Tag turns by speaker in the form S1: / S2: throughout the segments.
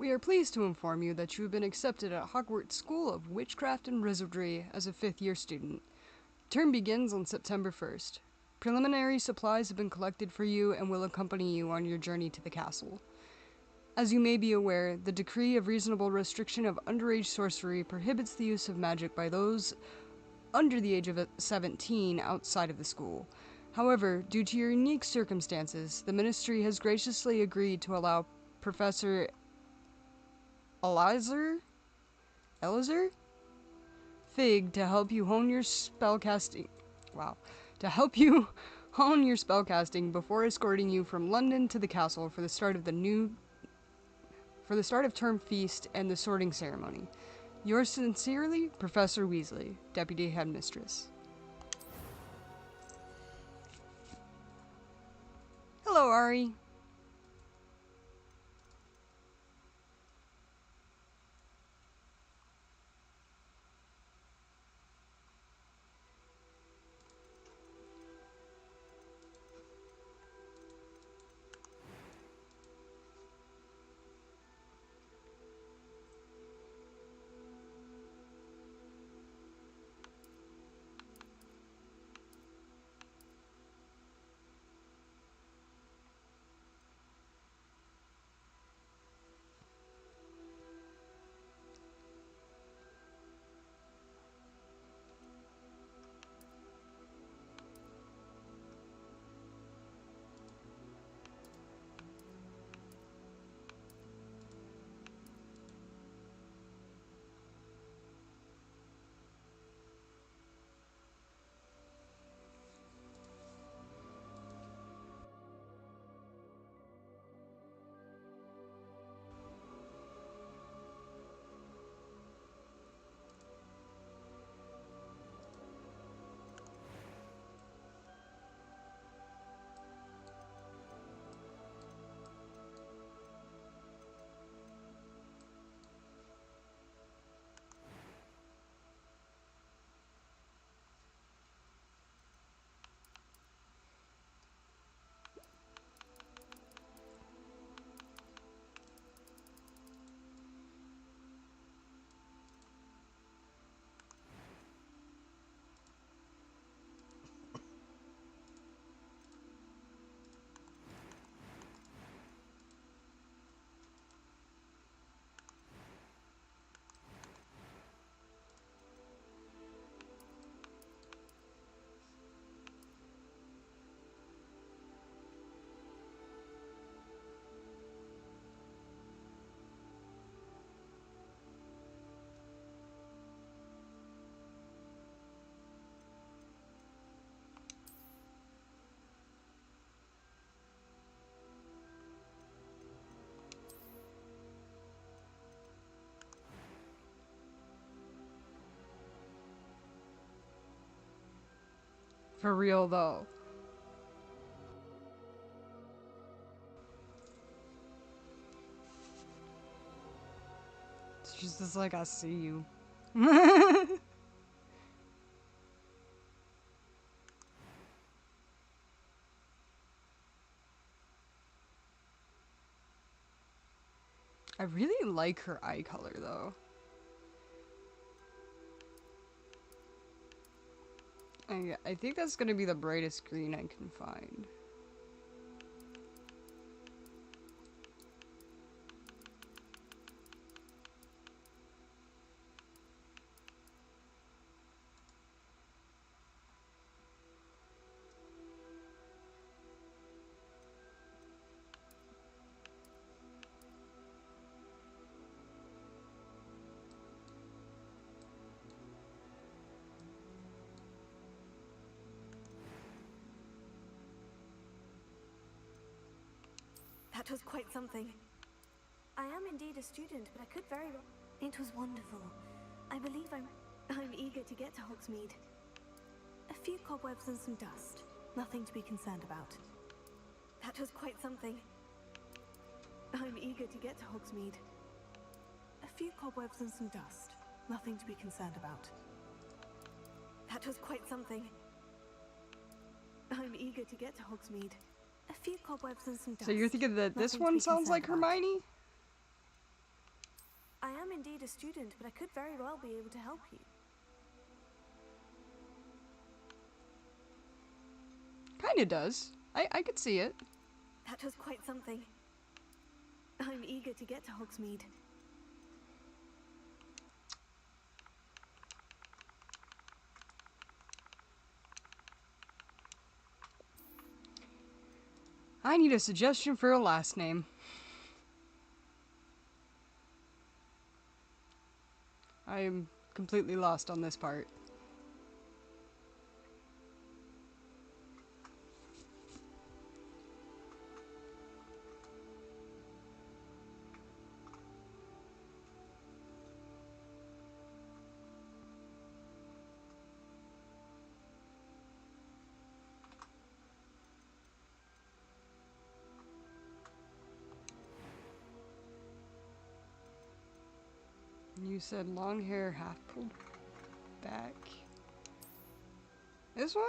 S1: We are pleased to inform you that you have been accepted at Hogwarts School of Witchcraft and Wizardry as a 5th-year student. Term begins on September 1st. Preliminary supplies have been collected for you and will accompany you on your journey to the castle. As you may be aware, the decree of reasonable restriction of underage sorcery prohibits the use of magic by those under the age of 17 outside of the school. However, due to your unique circumstances, the Ministry has graciously agreed to allow Professor Elazar Fig to help you hone your spellcasting. To help you hone your spellcasting before escorting you from London to the castle for the start of term feast and the sorting ceremony. Yours sincerely, Professor Weasley, Deputy Headmistress. Hello, Ari. For real, though. She's just like, I see you. I really like her eye color, though. I think that's gonna be the brightest green I can find.
S2: That was quite something. I am indeed a student, but I could very well... It was wonderful. I believe I'm eager to get to Hogsmeade. A few cobwebs and some dust. Nothing to be concerned about. That was quite something. I'm eager to get to Hogsmeade. A few cobwebs and some dust. Nothing to be concerned about. That was quite something. I'm eager to get to Hogsmeade. A few cobwebs and some dust.
S1: So you're thinking that this one sounds like Hermione?
S2: I am indeed a student, but I could very well be able to help you.
S1: Kinda does. I could see it.
S2: That was quite something. I'm eager to get to Hogsmeade.
S1: I need a suggestion for a last name. I am completely lost on this part. You said long hair, half pulled back. This one?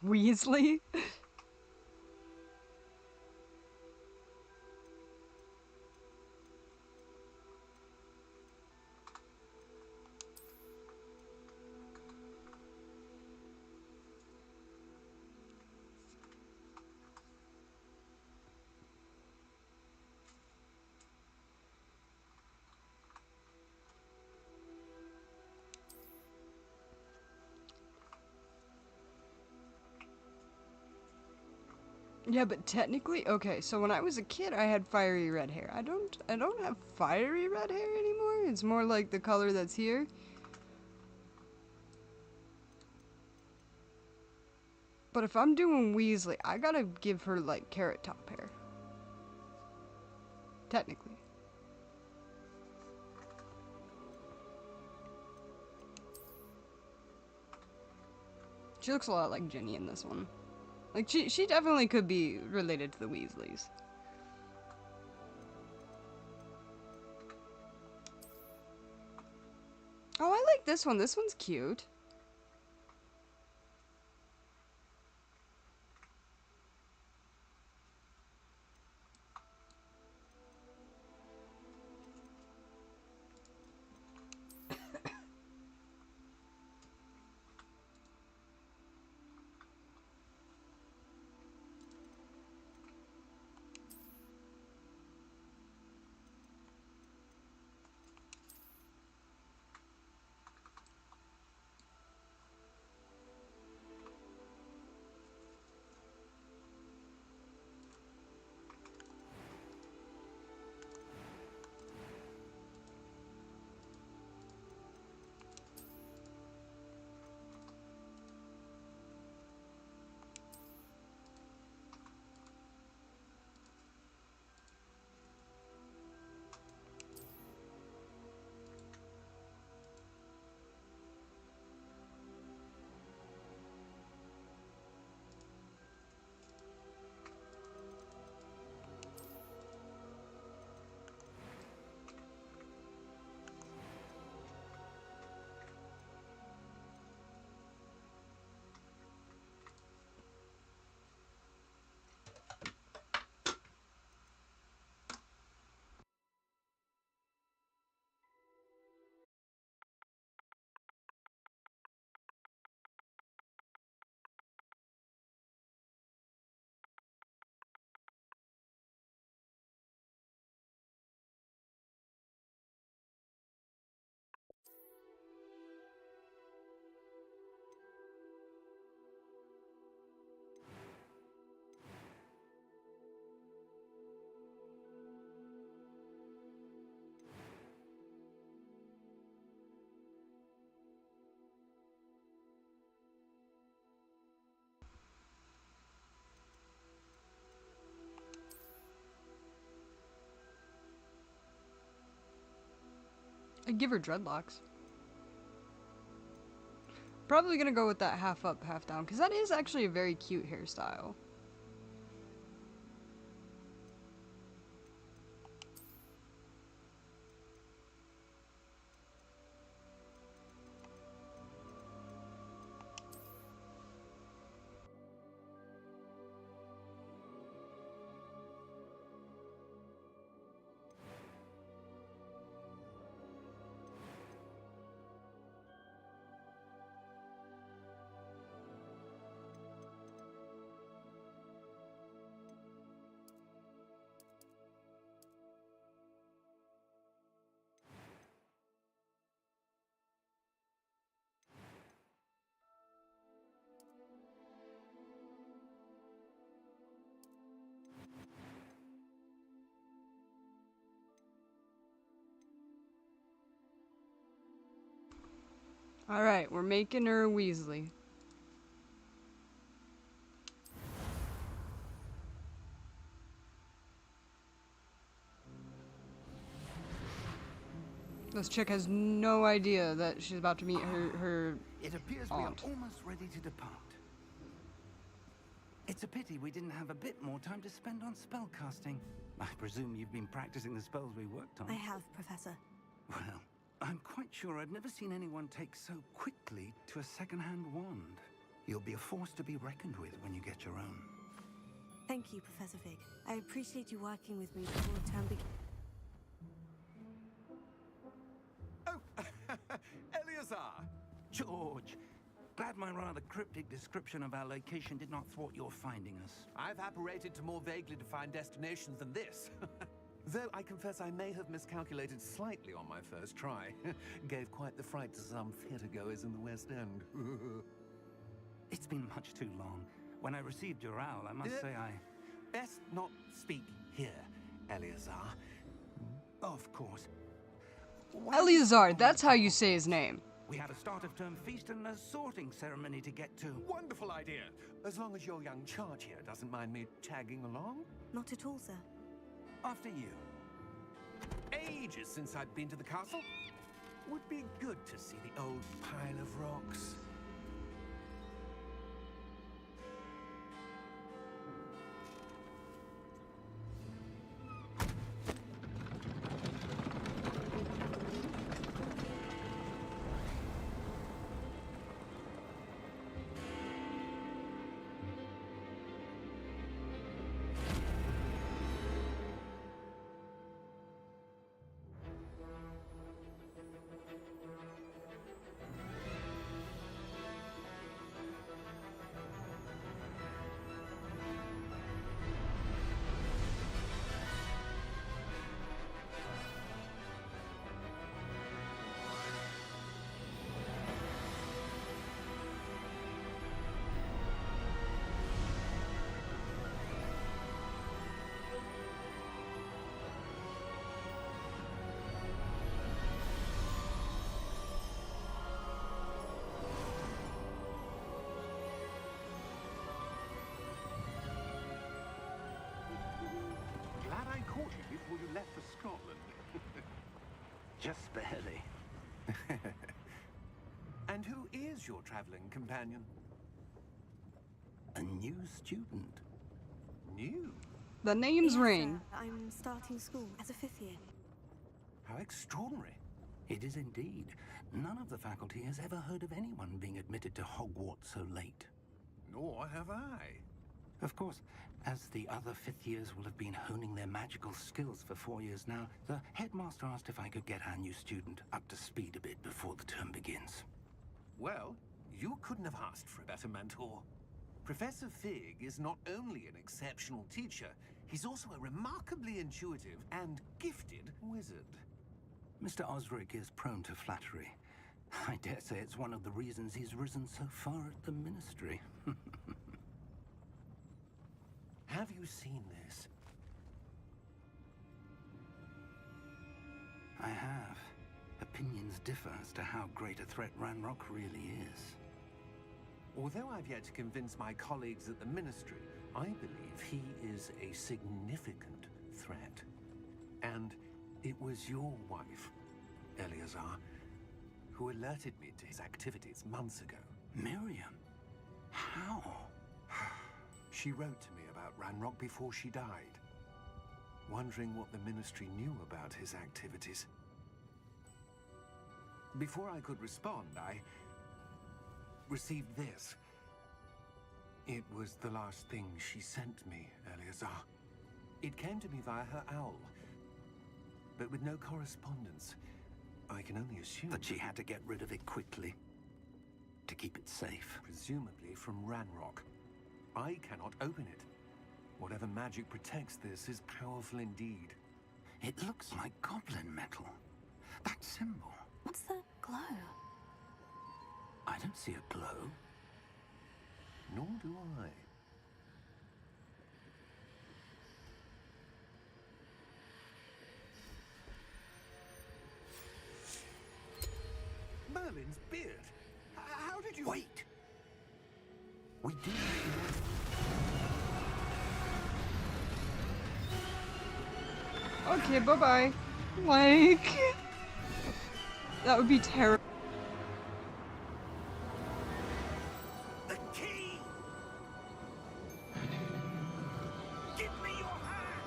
S1: Weasley? Yeah, but technically, okay, so when I was a kid, I had fiery red hair. I don't have fiery red hair anymore. It's more like the color that's here. But if I'm doing Weasley, I gotta give her, like, carrot top hair. Technically. She looks a lot like Ginny in this one. Like, she definitely could be related to the Weasleys. Oh, I like this one. This one's cute. I'd give her dreadlocks. Probably gonna go with that half up, half down, because that is actually a very cute hairstyle. Alright, we're making her a Weasley. This chick has no idea that she's about to meet her
S3: It appears
S1: aunt.
S3: we are almost ready to depart. It's a pity we didn't have a bit more time to spend on spellcasting. I presume you've been practicing the spells we worked on.
S2: I have, Professor.
S3: Well, I'm quite sure I've never seen anyone take so quickly to a second-hand wand. You'll be a force to be reckoned with when you get your own.
S2: Thank you, Professor Fig. I appreciate you working with me before the term begins.
S4: Oh, Eleazar!
S3: George, glad my rather cryptic description of our location did not thwart your finding us.
S4: I've apparated to more vaguely defined destinations than this. Though I confess I may have miscalculated slightly on my first try. Gave quite the fright to some theatergoers in the West End.
S3: It's been much too long. When I received your owl, I must say I...
S4: Best not speak here, Eleazar.
S3: Of course.
S1: Eleazar, that's how you say his name.
S3: We have a start-of-term feast and a sorting ceremony to get to.
S4: Wonderful idea. As long as your young charge here doesn't mind me tagging along.
S2: Not at all, sir.
S3: After you.
S4: Ages since I'd been to the castle. Would be good to see the old pile of rocks. Glad I caught you before you left for Scotland.
S3: Just barely.
S4: And who is your traveling companion?
S3: A new student.
S4: New?
S1: The name's
S2: Yes,
S1: Rayne.
S2: I'm starting school as a 5th year.
S4: How extraordinary.
S3: It is indeed. None of the faculty has ever heard of anyone being admitted to Hogwarts so late.
S4: Nor have I.
S3: Of course, as the other 5th years will have been honing their magical skills for 4 years now, the headmaster asked if I could get our new student up to speed a bit before the term begins.
S4: Well, you couldn't have asked for a better mentor. Professor Fig is not only an exceptional teacher, he's also a remarkably intuitive and gifted wizard.
S3: Mr. Osric is prone to flattery. I dare say it's one of the reasons he's risen so far at the ministry.
S4: Have you seen this?
S3: I have. Opinions differ as to how great a threat Ranrock really is.
S4: Although I've yet to convince my colleagues at the ministry, I believe he is a significant threat. And it was your wife, Eleazar, who alerted me to his activities months ago.
S3: Miriam? How?
S4: She wrote to me about Ranrock before she died, wondering what the ministry knew about his activities. Before I could respond, I received this. It was the last thing she sent me, Eleazar. It came to me via her owl, but with no correspondence. I can only assume
S3: That she had to get rid of it quickly, to keep it safe.
S4: presumably from Ranrock. I cannot open it. Whatever magic protects this is powerful indeed.
S3: It looks like goblin metal. That symbol.
S2: What's the glow?
S3: I don't see a glow.
S4: Nor do I. Merlin's beard.
S3: We do.
S1: Okay, bye-bye. Like... that would be terrible.
S3: The key! Give me your hand!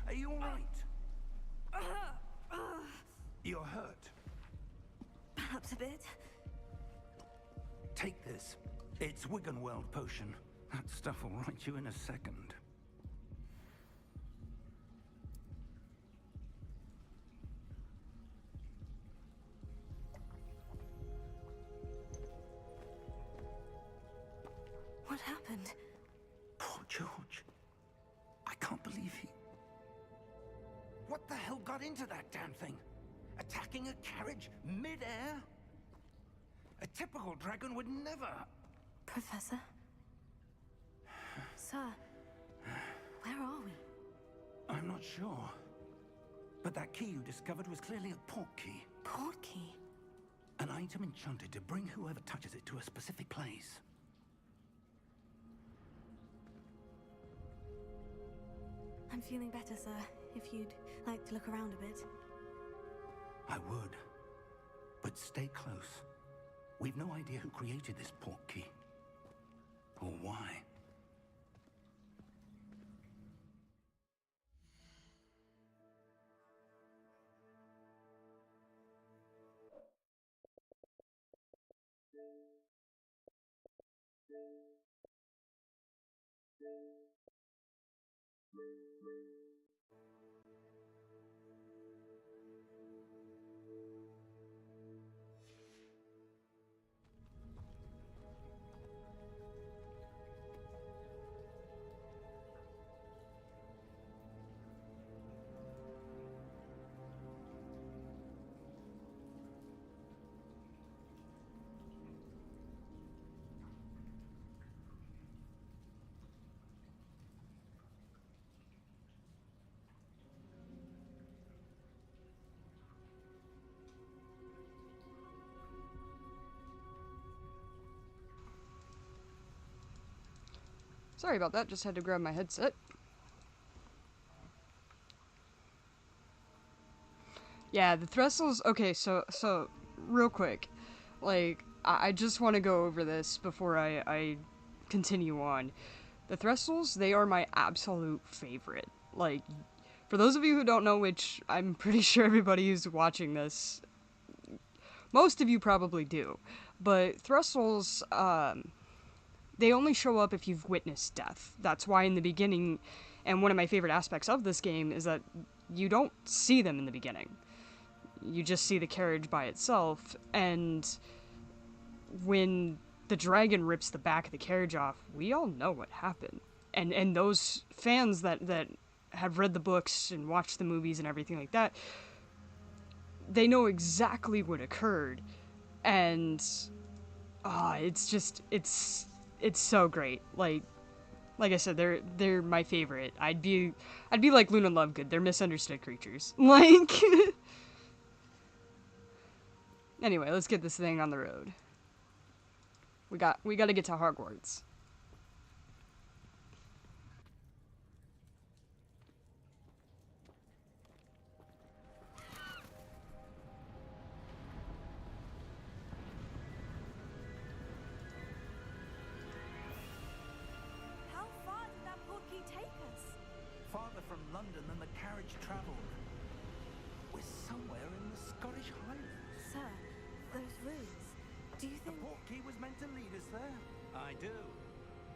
S3: Are you all right? You're hurt.
S2: Perhaps a bit.
S3: Take this. It's WizardingWorld potion. That stuff will right you in a second.
S2: What happened?
S3: Poor George. I can't believe he... What the hell got into that damn thing? Attacking a carriage mid-air? A typical dragon would never...
S2: Professor? Sir, where are we?
S3: I'm not sure. But that key you discovered was clearly a port key.
S2: Port key?
S3: An item enchanted to bring whoever touches it to a specific place.
S2: I'm feeling better, sir. If you'd like to look around a bit.
S3: I would. But stay close. We've no idea who created this port key. Or why.
S1: Sorry about that, just had to grab my headset. Yeah, the Threstles, okay, so real quick, like, I just want to go over this before I continue on. The Threstles, they are my absolute favorite. Like, for those of you who don't know, which I'm pretty sure everybody who's watching this, most of you probably do, but Threstles, they only show up if you've witnessed death. That's why in the beginning, and one of my favorite aspects of this game is that you don't see them in the beginning. You just see the carriage by itself, and when the dragon rips the back of the carriage off, we all know what happened. And those fans that have read the books and watched the movies and everything like that, they know exactly what occurred. And it's so great. Like I said, they're my favorite. I'd be like Luna Lovegood. They're misunderstood creatures. Like anyway, let's get this thing on the road. We got to get to Hogwarts.
S2: How far did that port key take us?
S3: Farther from London than the carriage travelled. We're somewhere in the Scottish Highlands.
S2: Sir, those ruins. Do you
S3: The
S2: think...
S3: port key was meant to lead us there? I do.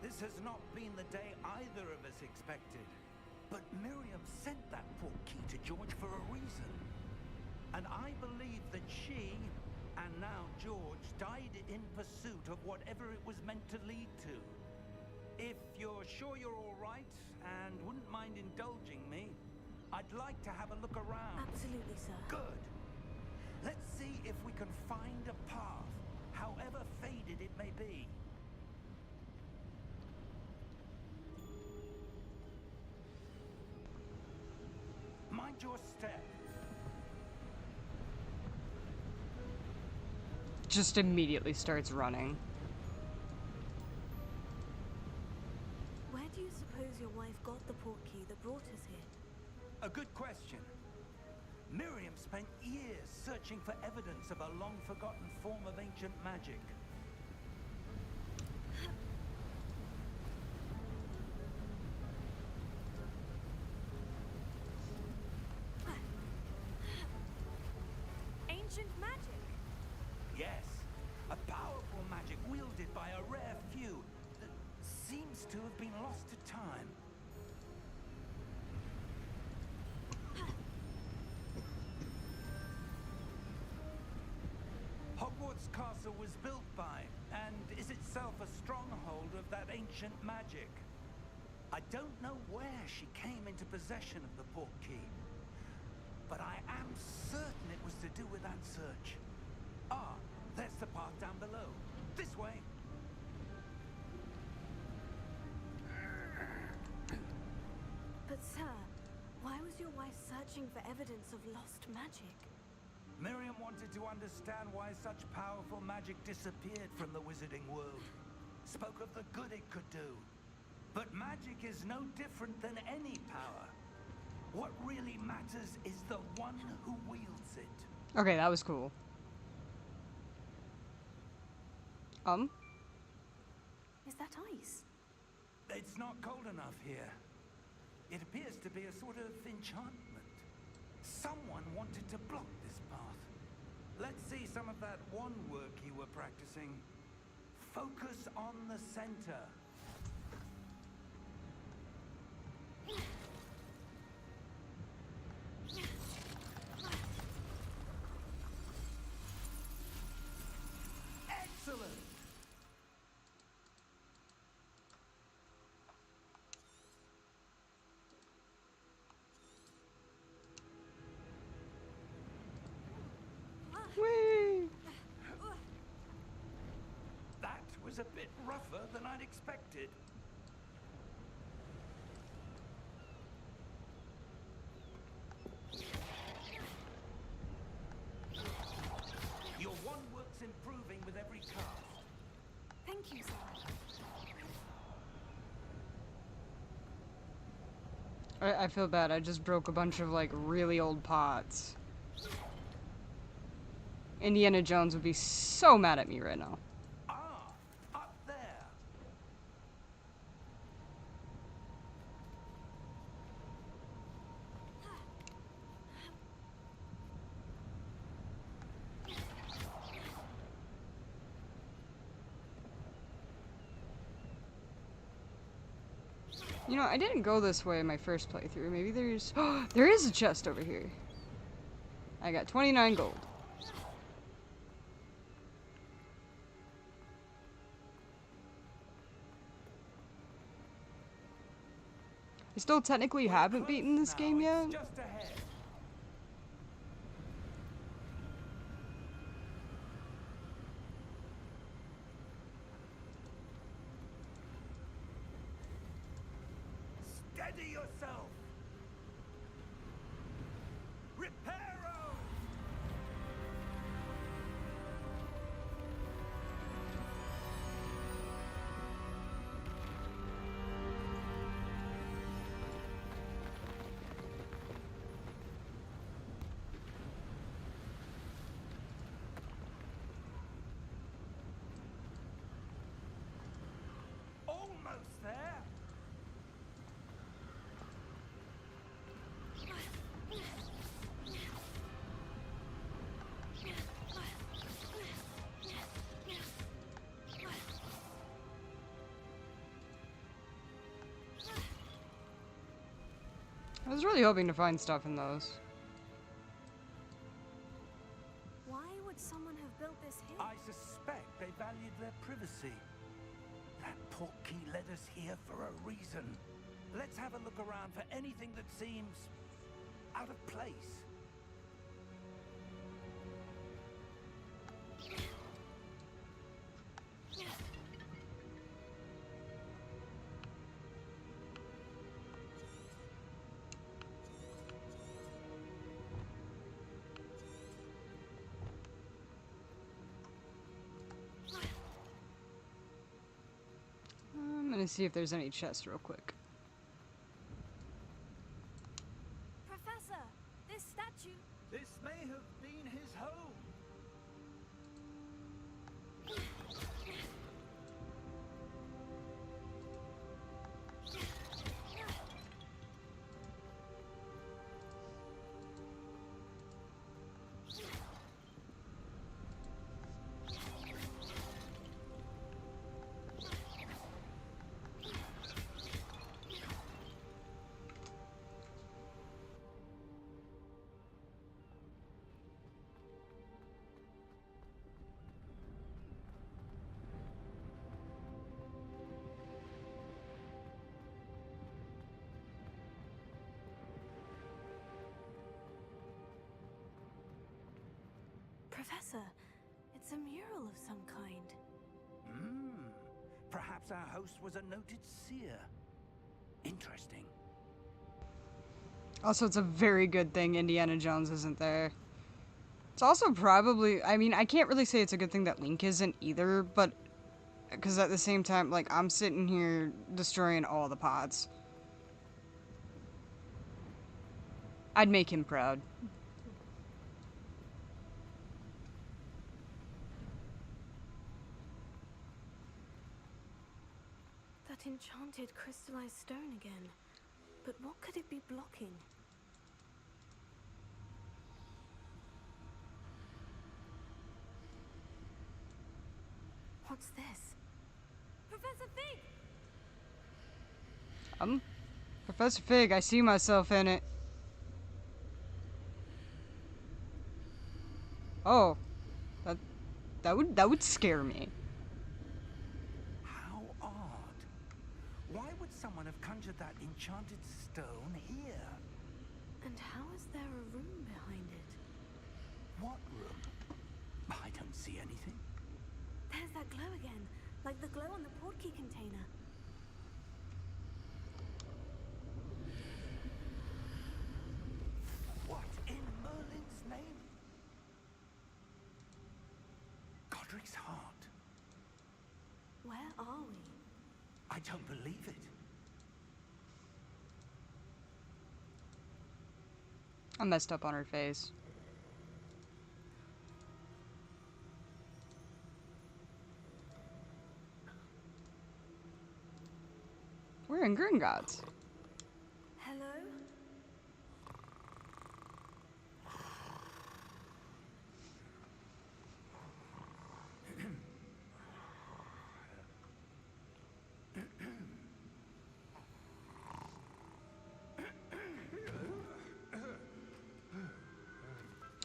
S3: This has not been the day either of us expected. But Miriam sent that port key to George for a reason. And I believe that she, and now George, died in pursuit of whatever it was meant to lead to. If you're sure you're all right, and wouldn't mind indulging me, I'd like to have a look around.
S2: Absolutely, sir.
S3: Good. Let's see if we can find a path, however faded it may be. your step.
S1: Just immediately starts running.
S2: Where do you suppose your wife got the portkey that brought us here?
S3: A good question. Miriam spent years searching for evidence of a long-forgotten form of ancient magic.
S2: Ancient magic?
S3: Yes, a powerful magic wielded by a rare few that seems to have been lost to time. Hogwarts Castle was built by, and is itself a stronghold of that ancient magic. I don't know where she came into possession of the portkey, but I am certain it was to do with that search. Ah, there's the path down below. This way.
S2: But sir, why was your wife searching for evidence of lost magic?
S3: Miriam wanted to understand why such powerful magic disappeared from the Wizarding World. Spoke of the good it could do. But magic is no different than any power. What really matters is the one who wields it.
S1: Okay, that was cool.
S2: Is that ice?
S3: It's not cold enough here. It appears to be a sort of enchantment. Someone wanted to block this path. Let's see some of that wand work you were practicing. Focus on the center. Excellent!
S1: Whee!
S3: That was a bit rougher than I'd expected. Your wand work's improving with every cast.
S2: Thank you, sir.
S1: I feel bad. I just broke a bunch of, like, really old pots. Indiana Jones would be so mad at me right now.
S3: Ah, up there.
S1: You know, I didn't go this way in my first playthrough. Maybe there's... Oh, there is a chest over here. I got 29 gold. I still technically haven't beaten this game yet.
S3: Just ahead. Steady yourself. Reparo. Almost there.
S1: I was really hoping to find stuff in those.
S2: Why would someone have built this here?
S3: I suspect they valued their privacy. That portkey led us here for a reason. Let's have a look around for anything that seems out of place.
S1: me see if there's any chests real quick.
S2: Professor, this statue...
S3: This may have been his home.
S2: Professor, it's a mural of some kind.
S3: Perhaps our host was a noted seer. Interesting.
S1: Also, it's a very good thing Indiana Jones isn't there. It's also probably, I mean, I can't really say it's a good thing that Link isn't either, but because at the same time, like, I'm sitting here destroying all the pots. I'd make him proud.
S2: That enchanted crystallized stone again. But what could it be blocking? What's this? Professor Fig!
S1: Professor Fig, I see myself in it. Oh, that would scare me.
S3: How odd. Why would someone have conjured that enchanted stone here?
S2: And how is there a room behind it?
S3: What room? I don't see anything.
S2: There's that glow again, like the glow on the portkey container.
S3: What in Merlin's name? Godric's heart.
S2: Where are we?
S3: I don't believe it.
S1: I messed up on her face. We're in Gringotts.
S2: Hello?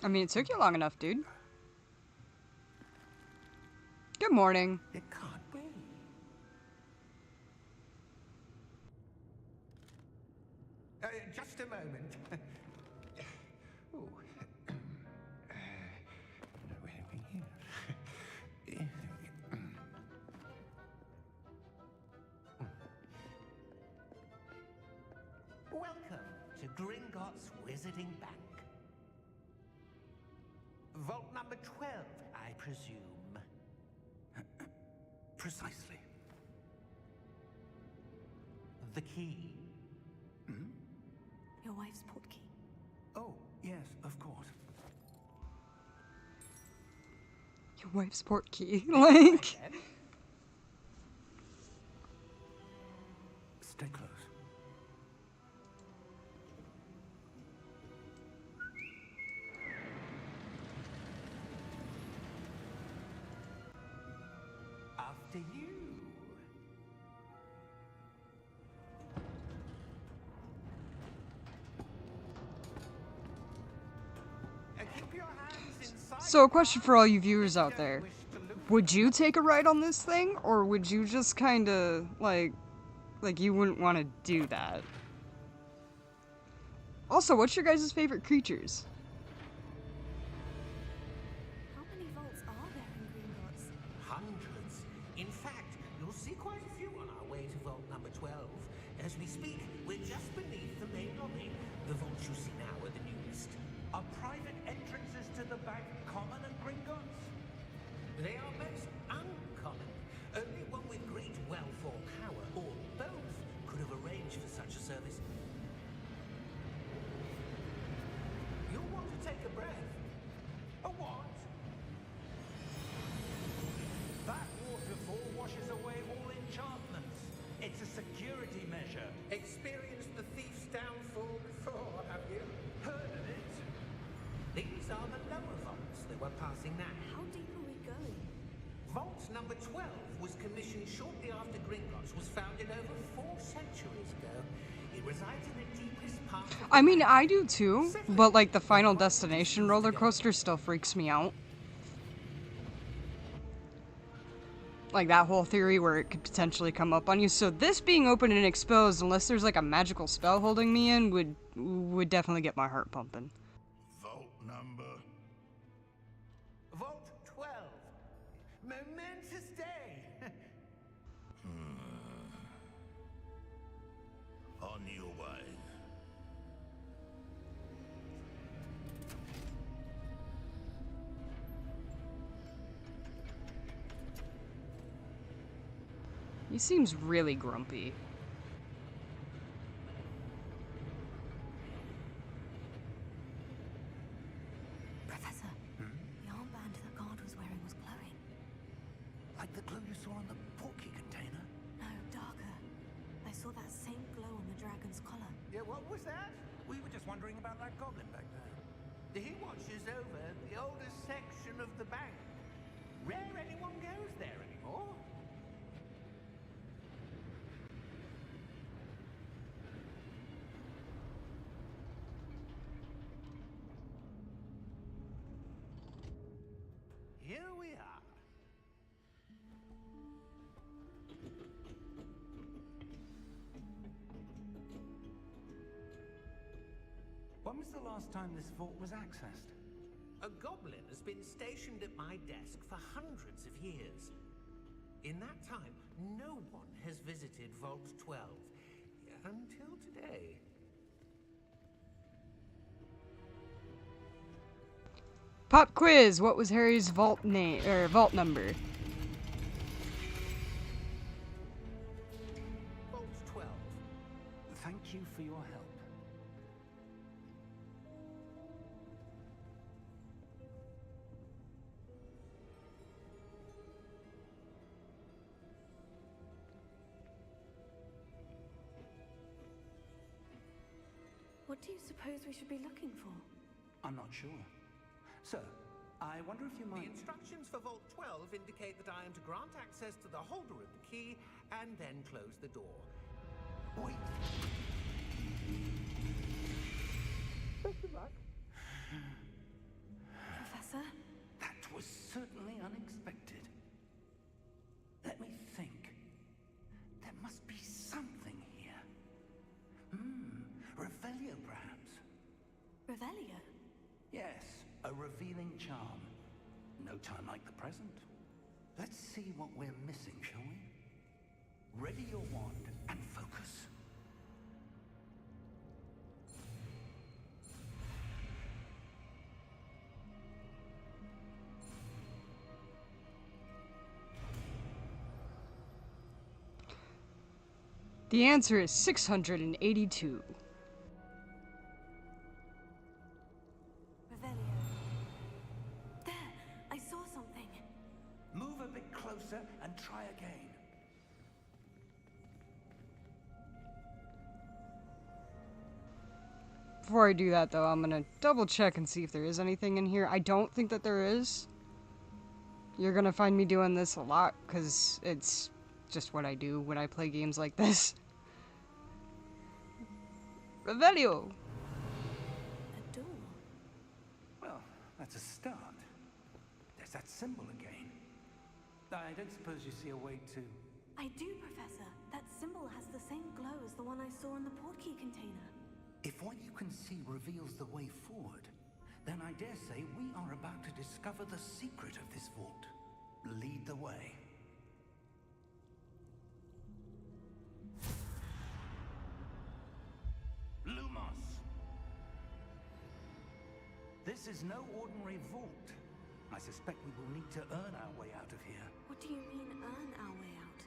S1: I mean, it took you long enough, dude. Good morning.
S3: It can't be.
S4: Just a moment. Oh. Where are we here?
S5: Welcome to Gringotts Wizarding Bank. Vault number 12, I presume.
S3: Precisely.
S5: The key.
S2: Your wife's portkey.
S3: Oh, yes, of course.
S1: Your wife's portkey. Like.
S3: Stay close.
S5: After you. Keep your hands inside.
S1: So, a question for all you viewers out there. Would you take a ride on this thing? Or would you just kinda, like you wouldn't want to do that? Also, what's your guys' favorite creatures?
S2: How many vaults are there in Gringotts?
S5: Hundreds. In fact, you'll see quite a few on our way to vault number 12. As we speak, we're just beneath the main lobby. The vaults you see now are the newest.
S3: Are private entrances to the bank common at Gringotts?
S5: They are most uncommon. Only one with great wealth or power, or a breath. A what?
S3: That waterfall washes away all enchantments. It's a security measure.
S5: Experienced the thief's downfall before, have you?
S3: Heard of it?
S5: These are the lower vaults that we're passing now.
S2: How deep are we going?
S5: Vault number 12 was commissioned shortly after Gringotts was founded over 4 centuries ago. It resides in the deepest part of
S1: I mean, I do too, but like the Final Destination roller coaster still freaks me out. Like that whole theory where it could potentially come up on you. So this being open and exposed, unless there's like a magical spell holding me in, would definitely get my heart pumping.
S3: Vault number.
S5: Vault 12. Momentous day.
S3: On your way.
S1: He seems really grumpy.
S2: Professor, the armband that guard was wearing was glowing.
S3: Like the glue you saw on the portkey container?
S2: No, darker. I saw that same glow on the dragon's collar.
S5: Yeah, what was that?
S3: We were just wondering about that goblin back there.
S5: He watches over the oldest section of the bank. Rare anyone goes there anymore. Here we are.
S3: When was the last time this vault was accessed?
S5: A goblin has been stationed at my desk for hundreds of years. In that time, no one has visited Vault 12 until today.
S1: Pop quiz. What was Harry's vault name or vault number?
S5: Vault 12.
S3: Thank you for your help.
S2: What do you suppose we should be looking for?
S3: I'm not sure. Sir, I wonder if you
S5: The
S3: might...
S5: instructions for Vault 12 indicate that I am to grant access to the holder of the key and then close the door.
S3: Wait.
S5: Best of luck.
S2: Professor?
S3: That was certainly unexpected. Let me think. There must be something here. Revelio, perhaps.
S2: Revelio?
S3: Yes, a revealing charm. No time like the present. Let's see what we're missing, shall we? Ready your wand and focus.
S1: The answer is 682.
S2: Revelio. There! I saw something.
S3: Move a bit closer and try again.
S1: Before I do that, though, I'm gonna double check and see if there is anything in here. I don't think that there is. You're gonna find me doing this a lot, because it's just what I do when I play games like this. Revelio!
S2: A door.
S3: Well, that's a start. There's that symbol again. I don't suppose you see a way to...
S2: I do, Professor. That symbol has the same glow as the one I saw in the portkey container.
S3: If what you can see reveals the way forward, then I dare say we are about to discover the secret of this vault. Lead the way. Lumos! This is no ordinary vault. I suspect we will need to earn our way out of here.
S2: What do you mean, earn our way out?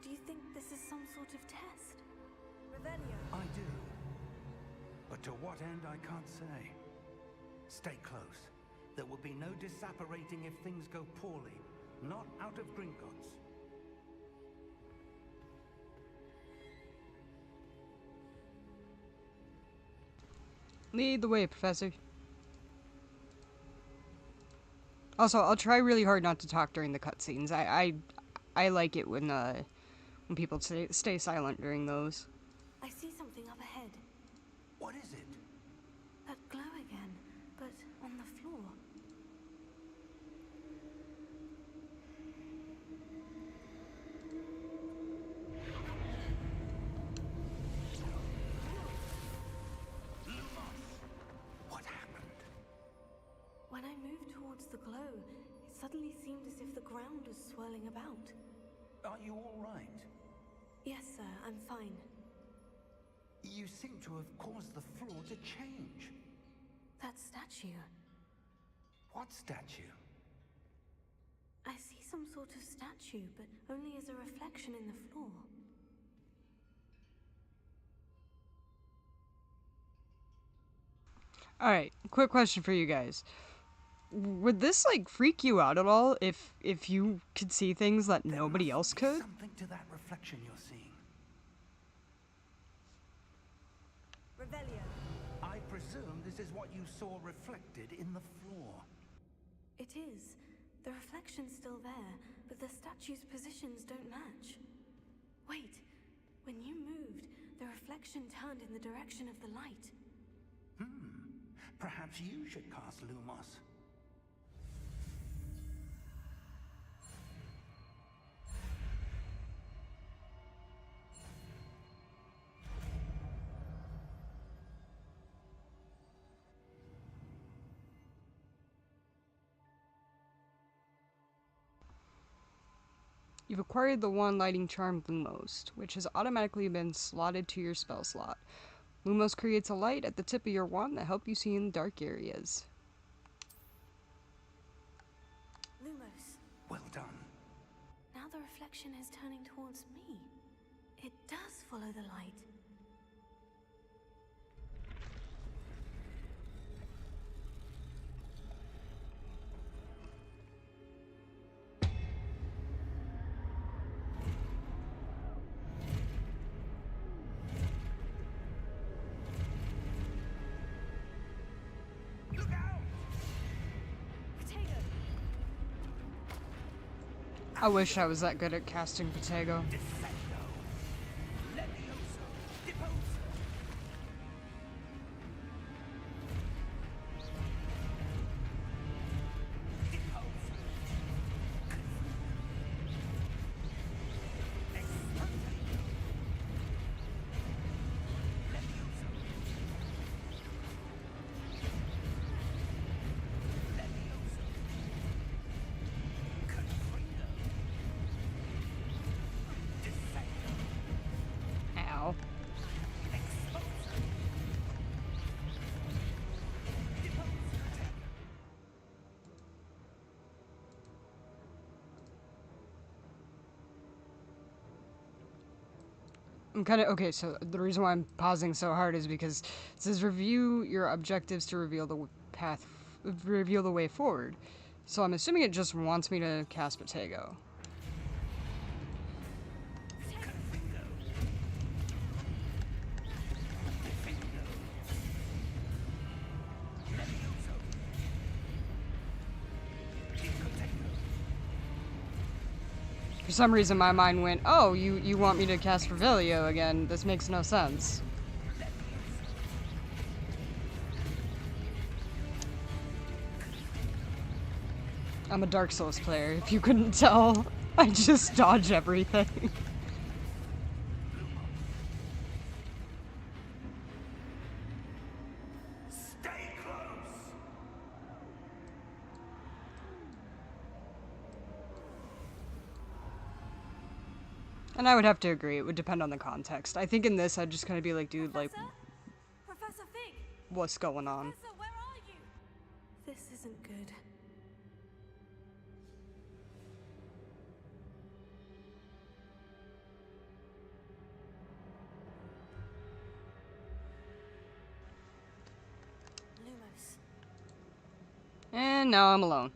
S2: Do you think this is some sort of test? Revelio.
S3: I do. But to what end, I can't say. Stay close. There will be no disapparating if things go poorly. Not out of Gringotts.
S1: Lead the way, Professor. Also, I'll try really hard not to talk during the cutscenes. I like it when people stay silent during those.
S2: I see something up ahead.
S3: What is it?
S2: That glow again, but on the floor.
S3: What happened?
S2: When I moved towards the glow, it suddenly seemed as if the ground was swirling about.
S3: Are you all right?
S2: Yes, sir, I'm fine.
S3: You seem to have caused the floor to change.
S2: That statue.
S3: What statue?
S2: I see some sort of statue, but only as a reflection in the floor.
S1: Alright, quick question for you guys. Would this, like, freak you out at all if you could see things that nobody else could?
S3: Something to that reflection you're seeing.
S2: Revelio.
S3: I presume this is what you saw reflected in the floor.
S2: It is. The reflection's still there, but the statue's positions don't match. Wait. When you moved, the reflection turned in the direction of the light.
S3: Perhaps you should cast Lumos.
S1: You've acquired the wand lighting charm Lumos, which has automatically been slotted to your spell slot. Lumos creates a light at the tip of your wand that helps you see in dark areas.
S2: Lumos.
S3: Well done.
S2: Now the reflection is turning towards me. It does follow the light.
S3: Look out!
S2: Potato!
S1: I wish I was that good at casting Potato.
S3: Defendo. Levioso. Deposo. Deposo. Experte. Levioso. Levioso. Confringo. Defendo.
S1: Ow.
S3: Exposer. Deposer.
S1: I'm kind of okay. So the reason why I'm pausing so hard is because it says review your objectives to reveal the reveal the way forward. So I'm assuming it just wants me to cast Potato.
S3: Confringo. Defendo. Levioso. Depotato.
S1: For some reason, my mind went, "Oh, you want me to cast Revelio again? This makes no sense." I'm a Dark Souls player, if you couldn't tell. I just dodge everything.
S3: Stay close.
S1: And I would have to agree, it would depend on the context. I think in this, I'd just kind of be like, dude, like,
S2: Professor? Professor Fig!
S1: what's going on?
S2: Professor, where are you? This isn't good. Lumos.
S1: And now I'm alone.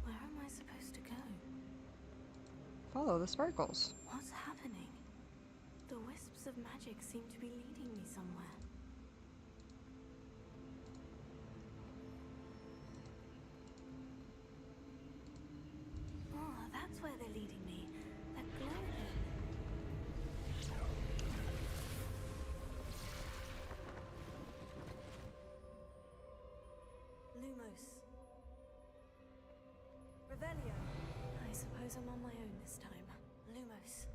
S2: Where am I supposed to go?
S1: Follow the sparkles.
S2: What's happening? The wisps of magic seem to be leading me somewhere. Oh, that's where they're leading me. That glow again. Lumos. Revelio. I suppose I'm on my own this time. Lumos.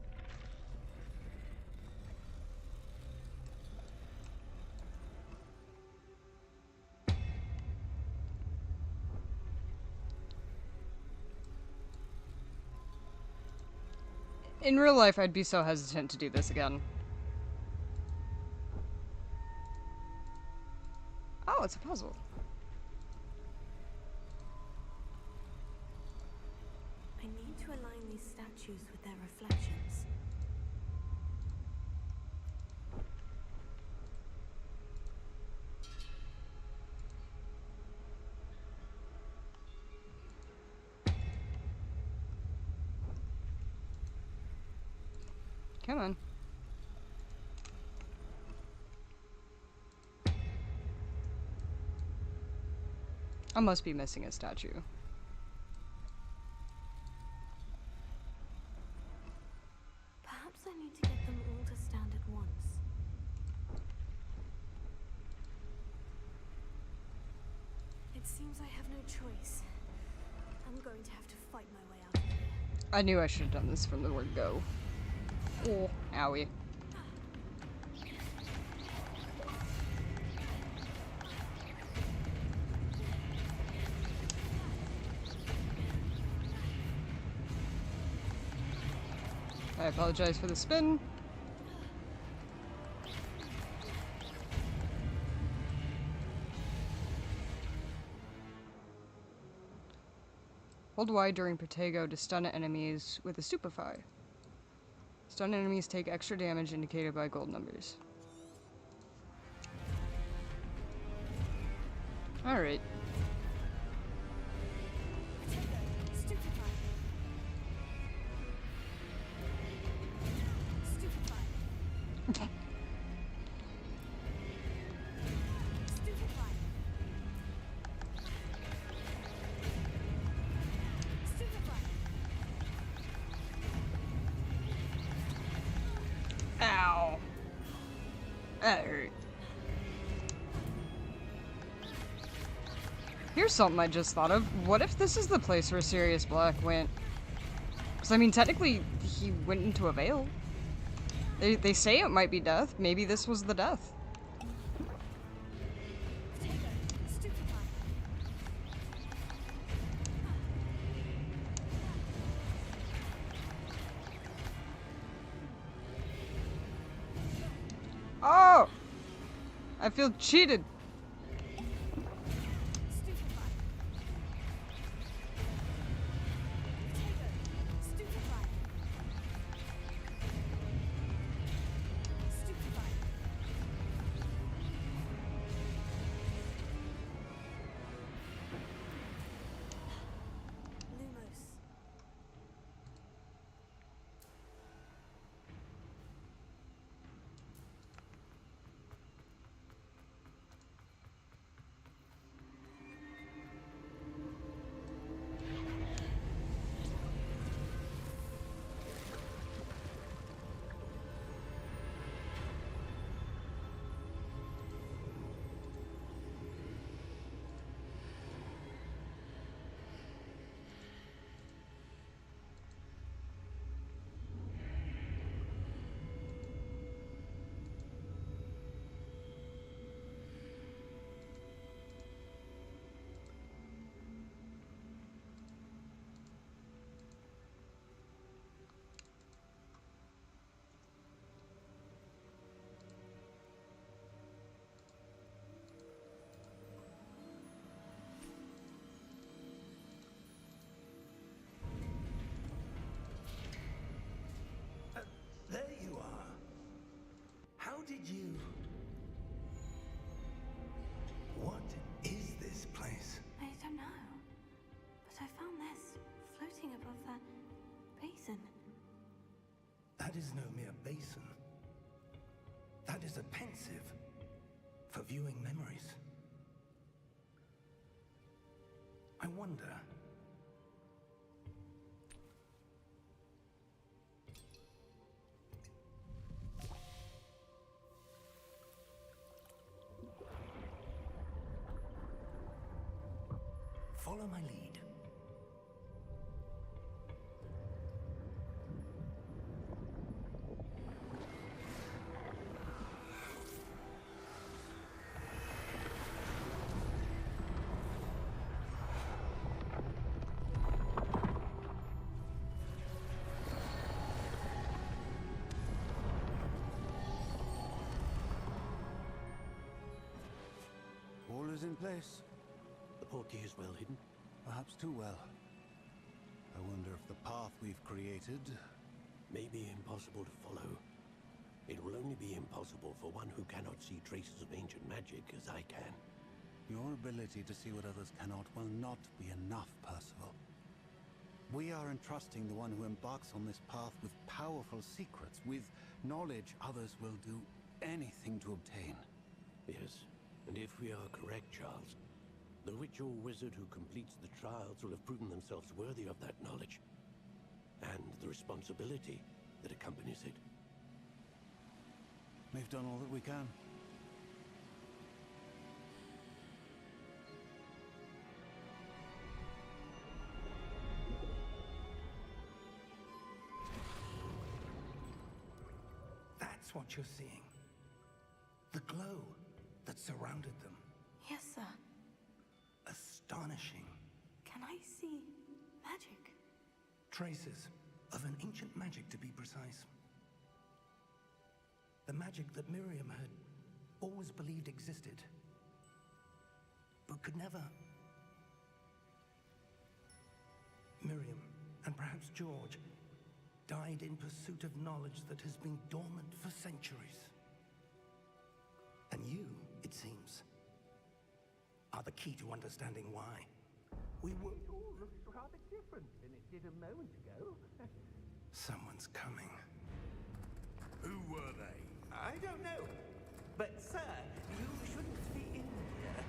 S1: In real life, I'd be so hesitant to do this again. Oh, it's a puzzle.
S2: I need to align these statues with their reflections.
S1: Come on. I must be missing a statue.
S2: Perhaps I need to get them all to stand at once. It seems I have no choice. I'm going to have to fight my way out of here.
S1: I knew I should have done this from the word go. Oh, owie. I apologize for the spin. Hold Y during Protego to stun enemies with a Stupefy. Stun enemies take extra damage indicated by gold numbers. Alright. Ow. That hurt. Here's something I just thought of. What if this is the place where Sirius Black went? Because, I mean, technically, he went into a veil. They say it might be death. Maybe this was the death. Oh! I feel cheated.
S3: There you are. How did you... What is this place?
S2: I don't know.
S3: That is no mere basin. That is a pensive for viewing memories. I wonder. Follow my lead.
S6: All is in place.
S7: The portkey is well hidden.
S6: Perhaps too well. I wonder if the path we've created...
S7: May be impossible to follow. It will only be impossible for one who cannot see traces of ancient magic as I can.
S6: Your ability to see what others cannot will not be enough, Percival. We are entrusting the one who embarks on this path with powerful secrets, with knowledge others will do anything to obtain.
S7: Yes, and if we are correct, Charles, the witch or wizard who completes the trials will have proven themselves worthy of that knowledge, and the responsibility that accompanies it.
S6: We've done all that we can.
S3: That's what you're seeing. The glow that surrounded them.
S2: Yes, sir.
S3: Astonishing.
S2: Can I see magic?
S3: Traces of an ancient magic, to be precise. The magic that Miriam had always believed existed, but could never. Miriam, and perhaps George, died in pursuit of knowledge that has been dormant for centuries. And you, it seems, are the key to understanding why. We were...
S5: It all looks rather different than it did a moment ago.
S3: Someone's coming.
S8: Who were they?
S5: I don't know. But, sir, you shouldn't be in here.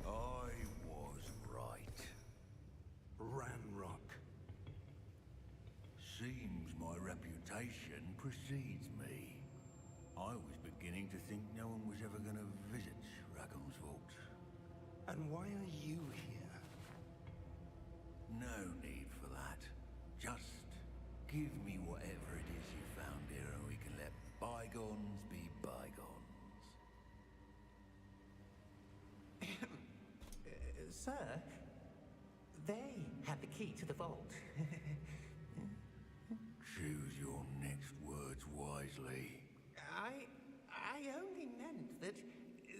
S8: I was right.
S3: Ranrock.
S8: Seems my reputation precedes me. I was beginning to think no one was ever going to visit Ragon's vault.
S3: And why are you here?
S8: No need for that. Just give me whatever it is you found here and we can let bygones be bygones.
S5: Sir, they have the key to the vault.
S8: Choose your next words wisely.
S5: I only meant that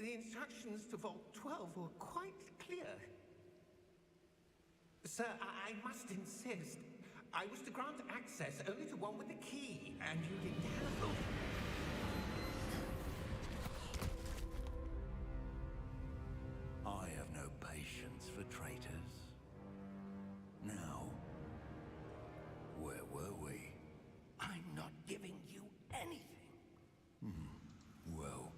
S5: the instructions to Vault 12 were quite clear. Sir, I must insist. I was to grant access only to one with the key, and you didn't have them.
S8: I have no patience for traitors. Now, where were we?
S3: I'm not giving you anything.
S8: Well,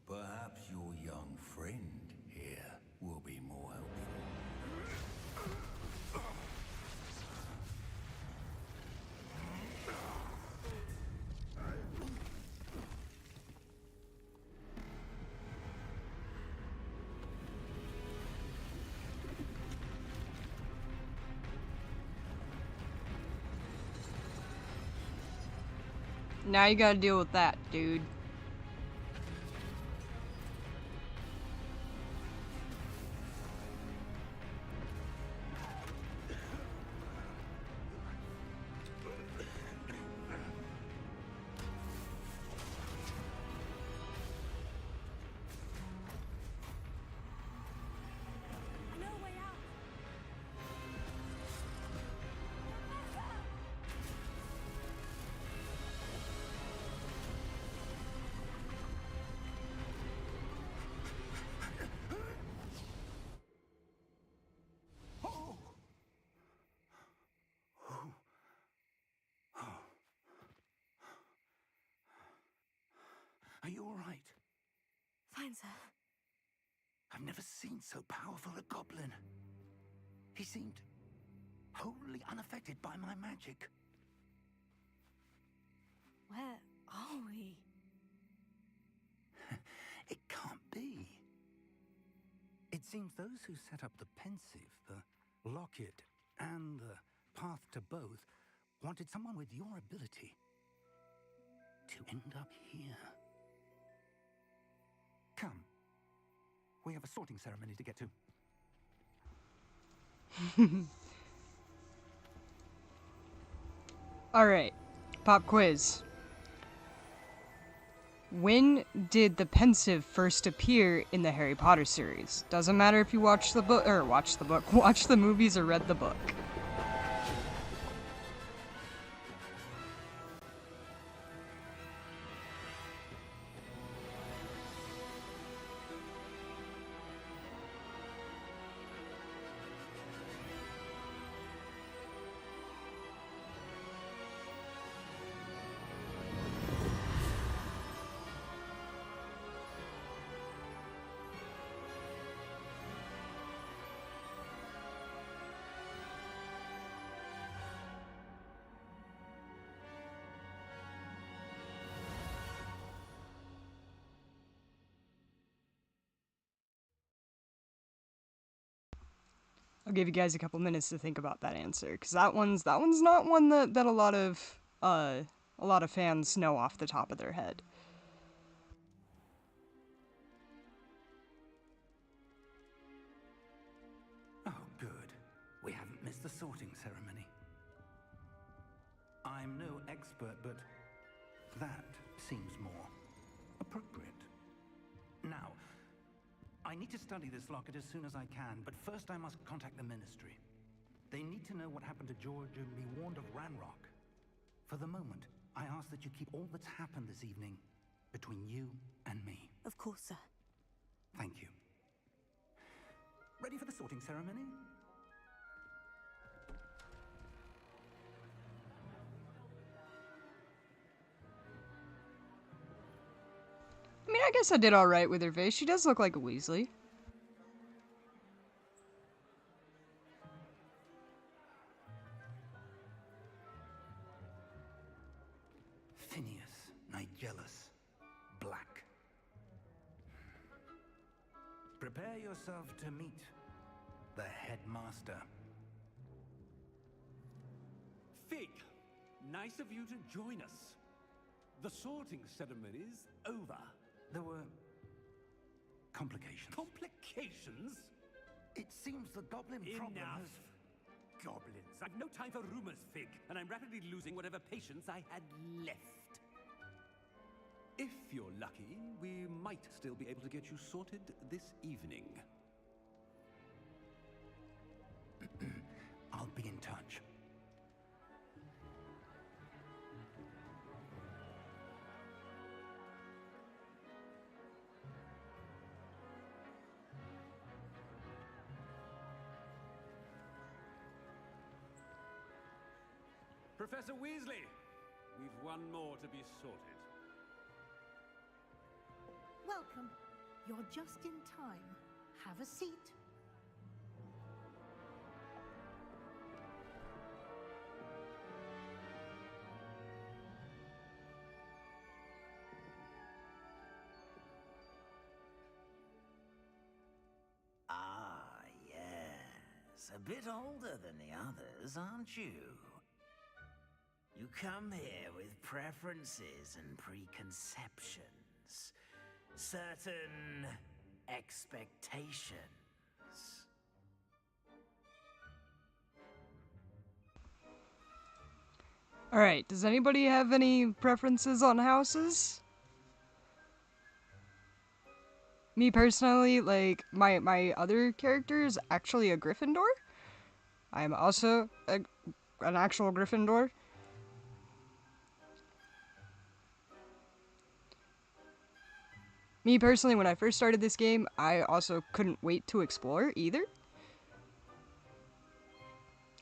S8: perhaps your young friend here will be more helpful.
S1: Now you gotta deal with that, dude.
S2: No way out.
S8: seen so powerful a goblin. He seemed wholly unaffected by my magic.
S2: Where are we?
S8: It can't be. It seems those who set up the pensive, the locket, and the path to both wanted someone with your ability to end up here. Come. We have a sorting ceremony to get to.
S1: Alright, pop quiz. When did the pensive first appear in the Harry Potter series? Doesn't matter if you watch the book, watch the movies or read the book. I'll give you guys a couple minutes to think about that answer, because that one's not one that a lot of fans know off the top of their head.
S8: Oh, good. We haven't missed the sorting ceremony. I'm no expert, but that seems more appropriate. Now, I need to study this locket as soon as I can, but first I must contact the Ministry. They need to know what happened to George and be warned of Ranrock. For the moment, I ask that you keep all that's happened this evening between you and me.
S2: Of course, sir.
S8: Thank you. Ready for the sorting ceremony?
S1: I mean, I guess I did alright with her face. She does look like a Weasley.
S8: Phineas, Nigellus, Black. Prepare yourself to meet the headmaster.
S9: Fig, nice of you to join us. The sorting ceremony's over.
S8: There were complications.
S9: Complications?
S8: It seems the goblin problem
S9: Enough.
S8: has...
S9: Goblins. I've no time for rumors, Fig, and I'm rapidly losing whatever patience I had left. If you're lucky, we might still be able to get you sorted this evening.
S8: I'll be in touch.
S9: Professor Weasley, we've one more to be sorted.
S10: Welcome. You're just in time. Have a seat.
S11: Ah, yes. A bit older than the others, aren't you? You come here with preferences and preconceptions. Certain expectations.
S1: Alright, does anybody have any preferences on houses? Me personally, like, my other character is actually a Gryffindor. I am also an actual Gryffindor. Me personally, when I first started this game, I also couldn't wait to explore either.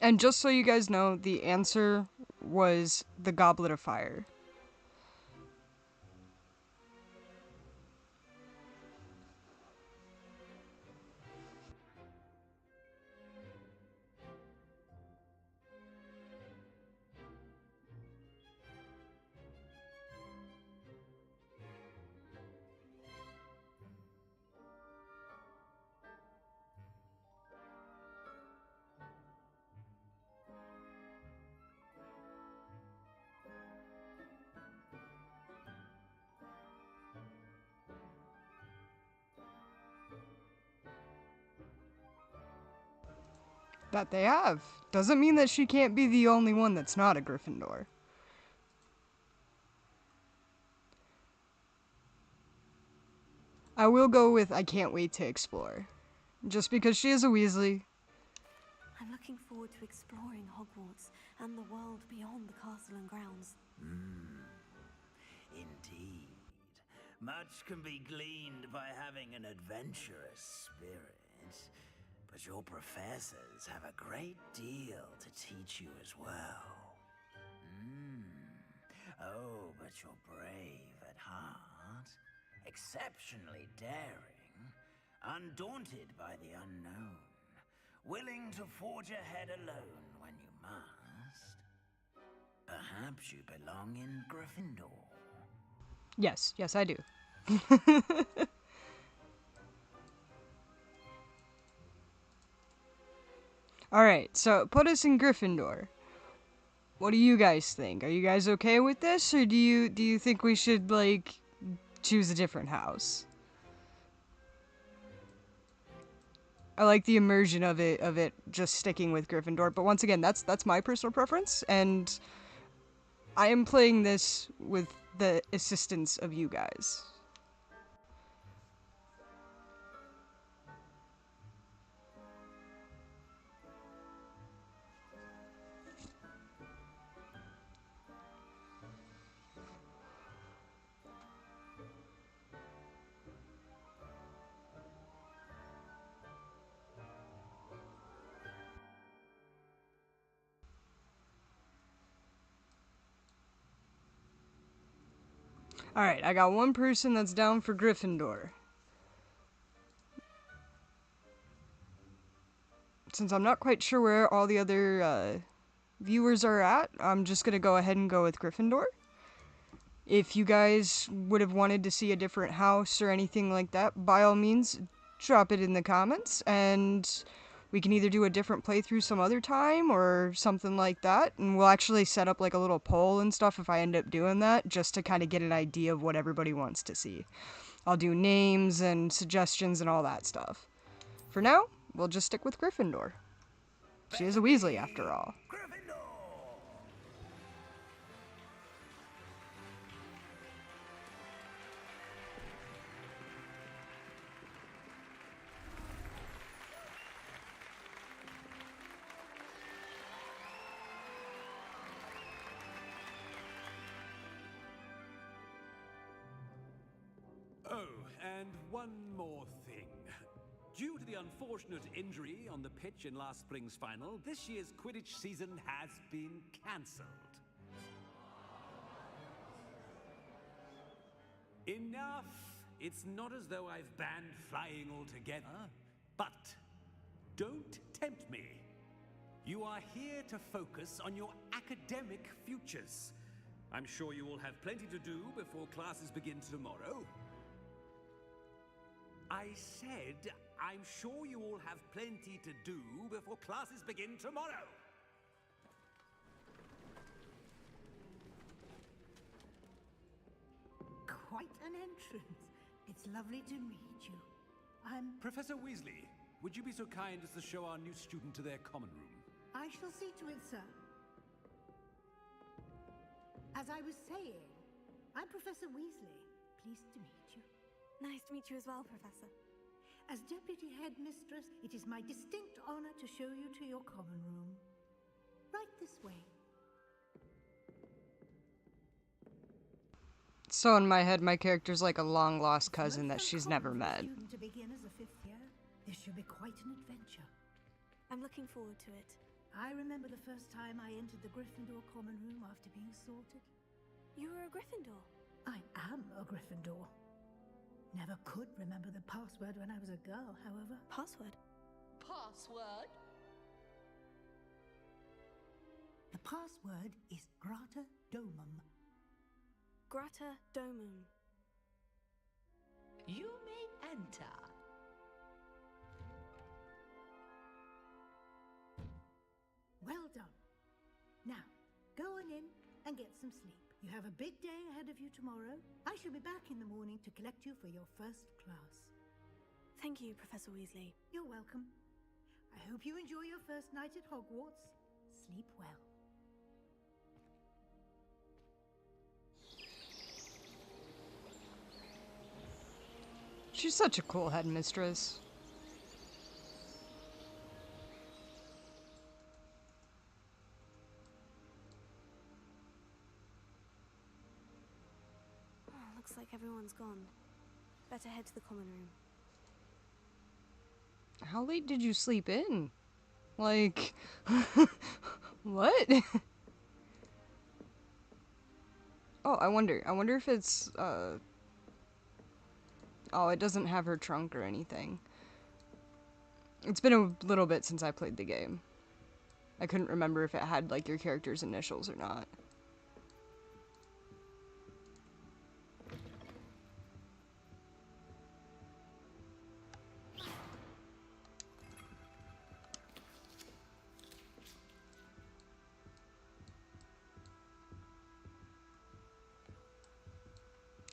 S1: And just so you guys know, the answer was the Goblet of Fire. That they have. Doesn't mean that she can't be the only one that's not a Gryffindor. I will go with I can't wait to explore. Just because she is a Weasley.
S2: I'm looking forward to exploring Hogwarts and the world beyond the castle and grounds.
S11: Indeed. Much can be gleaned by having an adventurous spirit. But your professors have a great deal to teach you as well. Oh, but you're brave at heart. Exceptionally daring. Undaunted by the unknown. Willing to forge ahead alone when you must. Perhaps you belong in Gryffindor.
S1: Yes, I do. Alright, so put us in Gryffindor. What do you guys think? Are you guys okay with this, or do you think we should, like, choose a different house? I like the immersion of it just sticking with Gryffindor, but once again, that's my personal preference, and I am playing this with the assistance of you guys. Alright, I got one person that's down for Gryffindor. Since I'm not quite sure where all the other viewers are at, I'm just gonna go ahead and go with Gryffindor. If you guys would have wanted to see a different house or anything like that, by all means, drop it in the comments, and we can either do a different playthrough some other time or something like that, and we'll actually set up like a little poll and stuff if I end up doing that, just to kind of get an idea of what everybody wants to see. I'll do names and suggestions and all that stuff. For now, we'll just stick with Gryffindor. She is a Weasley after all.
S9: Oh, and one more thing. Due to the unfortunate injury on the pitch in last spring's final, this year's Quidditch season has been cancelled. Enough! It's not as though I've banned flying altogether, but don't tempt me. You are here to focus on your academic futures. I'm sure you all have plenty to do before classes begin tomorrow. I said, I'm sure you all have plenty to do before classes begin tomorrow.
S10: Quite an entrance. It's lovely to meet you. I'm...
S9: Professor Weasley, would you be so kind as to show our new student to their common room?
S10: I shall see to it, sir. As I was saying, I'm Professor Weasley. Pleased to meet you.
S2: Nice to meet you as well, Professor.
S10: As Deputy Headmistress, it is my distinct honor to show you to your common room. Right this way.
S1: So in my head, my character's like a long-lost cousin that she's never met.
S10: To begin as a 5th year, this should be quite an adventure.
S2: I'm looking forward to it.
S10: I remember the first time I entered the Gryffindor common room after being sorted.
S2: You were a Gryffindor?
S10: I am a Gryffindor. Never could remember the password when I was a girl, however.
S2: Password?
S10: Password? The password is Grata Domum.
S2: Grata Domum.
S12: You may enter.
S10: Well done. Now, go on in and get some sleep. You have a big day ahead of you tomorrow. I shall be back in the morning to collect you for your first class.
S2: Thank you, Professor Weasley.
S10: You're welcome. I hope you enjoy your first night at Hogwarts. Sleep well.
S1: She's such a cool headmistress.
S2: Oh, looks like everyone's gone. Better head to the common room.
S1: How late did you sleep in? Like, what? Oh, I wonder if it's, oh, it doesn't have her trunk or anything. It's been a little bit since I played the game. I couldn't remember if it had, like, your character's initials or not.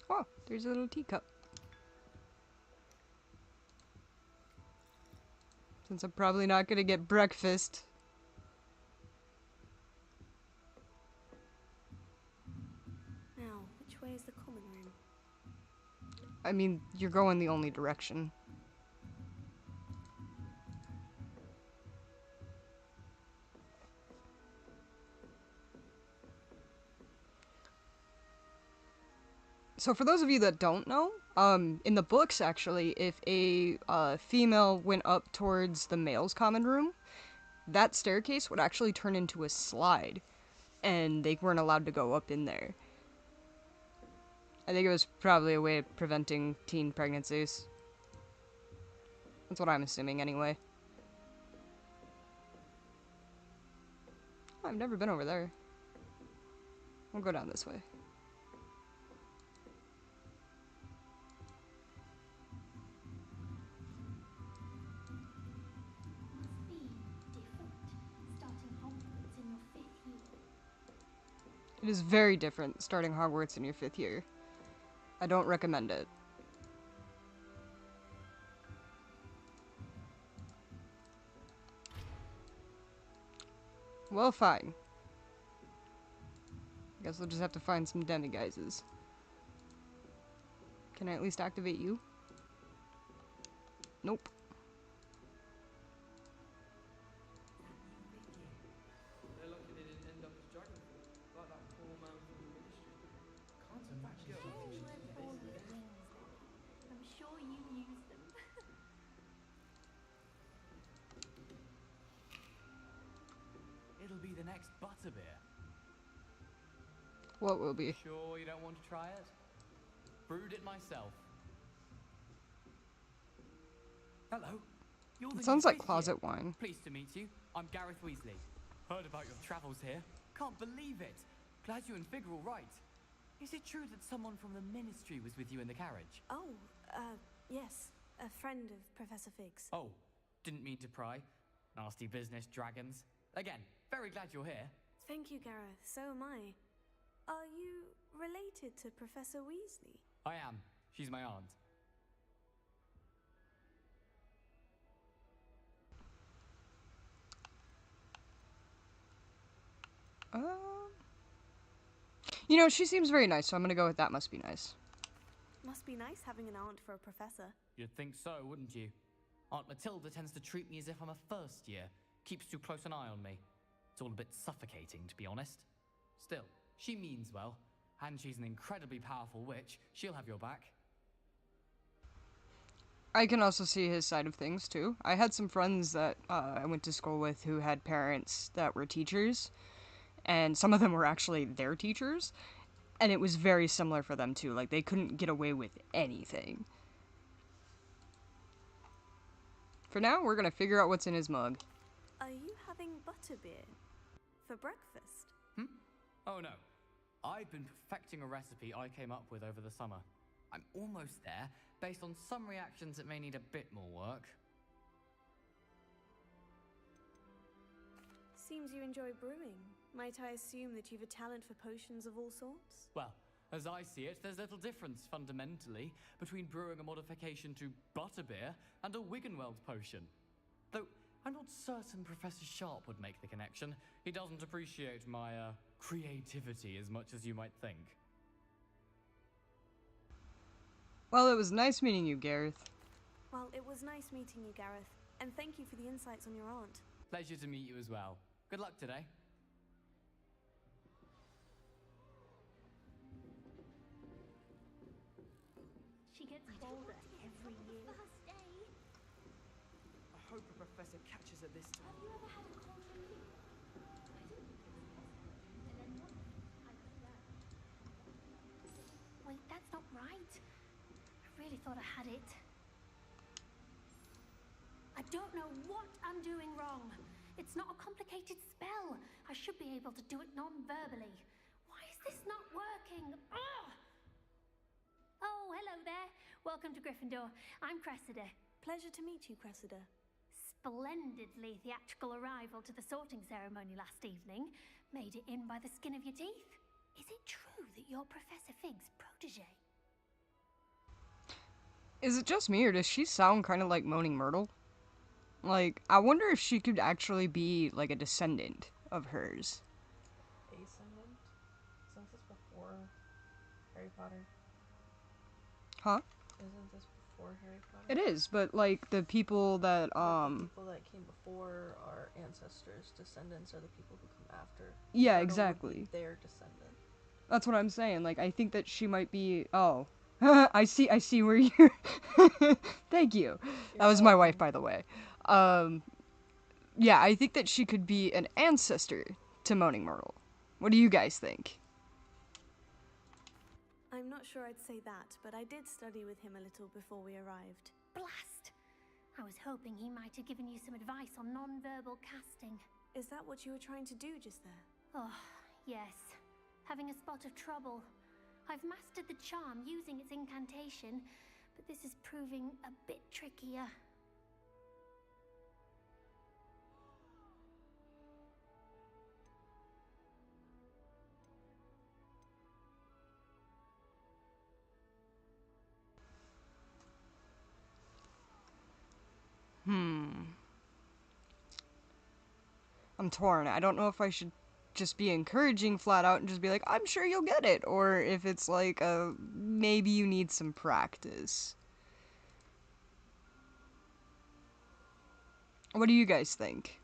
S1: Oh, there's a little teacup. Since I'm probably not gonna get breakfast.
S2: Now, which way is the common room?
S1: I mean, you're going the only direction. So for those of you that don't know, in the books actually, if a female went up towards the male's common room, that staircase would actually turn into a slide, and they weren't allowed to go up in there. I think it was probably a way of preventing teen pregnancies. That's what I'm assuming anyway. I've never been over there. We'll go down this way. It is very different starting Hogwarts in your 5th year. I don't recommend it. Well, fine. I guess we'll just have to find some demiguises. Can I at least activate you? Nope.
S12: They're lucky they didn't end up as dragon fruit, like that poor man from the ministry. Can't imagine
S2: I'm sure you used them.
S12: It'll be the next butterbeer.
S1: What will be?
S12: Sure you don't want to try it? Brewed it myself. Hello. You're the
S1: It sounds
S12: new
S1: like
S12: face
S1: closet
S12: here.
S1: wine.
S12: Pleased to meet you. I'm Gareth Weasley. Heard about your travels here. Can't believe it. Glad you and Fig are all right. Is it true that someone from the ministry was with you in the carriage?
S2: Oh, yes. A friend of Professor Fig's.
S12: Oh, didn't mean to pry. Nasty business, dragons. Again, very glad you're here.
S2: Thank you, Gareth. So am I. Are you related to Professor Weasley?
S12: I am. She's my aunt.
S1: You know, she seems very nice, so I'm gonna go with that must be nice.
S2: Must be nice having an aunt for a professor.
S12: You'd think so, wouldn't you? Aunt Matilda tends to treat me as if I'm a first year. Keeps too close an eye on me. It's all a bit suffocating, to be honest. Still, she means well. And she's an incredibly powerful witch. She'll have your back.
S1: I can also see his side of things, too. I had some friends that I went to school with who had parents that were teachers, and some of them were actually their teachers, and it was very similar for them, too. Like, they couldn't get away with anything. For now, we're gonna figure out what's in his mug.
S2: Are you having butterbeer for breakfast?
S12: Oh no. I've been perfecting a recipe I came up with over the summer. I'm almost there, based on some reactions that may need a bit more work.
S2: Seems you enjoy brewing. Might I assume that you've a talent for potions of all sorts?
S12: Well, as I see it, there's little difference, fundamentally, between brewing a modification to butterbeer and a Wiggenweld potion. Though, I'm not certain Professor Sharp would make the connection. He doesn't appreciate my, creativity as much as you might think.
S1: Well, it was nice meeting you, Gareth.
S2: Well, it was nice meeting you, Gareth, and thank you for the insights on your aunt.
S12: Pleasure to meet you as well. Good luck today.
S13: She gets bolder every year.
S1: I hope a professor catches her this time.
S13: Have you ever had a cold drink? Wait, that's not right. I really thought I had it. I don't know what I'm doing wrong. It's not a complicated spell. I should be able to do it non-verbally. Why is this not working? Ugh! Oh, hello there. Welcome to Gryffindor. I'm Cressida.
S2: Pleasure to meet you, Cressida.
S13: Splendidly theatrical arrival to the sorting ceremony last evening. Made it in by the skin of your teeth. Is it true that you're Professor Fig's protege?
S1: Is it just me, or does she sound kind of like Moaning Myrtle? Like, I wonder if she could actually be, like, a descendant of hers.
S14: Ascendant? Since it's before Harry Potter.
S1: Huh?
S14: Isn't this before Harry Potter?
S1: It is, but, like, the people that,
S14: But the people that came before are ancestors. Descendants are the people who come after.
S1: Yeah,
S14: Myrtle
S1: exactly.
S14: would be their descendant.
S1: That's what I'm saying. Like, I think that she might be... Oh. I see where you're... Thank you. That was my wife, by the way. Yeah, I think that she could be an ancestor to Moaning Myrtle. What do you guys think?
S2: I'm not sure I'd say that, but I did study with him a little before we arrived.
S13: Blast! I was hoping he might have given you some advice on non-verbal casting.
S2: Is that what you were trying to do just there?
S13: Oh, yes. Having a spot of trouble. I've mastered the charm using its incantation, but this is proving a bit trickier.
S1: I'm torn. I don't know if I should just be encouraging flat out and just be like, I'm sure you'll get it, or if it's like, maybe you need some practice. What do you guys think?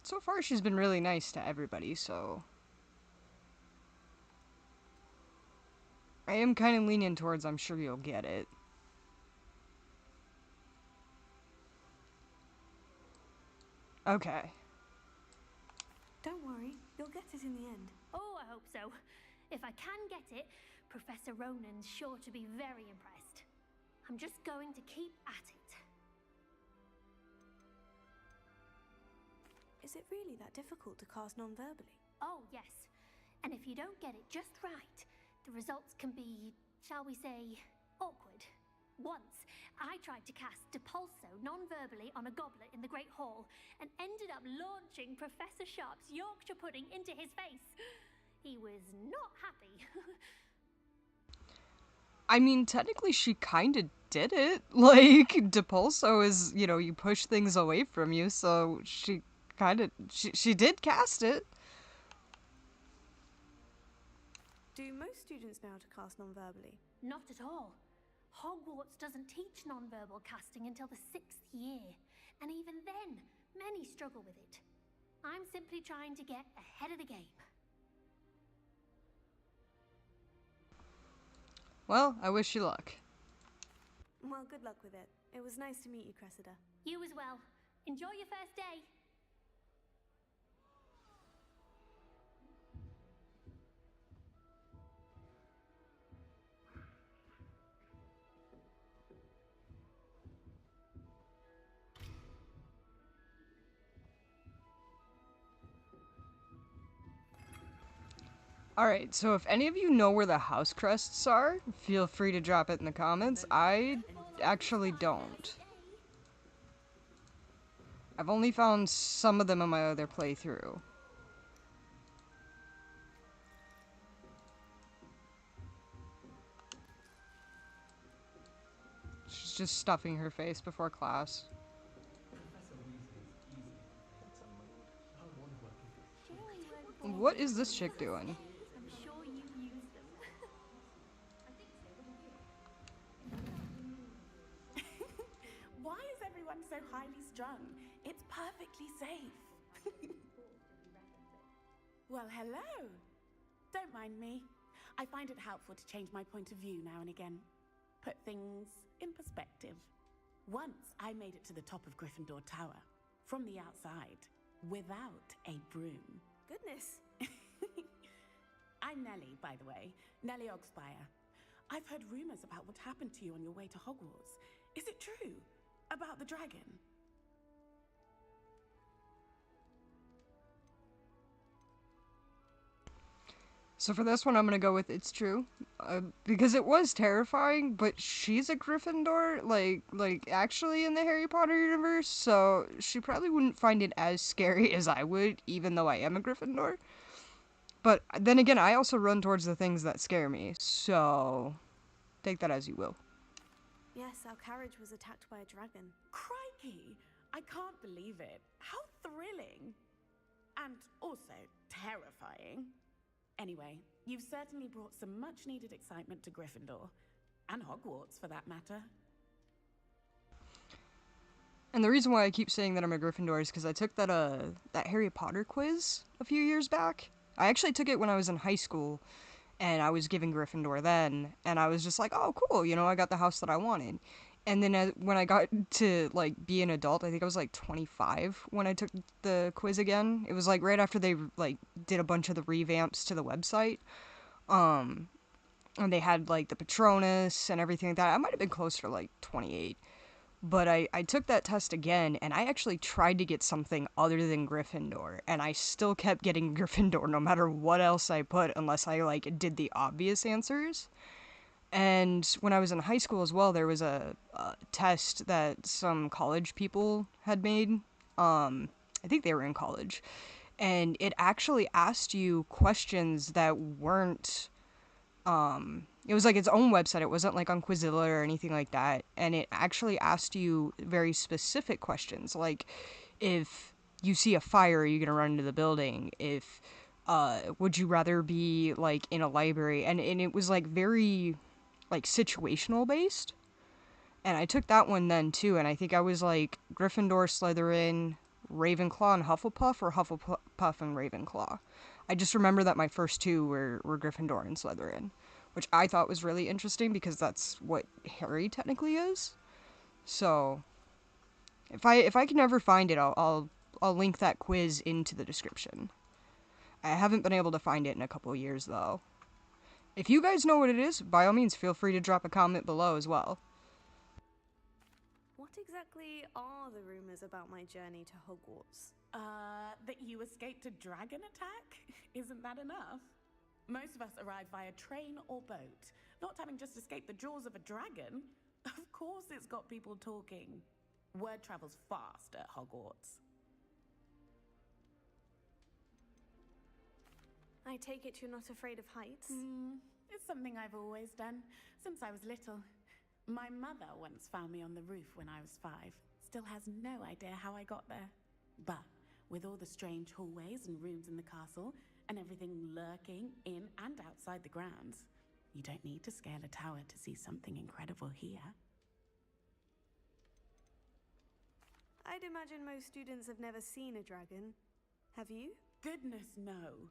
S1: So far, she's been really nice to everybody, so... I am kind of leaning towards I'm sure you'll get it. Okay.
S2: Don't worry, you'll get it in the end.
S13: Oh, I hope so. If I can get it, Professor Ronan's sure to be very impressed. I'm just going to keep at it.
S2: Is it really that difficult to cast non-verbally?
S13: Oh, yes. And if you don't get it just right, the results can be, shall we say, awkward. Once, I tried to cast Depulso non-verbally on a goblet in the Great Hall and ended up launching Professor Sharp's Yorkshire pudding into his face. He was not happy.
S1: I mean, technically she kinda did it. Like, Depulso is, you know, you push things away from you, so she she did cast it.
S2: Do most students know how to cast non-verbally?
S13: Not at all. Hogwarts doesn't teach non-verbal casting until the 6th year, and even then, many struggle with it. I'm simply trying to get ahead of the game.
S1: Well, I wish you luck.
S2: Well, good luck with it. It was nice to meet you, Cressida.
S13: You as well. Enjoy your first day.
S1: Alright, so if any of you know where the house crests are, feel free to drop it in the comments. I actually don't. I've only found some of them in my other playthrough. She's just stuffing her face before class. What is this chick doing?
S13: I'm sure you use them.
S15: Why is everyone so highly strung? It's perfectly safe. Well, hello. Don't mind me. I find it helpful to change my point of view now and again. Put things in perspective. Once I made it to the top of Gryffindor Tower, from the outside, without a broom.
S2: Goodness.
S15: I'm Nellie, by the way. Nellie Ogspire. I've heard rumors about what happened to you on your way to Hogwarts. Is it true? About the dragon?
S1: So for this one, I'm gonna go with it's true, because it was terrifying. But she's a Gryffindor, like actually in the Harry Potter universe, so she probably wouldn't find it as scary as I would, even though I am a Gryffindor. But then again, I also run towards the things that scare me, so take that as you will.
S2: Yes, our carriage was attacked by a dragon.
S15: Crikey! I can't believe it. How thrilling! And also terrifying. Anyway, you've certainly brought some much-needed excitement to Gryffindor. And Hogwarts, for that matter.
S1: And the reason why I keep saying that I'm a Gryffindor is because I took that Harry Potter quiz a few years back. I actually took it when I was in high school, and I was given Gryffindor then, and I was just like, oh, cool, you know, I got the house that I wanted. And then when I got to, like, be an adult, I think I was, like, 25 when I took the quiz again. It was, like, right after they, like, did a bunch of the revamps to the website. And they had, like, the Patronus and everything like that. I might have been closer to, like, 28. But I took that test again, and I actually tried to get something other than Gryffindor. And I still kept getting Gryffindor no matter what else I put, unless I, like, did the obvious answers. And when I was in high school as well, there was a test that some college people had made. I think they were in college. And it actually asked you questions that weren't... it was like its own website. It wasn't like on Quizilla or anything like that. And it actually asked you very specific questions. Like, if you see a fire, are you going to run into the building? If, would you rather be, like, in a library? And it was, like, very... like, situational based. And I took that one then, too, and I think I was, like, Gryffindor, Slytherin, Ravenclaw, and Hufflepuff, or Hufflepuff and Ravenclaw. I just remember that my first two were Gryffindor and Slytherin, which I thought was really interesting, because that's what Harry technically is. So, if I can ever find it, I'll link that quiz into the description. I haven't been able to find it in a couple of years, though. If you guys know what it is, by all means, feel free to drop a comment below as well.
S2: What exactly are the rumors about my journey to Hogwarts?
S15: That you escaped a dragon attack? Isn't that enough? Most of us arrive via train or boat, not having just escaped the jaws of a dragon. Of course it's got people talking. Word travels fast at Hogwarts.
S2: I take it you're not afraid of heights?
S15: It's something I've always done, since I was little. My mother once found me on the roof when I was 5. Still has no idea how I got there. But With all the strange hallways and rooms in the castle, and everything lurking in and outside the grounds, you don't need to scale a tower to see something incredible here.
S2: I'd imagine most students have never seen a dragon. Have you?
S15: Goodness, no.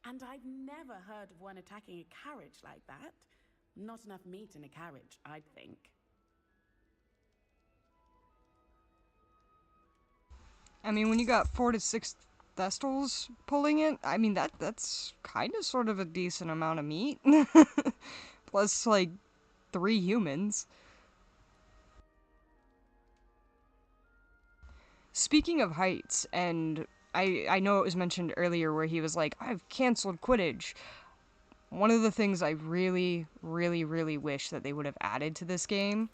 S15: And I've never heard of one attacking a carriage like that. Not enough meat in a carriage, I'd think.
S1: I mean, when you got 4 to 6 Thestals pulling it, I mean, that's kind of sort of a decent amount of meat. Plus, like, 3 humans. Speaking of heights, and I know it was mentioned earlier where he was like, I've canceled Quidditch. One of the things I really, really, really wish that they would have added to this game.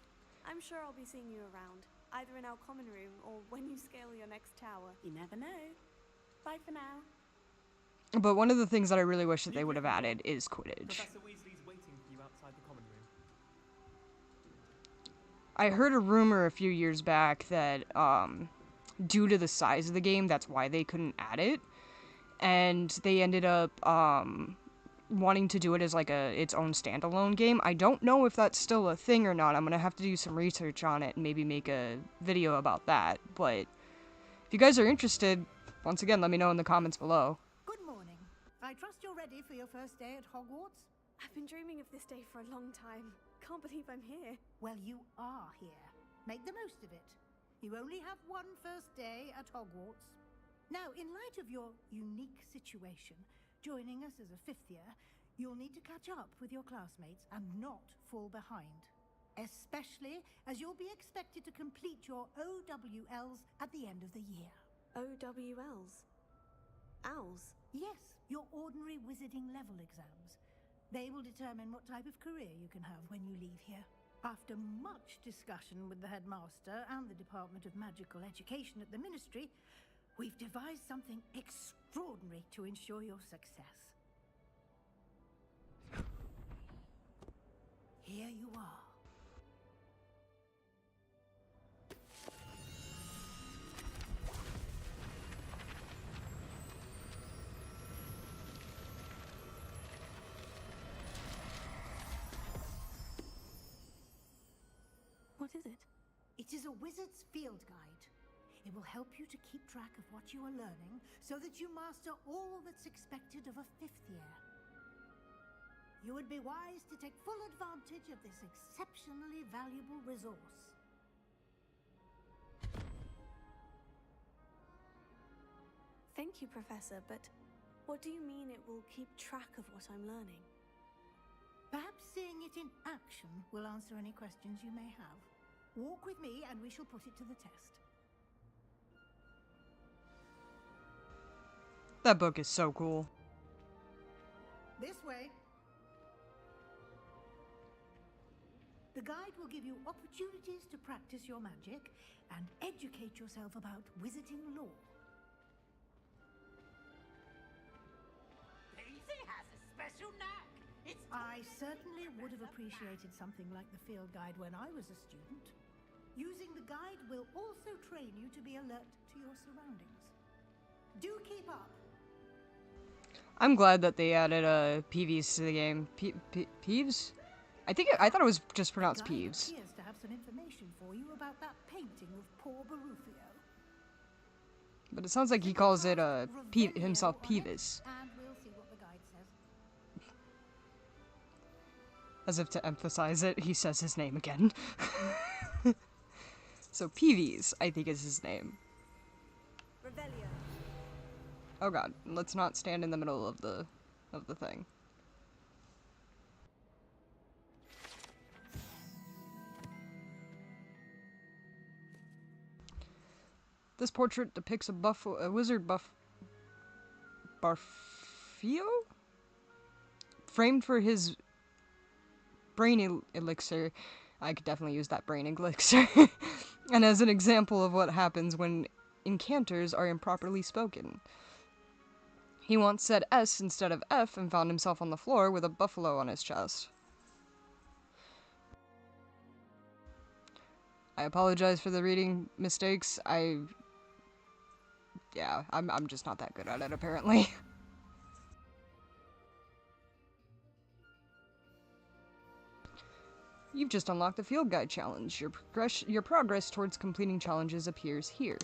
S2: I'm sure I'll be seeing you around, either in our common room or when you scale your next tower.
S15: You never know. Bye for now.
S1: But one of the things that I really wish that they would have added is Quidditch.
S12: Professor Weasley's waiting for you outside the common room.
S1: I heard a rumor a few years back that, due to the size of the game, that's why they couldn't add it. And they ended up, wanting to do it as, like, its own standalone game. I don't know if that's still a thing or not. I'm gonna have to do some research on it and maybe make a video about that. But if you guys are interested, once again, let me know in the comments below.
S10: Good morning. I trust you're ready for your first day at Hogwarts?
S2: I've been dreaming of this day for a long time. Can't believe I'm here.
S10: Well, you are here. Make the most of it. You only have one first day at Hogwarts. Now, in light of your unique situation, joining us as a 5th year, you'll need to catch up with your classmates and not fall behind. Especially as you'll be expected to complete your OWLs at the end of the year.
S2: OWLs? Owls?
S10: Yes, your ordinary wizarding level exams. They will determine what type of career you can have when you leave here. After much discussion with the headmaster and the Department of Magical Education at the Ministry, we've devised something extraordinary to ensure your success. Here you are.
S2: What is it?
S10: It is a wizard's field guide. It will help you to keep track of what you are learning so that you master all that's expected of a 5th year. You would be wise to take full advantage of this exceptionally valuable resource.
S2: Thank you, Professor, but what do you mean it will keep track of what I'm learning?
S10: Perhaps seeing it in action will answer any questions you may have. Walk with me and we shall put it to the test.
S1: That book is so cool.
S10: This way. The guide will give you opportunities to practice your magic and educate yourself about wizarding lore.
S5: Daisy has a special knack.
S10: I certainly would have appreciated something like the field guide when I was a student. Using the guide will also train you to be alert to your surroundings. Do keep up.
S1: I'm glad that they added Peeves to the game. Peeves? I thought it was just pronounced Peeves.
S10: Appears to have some information for you about that painting of poor Barufio.
S1: But it sounds like he calls it himself Peeves.
S10: And we'll see what the guide says.
S1: As if to emphasize it, he says his name again. So Peeves, I think, is his name.
S2: Revelio.
S1: Oh god, let's not stand in the middle of the thing. This portrait depicts a wizard Barfio? Framed for his brain elixir. I could definitely use that brain elixir. And as an example of what happens when incanters are improperly spoken. He once said S instead of F and found himself on the floor with a buffalo on his chest. I apologize for the reading mistakes. I yeah, I'm just not that good at it, apparently. You've just unlocked the Field Guide Challenge. Your progress towards completing challenges appears here.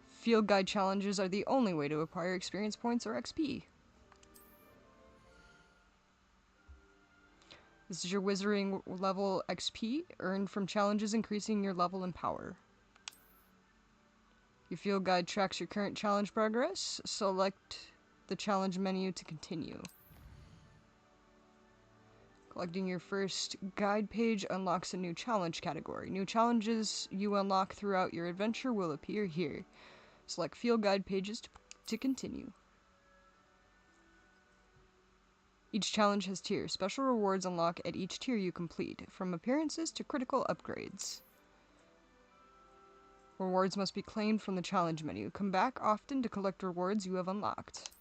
S1: Field Guide Challenges are the only way to acquire experience points or XP. This is your Wizarding level XP, earned from challenges increasing your level and power. Your Field Guide tracks your current challenge progress. Select the challenge menu to continue. Collecting your first guide page unlocks a new challenge category. New challenges you unlock throughout your adventure will appear here. Select Field Guide pages to continue. Each challenge has tiers. Special rewards unlock at each tier you complete, from appearances to critical upgrades. Rewards must be claimed from the challenge menu. Come back often to collect rewards you have unlocked.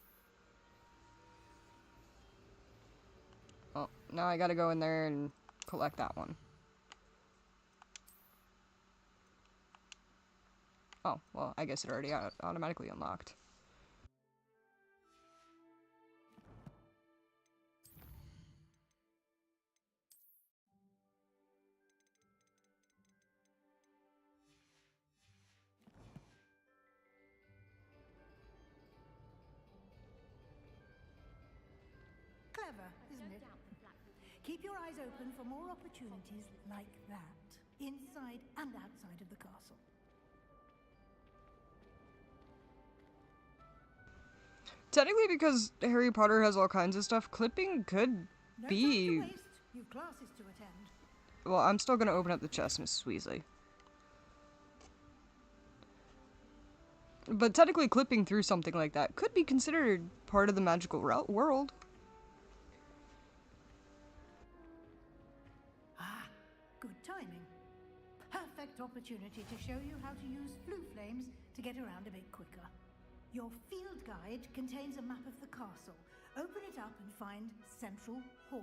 S1: Oh, now I gotta go in there and collect that one. Oh, well, I guess it already automatically unlocked.
S10: Clever, isn't it? Keep your eyes open for more opportunities like that, inside and outside of the castle.
S1: Technically, because Harry Potter has all kinds of stuff, clipping could
S10: No
S1: be...
S10: time to waste. You've classes to attend.
S1: Well, I'm still gonna open up the chest, Mrs. Weasley. But technically, clipping through something like that could be considered part of the magical world.
S10: Ah, good timing. Perfect opportunity to show you how to use flue flames to get around a bit quicker. Your field guide contains a map of the castle. Open it up and find Central Hall.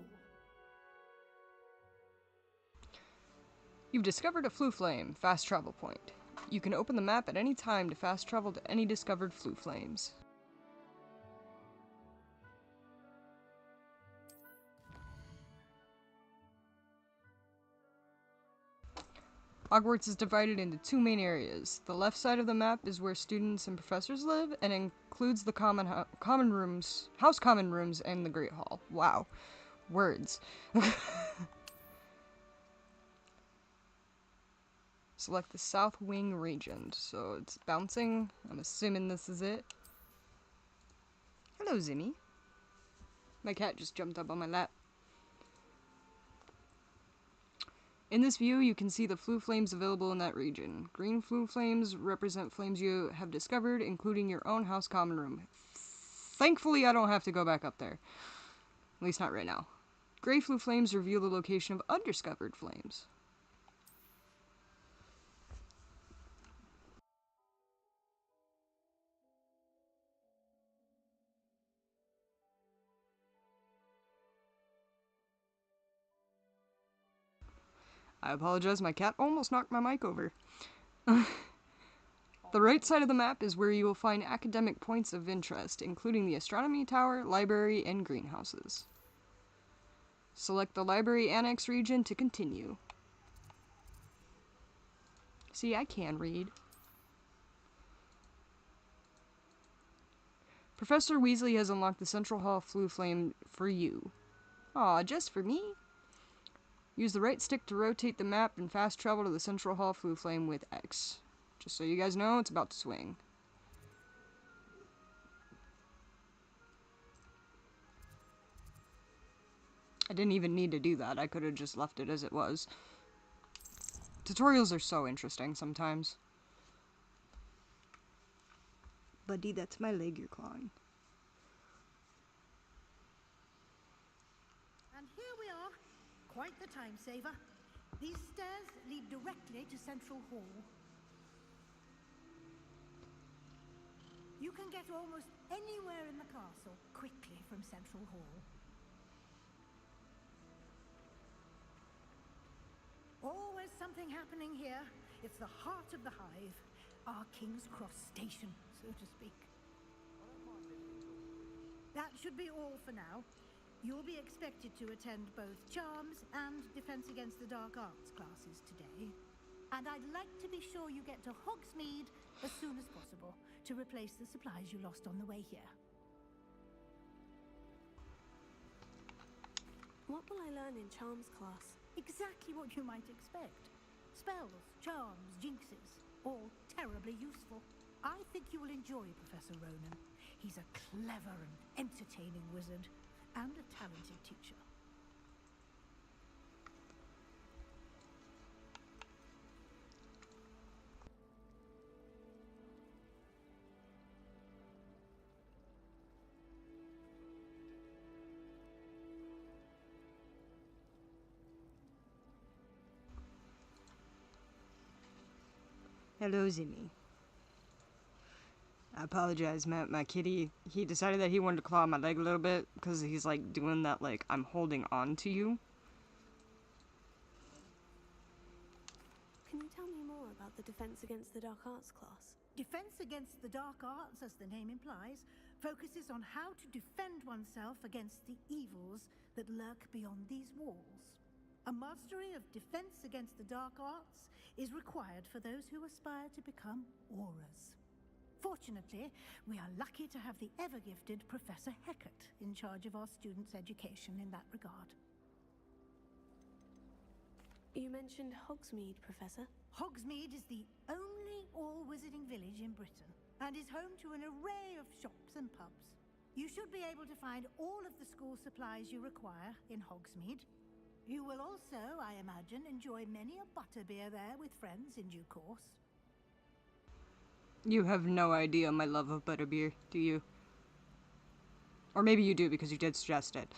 S1: You've discovered a flue flame, fast travel point. You can open the map at any time to fast travel to any discovered flue flames. Hogwarts is divided into two main areas. The left side of the map is where students and professors live, and includes the common rooms, house common rooms, and the Great Hall. Wow, words. Select the South Wing region. So it's bouncing. I'm assuming this is it. Hello, Zimmy. My cat just jumped up on my lap. In this view, you can see the flue flames available in that region. Green flue flames represent flames you have discovered, including your own house common room. Thankfully, I don't have to go back up there. At least not right now. Gray flue flames reveal the location of undiscovered flames. I apologize, my cat almost knocked my mic over. The right side of the map is where you will find academic points of interest, including the Astronomy Tower, Library, and Greenhouses. Select the Library Annex region to continue. See, I can read. Professor Weasley has unlocked the Central Hall flue flame for you. Aw, just for me? Use the right stick to rotate the map and fast travel to the Central Hall flue flame with X. Just so you guys know, it's about to swing. I didn't even need to do that. I could have just left it as it was. Tutorials are so interesting sometimes. Buddy, that's my leg you're clawing.
S10: And here we are. Quite the time saver. These stairs lead directly to Central Hall. You can get almost anywhere in the castle quickly from Central Hall. Always something happening here. It's the heart of the hive. our King's Cross station, so to speak. That should be all for now. You'll be expected to attend both Charms and Defense Against the Dark Arts classes today. And I'd like to be sure you get to Hogsmeade as soon as possible to replace the supplies you lost on the way here.
S2: What will I learn in Charms class?
S10: Exactly what you might expect. Spells, charms, jinxes, all terribly useful. I think you will enjoy Professor Ronan. He's a clever and entertaining wizard, and a talented teacher.
S1: Hello, Zimmy. I apologize, Matt. My kitty, he decided that he wanted to claw my leg a little bit because he's like doing that, like, I'm holding on to you.
S2: Can you tell me more about the Defense Against the Dark Arts class?
S10: Defense Against the Dark Arts, as the name implies, focuses on how to defend oneself against the evils that lurk beyond these walls. A mastery of Defense Against the Dark Arts is required for those who aspire to become auras. Fortunately, we are lucky to have the ever-gifted Professor Heckert in charge of our students' education in that regard.
S2: You mentioned Hogsmeade, Professor.
S10: Hogsmeade is the only all-wizarding village in Britain, and is home to an array of shops and pubs. You should be able to find all of the school supplies you require in Hogsmeade. You will also, I imagine, enjoy many a butterbeer there with friends in due course.
S1: You have no idea my love of butterbeer, do you? Or maybe you do because you did suggest it.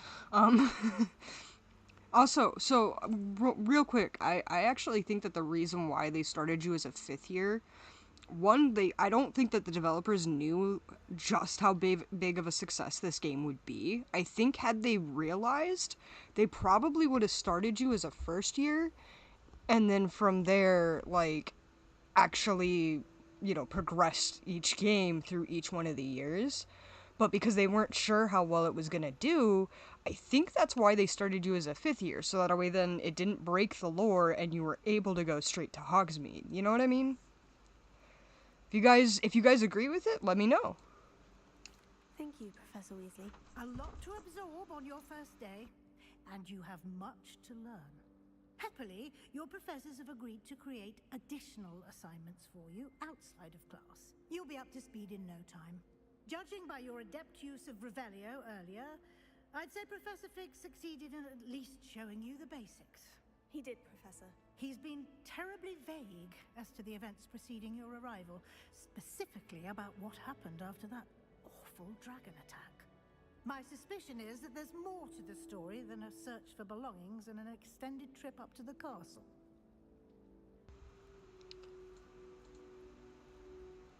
S1: Also, so, real quick, I actually think that the reason why they started you as a 5th year, one, I don't think that the developers knew just how big of a success this game would be. I think had they realized, they probably would have started you as a 1st year, and then from there, like, actually, you know, progressed each game through each one of the years. But because they weren't sure how well it was gonna do, I think that's why they started you as a 5th year, so that way then it didn't break the lore and you were able to go straight to Hogsmeade. You know what I mean? If you guys agree with it, let me know.
S2: Thank you, Professor Weasley.
S10: A lot to absorb on your first day, and you have much to learn. Happily, your professors have agreed to create additional assignments for you outside of class. You'll be up to speed in no time. Judging by your adept use of Revelio earlier, I'd say Professor Fig succeeded in at least showing you the basics.
S2: He did, Professor.
S10: He's been terribly vague as to the events preceding your arrival, specifically about what happened after that awful dragon attack. My suspicion is that there's more to the story than a search for belongings and an extended trip up to the castle.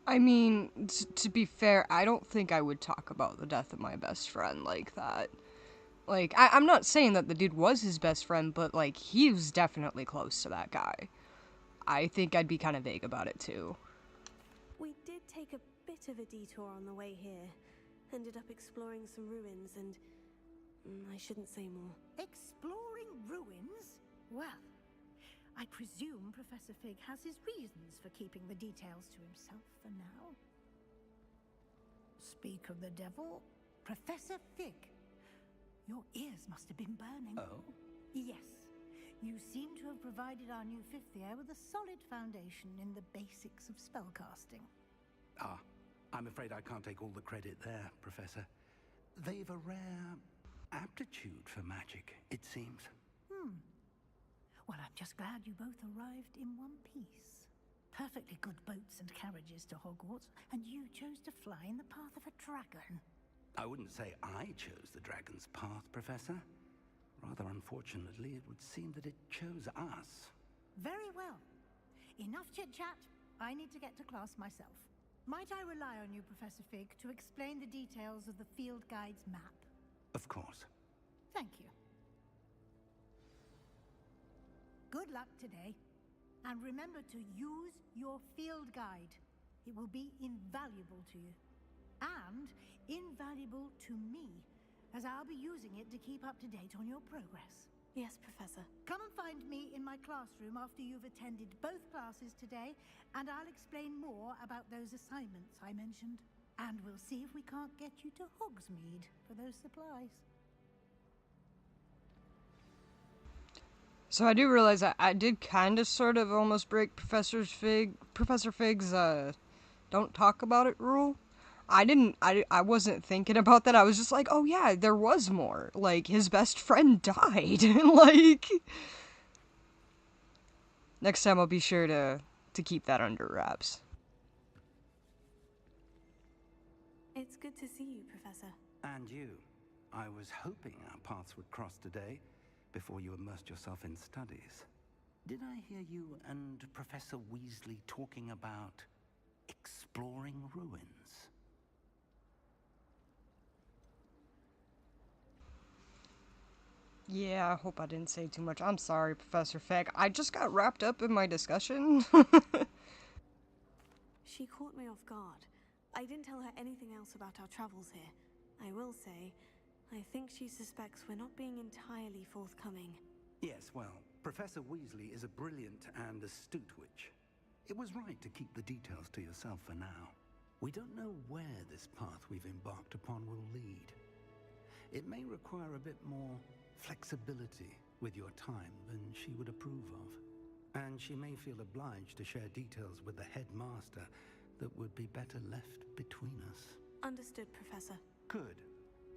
S1: I mean, to be fair, I don't think I would talk about the death of my best friend like that. Like, I'm not saying that the dude was his best friend, but, like, he was definitely close to that guy. I think I'd be kind of vague about it, too.
S2: We did take a bit of a detour on the way here. Ended up exploring some ruins and... I shouldn't say more.
S10: Exploring ruins? Well, I presume Professor Fig has his reasons for keeping the details to himself for now. Speak of the devil, Professor Fig. Your ears must have been burning.
S8: Oh?
S10: Yes. You seem to have provided our new 5th year with a solid foundation in the basics of spellcasting.
S8: Ah, I'm afraid I can't take all the credit there, Professor. They've a rare aptitude for magic, it seems.
S10: Well, I'm just glad you both arrived in one piece. Perfectly good boats and carriages to Hogwarts, and you chose to fly in the path of a dragon.
S8: I wouldn't say I chose the dragon's path, Professor. Rather unfortunately, it would seem that it chose us.
S10: Very well. Enough chit-chat. I need to get to class myself. Might I rely on you, Professor Fig, to explain the details of the field guide's map?
S8: Of course.
S10: Thank you. Good luck today. And remember to use your field guide. It will be invaluable to you. And invaluable to me, as I'll be using it to keep up to date on your progress.
S2: Yes, Professor.
S10: Come and find me in my classroom after you've attended both classes today, and I'll explain more about those assignments I mentioned. And we'll see if we can't get you to Hogsmeade for those supplies.
S1: So I do realize I did kind of sort of almost break Professor Fig's don't talk about it rule. I wasn't thinking about that. I was just like, oh yeah, there was more. Like, his best friend died. Like, next time I'll be sure to keep that under wraps.
S2: It's good to see you, Professor.
S8: And you. I was hoping our paths would cross today, before you immersed yourself in studies. Did I hear you and Professor Weasley talking about exploring ruins?
S1: Yeah, I hope I didn't say too much. I'm sorry, Professor Fig. I just got wrapped up in my discussion.
S2: She caught me off guard. I didn't tell her anything else about our travels here. I will say, I think she suspects we're not being entirely forthcoming.
S8: Yes, well, Professor Weasley is a brilliant and astute witch. It was right to keep the details to yourself for now. We don't know where this path we've embarked upon will lead. It may require a bit more flexibility with your time than she would approve of. And she may feel obliged to share details with the headmaster that would be better left between us.
S2: Understood, Professor.
S8: Good.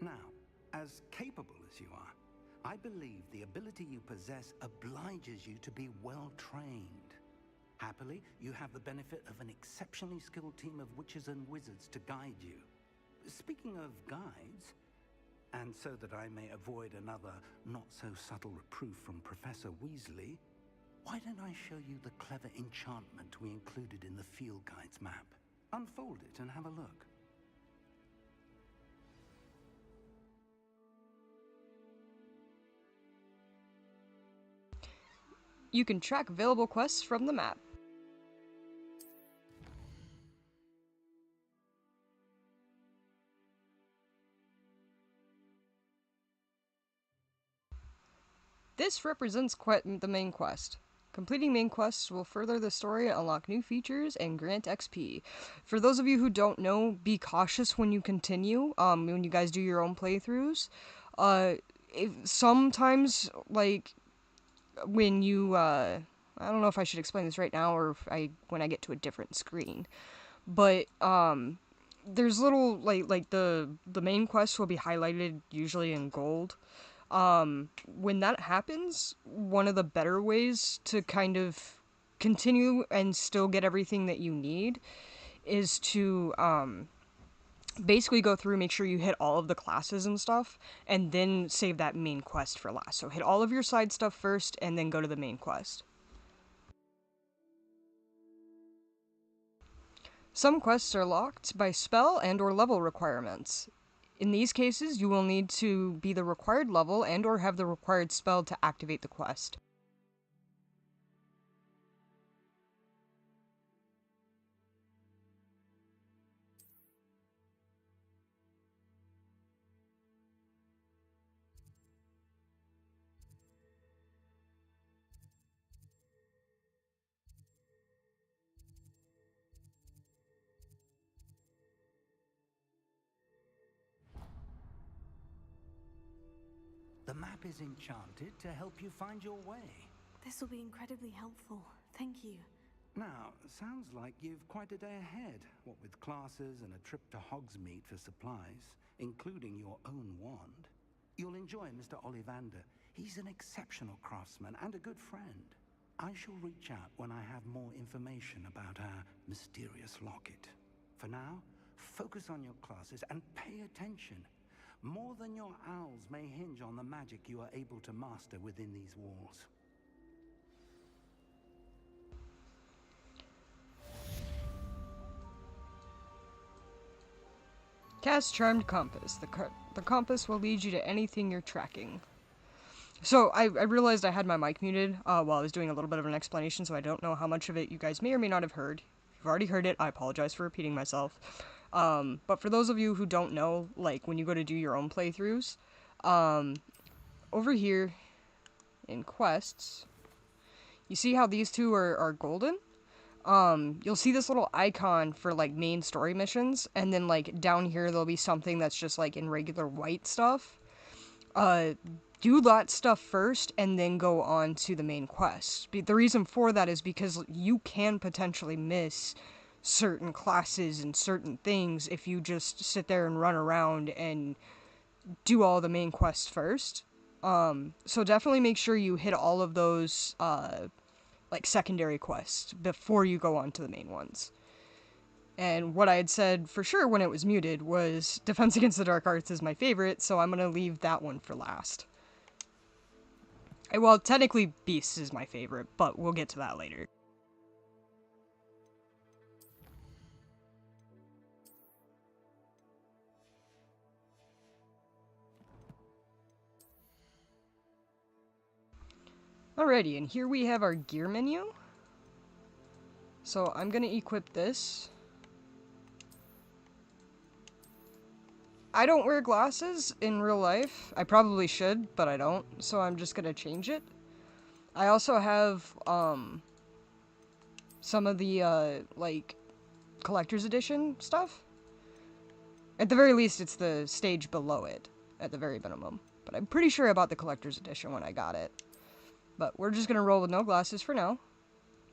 S8: Now, as capable as you are, I believe the ability you possess obliges you to be well trained. Happily, you have the benefit of an exceptionally skilled team of witches and wizards to guide you. Speaking of guides, and so that I may avoid another not-so-subtle reproof from Professor Weasley, why don't I show you the clever enchantment we included in the field guide's map? Unfold it and have a look.
S1: You can track available quests from the map. This represents the main quest. Completing main quests will further the story, unlock new features, and grant XP. For those of you who don't know, be cautious when you continue, when you guys do your own playthroughs. Sometimes, like, when you, I don't know if I should explain this right now or when I get to a different screen, but, there's little, like the main quest will be highlighted usually in gold. When that happens, one of the better ways to kind of continue and still get everything that you need is to, basically go through, make sure you hit all of the classes and stuff, and then save that main quest for last. So hit all of your side stuff first, and then go to the main quest. Some quests are locked by spell and or level requirements. In these cases, you will need to be the required level and or have the required spell to activate the quest.
S8: The map is enchanted to help you find your way.
S2: This will be incredibly helpful. Thank you.
S8: Now, sounds like you've quite a day ahead, what with classes and a trip to Hogsmeade for supplies, including your own wand. You'll enjoy Mr. Ollivander. He's an exceptional craftsman and a good friend. I shall reach out when I have more information about our mysterious locket. For now, focus on your classes and pay attention. More than your owls may hinge on the magic you are able to master within these walls.
S1: Cast Charmed Compass. The compass will lead you to anything you're tracking. So, I realized I had my mic muted while I was doing a little bit of an explanation, so I don't know how much of it you guys may or may not have heard. You've already heard it. I apologize for repeating myself. But for those of you who don't know, like, when you go to do your own playthroughs, over here in quests, you see how these two are golden? You'll see this little icon for, like, main story missions, and then, like, down here there'll be something that's just, like, in regular white stuff. Do that stuff first, and then go on to the main quest. The reason for that is because you can potentially miss certain classes and certain things if you just sit there and run around and do all the main quests first. So definitely make sure you hit all of those, like, secondary quests before you go on to the main ones. And what I had said for sure when it was muted was Defense Against the Dark Arts is my favorite, so I'm gonna leave that one for last. Well, technically Beasts is my favorite, but we'll get to that later. Alrighty, and here we have our gear menu. So I'm gonna equip this. I don't wear glasses in real life. I probably should, but I don't, so I'm just gonna change it. I also have, some of the, like, collector's edition stuff. At the very least, it's the stage below it, at the very minimum. But I'm pretty sure I bought the collector's edition when I got it. But we're just gonna roll with no glasses for now.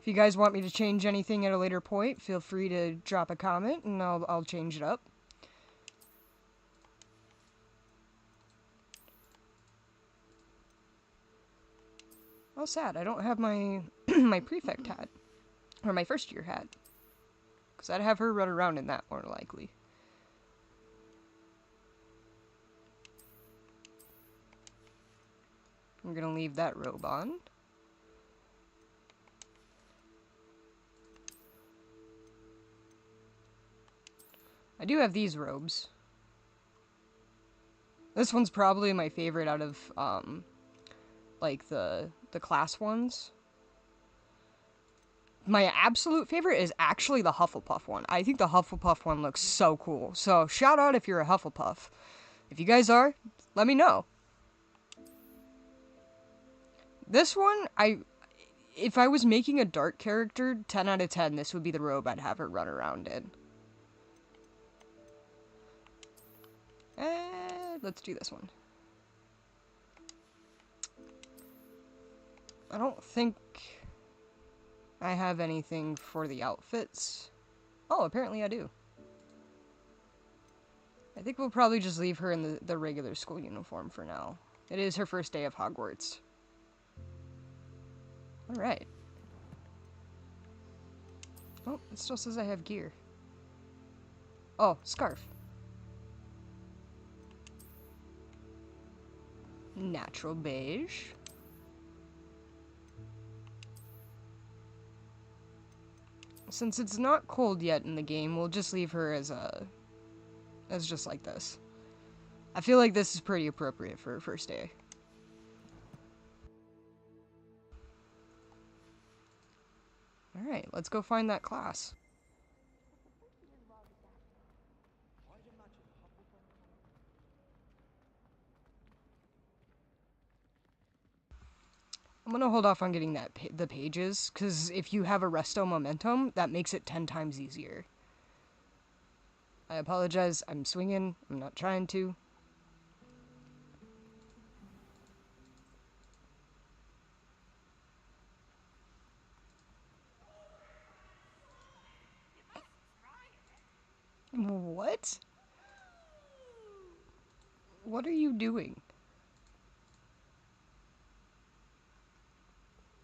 S1: If you guys want me to change anything at a later point, feel free to drop a comment, and I'll change it up. Oh, sad. I don't have my my prefect hat. Or my first year hat. Because I'd have her run around in that, more likely. I'm gonna leave that robe on. I do have these robes. This one's probably my favorite out of, like, the class ones. My absolute favorite is actually the Hufflepuff one. I think the Hufflepuff one looks so cool. So, shout out if you're a Hufflepuff. If you guys are, let me know. This one, if I was making a dark character, 10 out of 10, this would be the robe I'd have her run around in. Let's do this one. I don't think I have anything for the outfits. Oh, apparently I do. I think we'll probably just leave her in the regular school uniform for now. It is her first day of Hogwarts. Alright. Oh, it still says I have gear. Oh, scarf. Natural beige. Since it's not cold yet in the game, we'll just leave her as just like this. I feel like this is pretty appropriate for her first day. Alright, let's go find that class. I'm gonna hold off on getting the pages, because if you have a resto momentum, that makes it 10 times easier. I apologize, I'm swinging, I'm not trying to. What? What are you doing?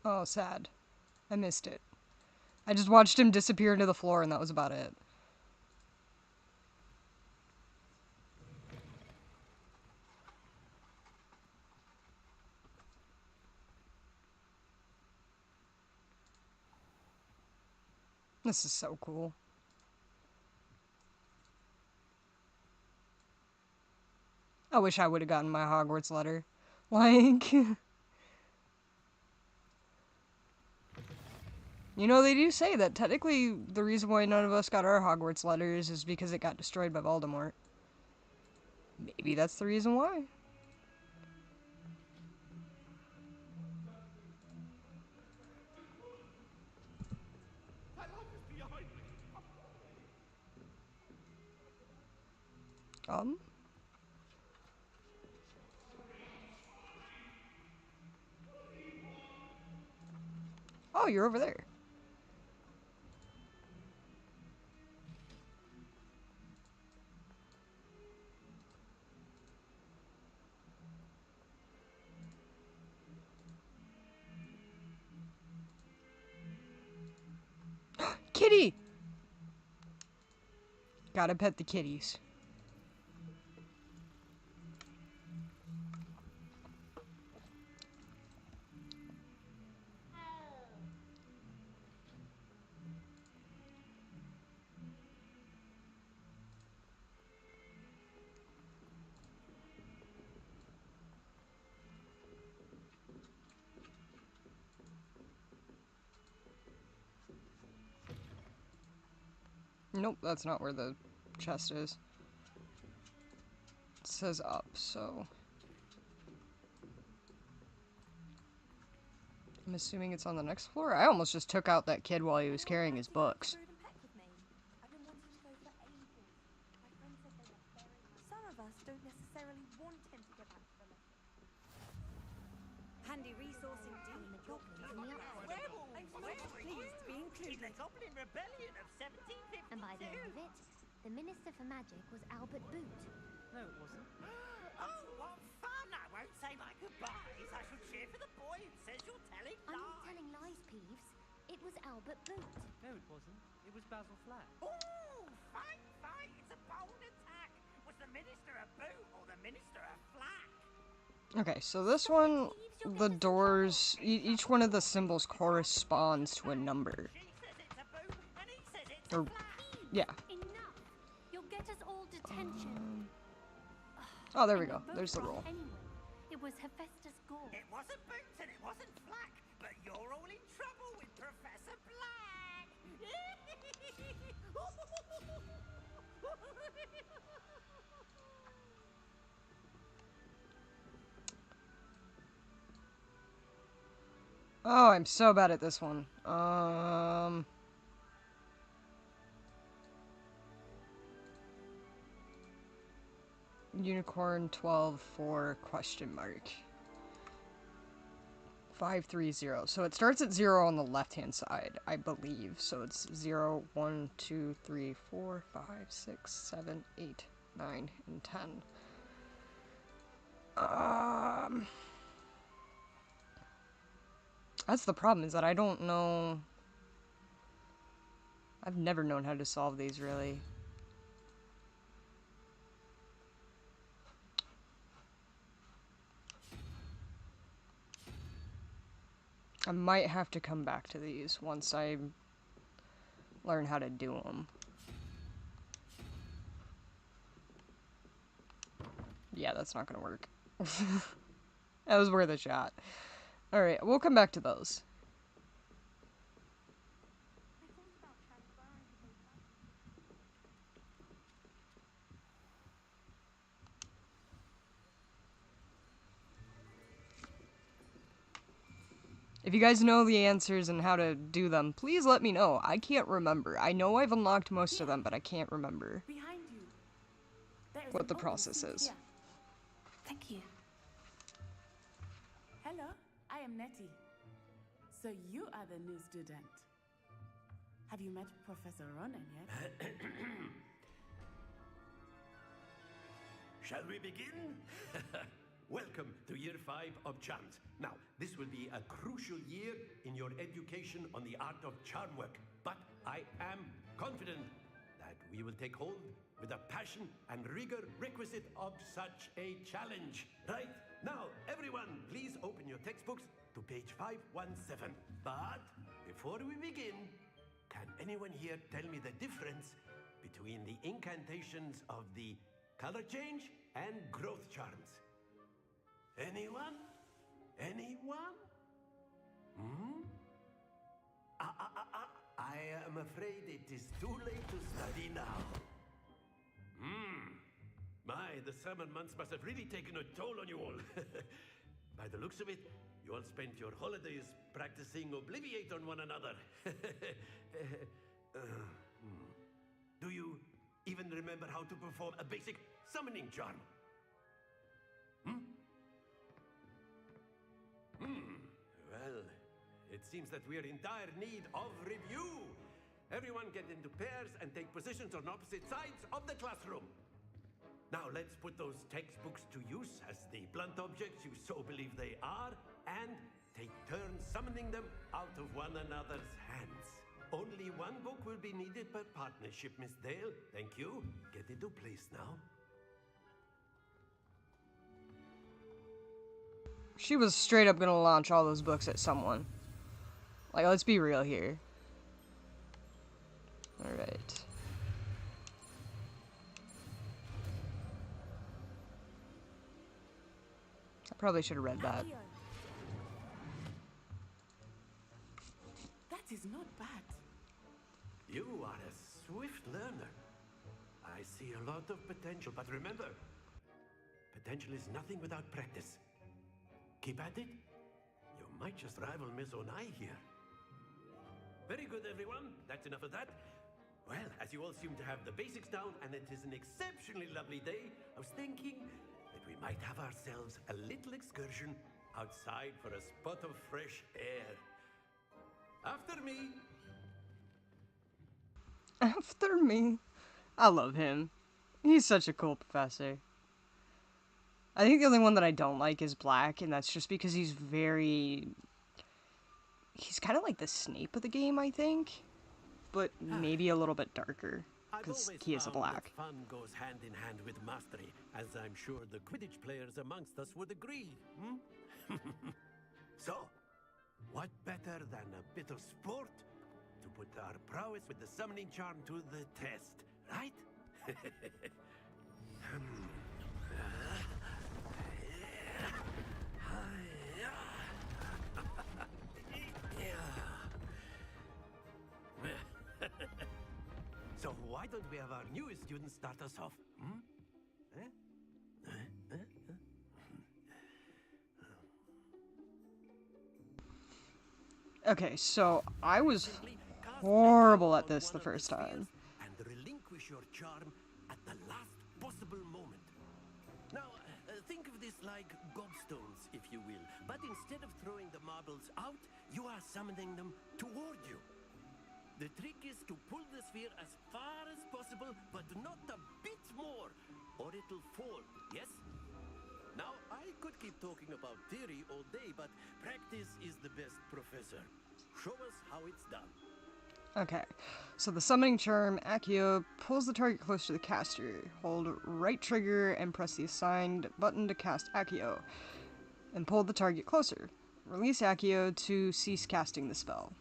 S1: Oh, sad. I missed it. I just watched him disappear into the floor and that was about it. This is so cool. I wish I would have gotten my Hogwarts letter. Like... You know, they do say that technically the reason why none of us got our Hogwarts letters is because it got destroyed by Voldemort. Maybe that's the reason why. Oh, you're over there. Kitty! Gotta pet the kitties. Nope, that's not where the chest is. It says up, so... I'm assuming it's on the next floor? I almost just took out that kid while he was carrying his books.
S2: Some of us don't necessarily want him to go back to the left. Handy resource indeed. I'm so pleased to be included.
S11: In the Goblin Rebellion of 1752.
S13: And by the end of it, the Minister for Magic was Albert Boot.
S11: No, it wasn't. Oh, what fun! I won't say my goodbyes. I shall cheer for the boy who says you're telling lies.
S13: I'm not telling lies, Peeves. It was Albert Boot.
S16: No, it wasn't. It was Basil Flack.
S11: Ooh, fight! It's a bold attack. Was the Minister a boot or the Minister a flack?
S1: Okay, so this one, the doors, each one of the symbols corresponds to a number. Or, yeah.
S13: Enough. You'll get us all detention.
S1: Oh, there we go. There's the roll.
S13: Anyway, it was Hephaestus Gore.
S11: It wasn't Boots and it wasn't Flack, but you're all in trouble with Professor Black.
S1: Oh, I'm so bad at this one. Unicorn 12 4 question mark. 530. So it starts at 0 on the left-hand side, I believe. So it's 0, 1, 2, 3, 4, 5, 6, 7, 8, 9, and 10. That's the problem, is that I don't know... I've never known how to solve these, really. I might have to come back to these once I learn how to do them. Yeah, that's not gonna work. That was worth a shot. Alright, we'll come back to those. If you guys know the answers and how to do them, please let me know. I can't remember. I know I've unlocked most of them, but I can't remember what the process is.
S15: Here. Thank you. Hello, I am Nettie. So you are the new student. Have you met Professor Ronan yet?
S7: Shall we begin? Welcome to year 5 of charms. Now, this will be a crucial year in your education on the art of charm work, but I am confident that we will take hold with the passion and rigor requisite of such a challenge. Right, now, everyone, please open your textbooks to page 517. But before we begin, can anyone here tell me the difference between the incantations of the color change and growth charms? Anyone? Anyone? Hmm? I am afraid it is too late to study now. The summer months must have really taken a toll on you all. By the looks of it, you all spent your holidays practicing Obliviate on one another. Do you even remember how to perform a basic summoning charm? Well, it seems that we are in dire need of review. Everyone get into pairs and take positions on opposite sides of the classroom. Now let's put those textbooks to use as the blunt objects you so believe they are, and take turns summoning them out of one another's hands. Only one book will be needed per partnership, Miss Dale. Thank you. Get into place now.
S1: She was straight up gonna launch all those books at someone. Like, let's be real here. Alright. I probably should have read that.
S15: That is not bad.
S7: You are a swift learner. I see a lot of potential, but remember, potential is nothing without practice. Keep at it. You might just rival Miss Onai here. Very good, everyone. That's enough of that. Well, as you all seem to have the basics down, and it is an exceptionally lovely day, I was thinking that we might have ourselves a little excursion outside for a spot of fresh air. After me.
S1: After me. I love him. He's such a cool professor. I think the only one that I don't like is Black, and that's just because he's kind of like the Snape of the game, I think. But maybe a little bit darker, because he is a Black.
S7: Fun goes hand in hand with mastery, as I'm sure the Quidditch players amongst us would agree. So, what better than a bit of sport to put our prowess with the summoning charm to the test, right? So why don't we have our newest student start us off?
S1: Okay, so I was horrible at this the first time.
S7: And relinquish your charm at the last possible moment. Now, think of this like gobstones, if you will. But instead of throwing the marbles out, you are summoning them toward you. The trick is to pull the sphere as far as possible, but not a bit more, or it'll fall, yes? Now, I could keep talking about theory all day, but practice is the best professor. Show us how it's done.
S1: Okay, so the summoning charm, Accio, pulls the target close to the caster. Hold right trigger and press the assigned button to cast Accio, and pull the target closer. Release Accio to cease casting the spell.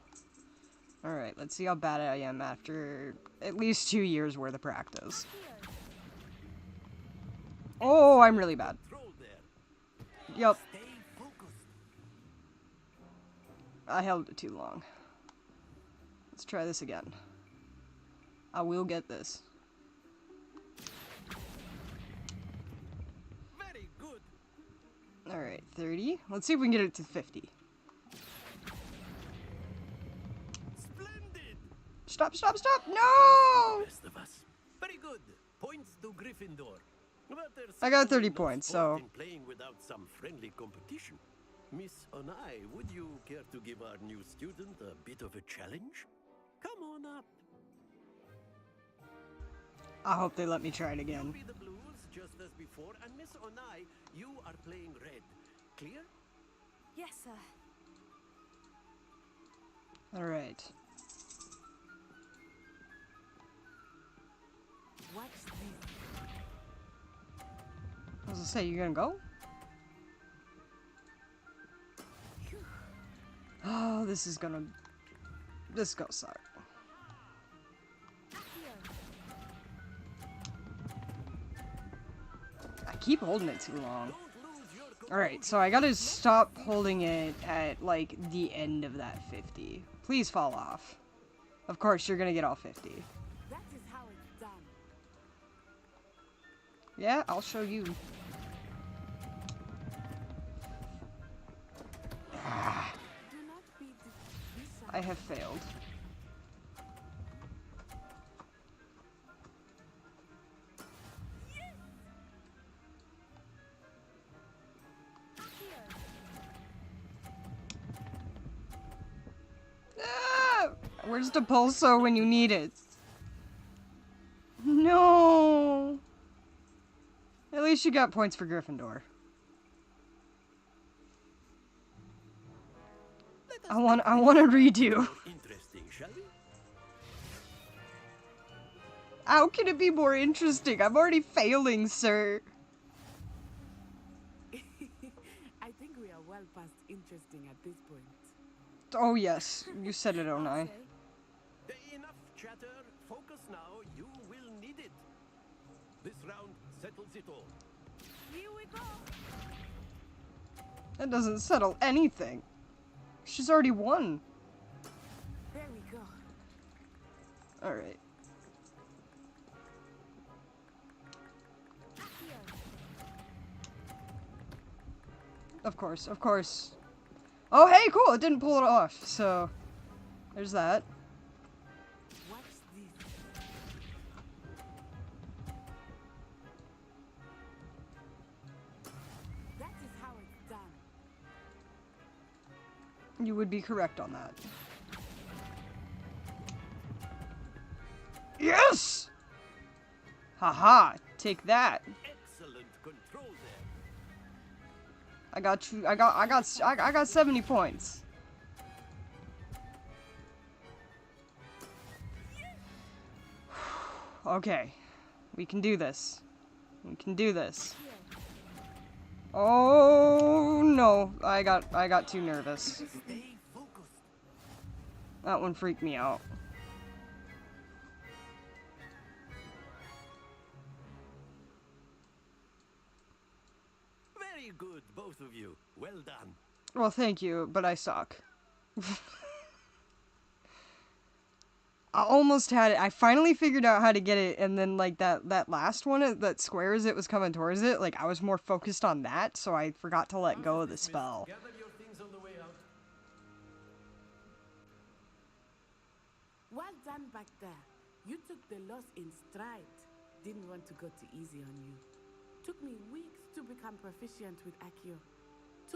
S1: Alright, let's see how bad I am after at least 2 years worth of practice. Oh, I'm really bad. Yup. I held it too long. Let's try this again. I will get this.
S7: Very good.
S1: Alright, 30. Let's see if we can get it to 50. Stop, stop, stop! No!
S7: Best of us. Very good. Points to Gryffindor.
S1: I got 30 points, so...
S7: Playing without some friendly competition. Miss Onai, would you care to give our new student a bit of a challenge? Come on up.
S1: I hope they let me try it again.
S7: You'll be the blues, just as before, and Miss Onai, you are playing red. Clear?
S2: Yes, sir.
S1: Alright.
S2: What's this?
S1: I was gonna say, you gonna go? Oh, this is gonna suck. I keep holding it too long. Alright, so I gotta stop holding it at, like, the end of that 50. Please fall off. Of course, you're gonna get all 50.
S17: That is how it's done.
S1: Yeah, I'll show you. I have failed. Ah! Where's the pulso when you need it? No. At least you got points for Gryffindor. I want to redo.
S7: Interesting, shall we?
S1: How can it be more interesting? I'm already failing, sir.
S17: I think we are well past interesting at this point.
S1: Oh yes, you said it, don't I?
S7: Enough chatter. Focus now. You will need it. This round settles it all.
S17: Here we go.
S1: That doesn't settle anything. She's already won.
S17: There we go.
S1: Alright. Of course, of course. Oh, hey, cool! It didn't pull it off, so... There's that.
S17: Watch this. That is how it's done.
S1: You would be correct on that. Yes! Haha, take that.
S7: Excellent control there.
S1: I got you. I got 70 points. Okay. We can do this. We can do this. Oh no, I got too nervous. That one freaked me out.
S7: Very good, both of you. Well done.
S1: Well, thank you, but I suck. I almost had it. I finally figured out how to get it, and then like that last one that square as it was coming towards it, like I was more focused on that, so I forgot to let go of the spell.
S7: Gather your things on the way out.
S17: Well done back there. You took the loss in stride. Didn't want to go too easy on you. Took me weeks to become proficient with Accio.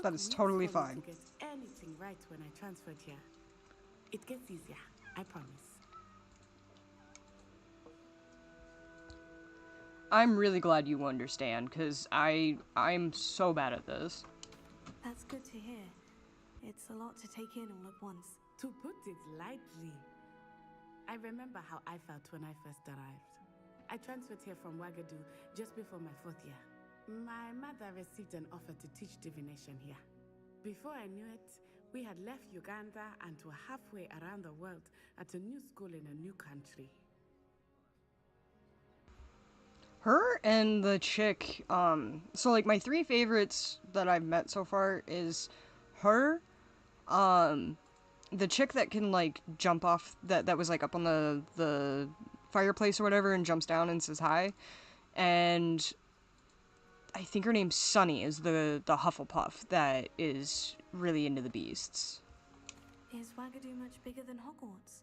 S1: That is totally fine.
S17: To get anything right when I transferred here. It gets easier, I promise.
S1: I'm really glad you understand, because I'm so bad at this.
S2: That's good to hear. It's a lot to take in all at once.
S17: To put it lightly, I remember how I felt when I first arrived. I transferred here from Wagadu just before my 4th year. My mother received an offer to teach divination here. Before I knew it, we had left Uganda and were halfway around the world at a new school in a new country.
S1: Her and the chick, so like my 3 favorites that I've met so far is her, the chick that can like jump off, that was like up on the fireplace or whatever and jumps down and says hi, and I think her name's Sunny, is the Hufflepuff that is really into the beasts.
S2: Is Wagadu much bigger than Hogwarts?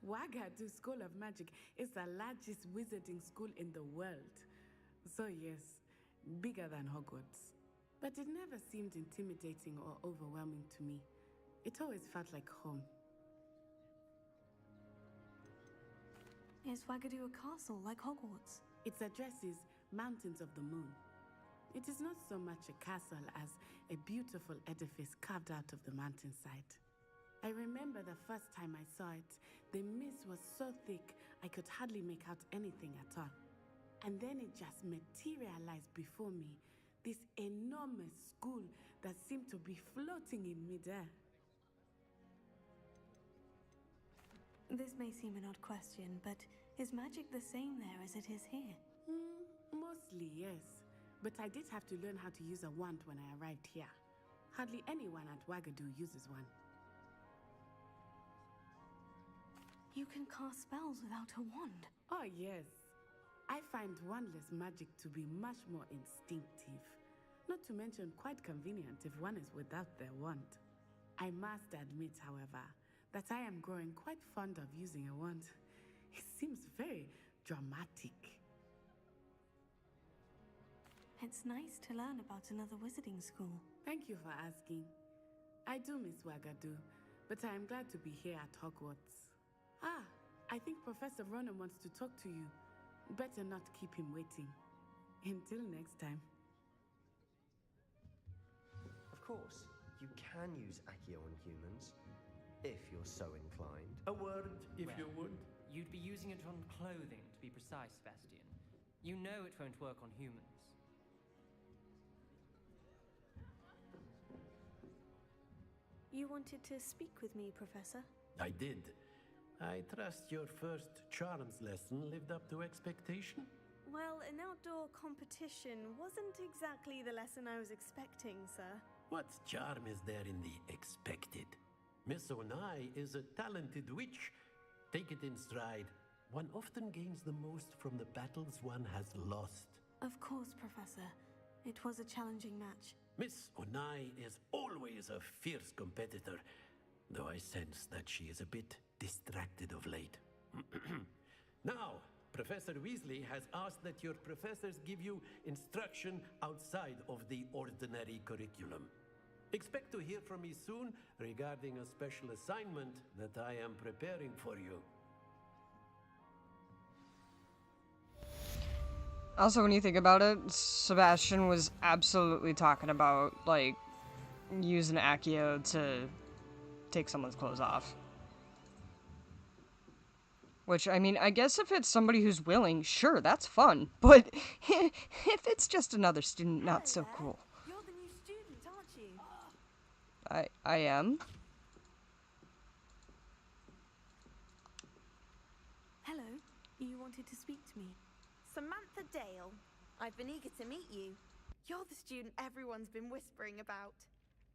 S17: Wagadu School of Magic is the largest wizarding school in the world. So yes, bigger than Hogwarts. But it never seemed intimidating or overwhelming to me. It always felt like home.
S2: Is Wagadu a castle like Hogwarts?
S17: Its address is Mountains of the Moon. It is not so much a castle as a beautiful edifice carved out of the mountainside. I remember the first time I saw it, the mist was so thick I could hardly make out anything at all. And then it just materialized before me, this enormous school that seemed to be floating in midair.
S2: This may seem an odd question, but is magic the same there as it is here?
S17: Mostly, yes. But I did have to learn how to use a wand when I arrived here. Hardly anyone at Wagadu uses one.
S2: You can cast spells without a wand.
S17: Oh, yes. I find wandless magic to be much more instinctive. Not to mention quite convenient if one is without their wand. I must admit, however, that I am growing quite fond of using a wand. It seems very dramatic.
S2: It's nice to learn about another wizarding school.
S17: Thank you for asking. I do miss Wagadu, but I am glad to be here at Hogwarts. Ah, I think Professor Ronan wants to talk to you. Better not keep him waiting. Until next time.
S18: Of course, you can use Accio on humans, if you're so inclined. A word, if you would.
S16: You'd be using it on clothing, to be precise, Sebastian. You know it won't work on humans.
S2: You wanted to speak with me, Professor?
S7: I did. I trust your first charms lesson lived up to expectation?
S2: Well, an outdoor competition wasn't exactly the lesson I was expecting, sir.
S7: What charm is there in the expected? Miss Onai is a talented witch. Take it in stride. One often gains the most from the battles one has lost.
S2: Of course, Professor. It was a challenging match.
S7: Miss Onai is always a fierce competitor, though I sense that she is a bit distracted of late. Now, Professor Weasley has asked that your professors give you instruction outside of the ordinary curriculum. Expect to hear from me soon regarding a special assignment that I am preparing for you.
S1: Also, when you think about it, Sebastian was absolutely talking about, like, using Accio to take someone's clothes off. Which, I mean, I guess if it's somebody who's willing, sure, that's fun. But if it's just another student, not so cool.
S2: You're the new student, aren't you?
S1: I am.
S2: Hello. You wanted to speak to me.
S19: Samantha Dale. I've been eager to meet you. You're the student everyone's been whispering about.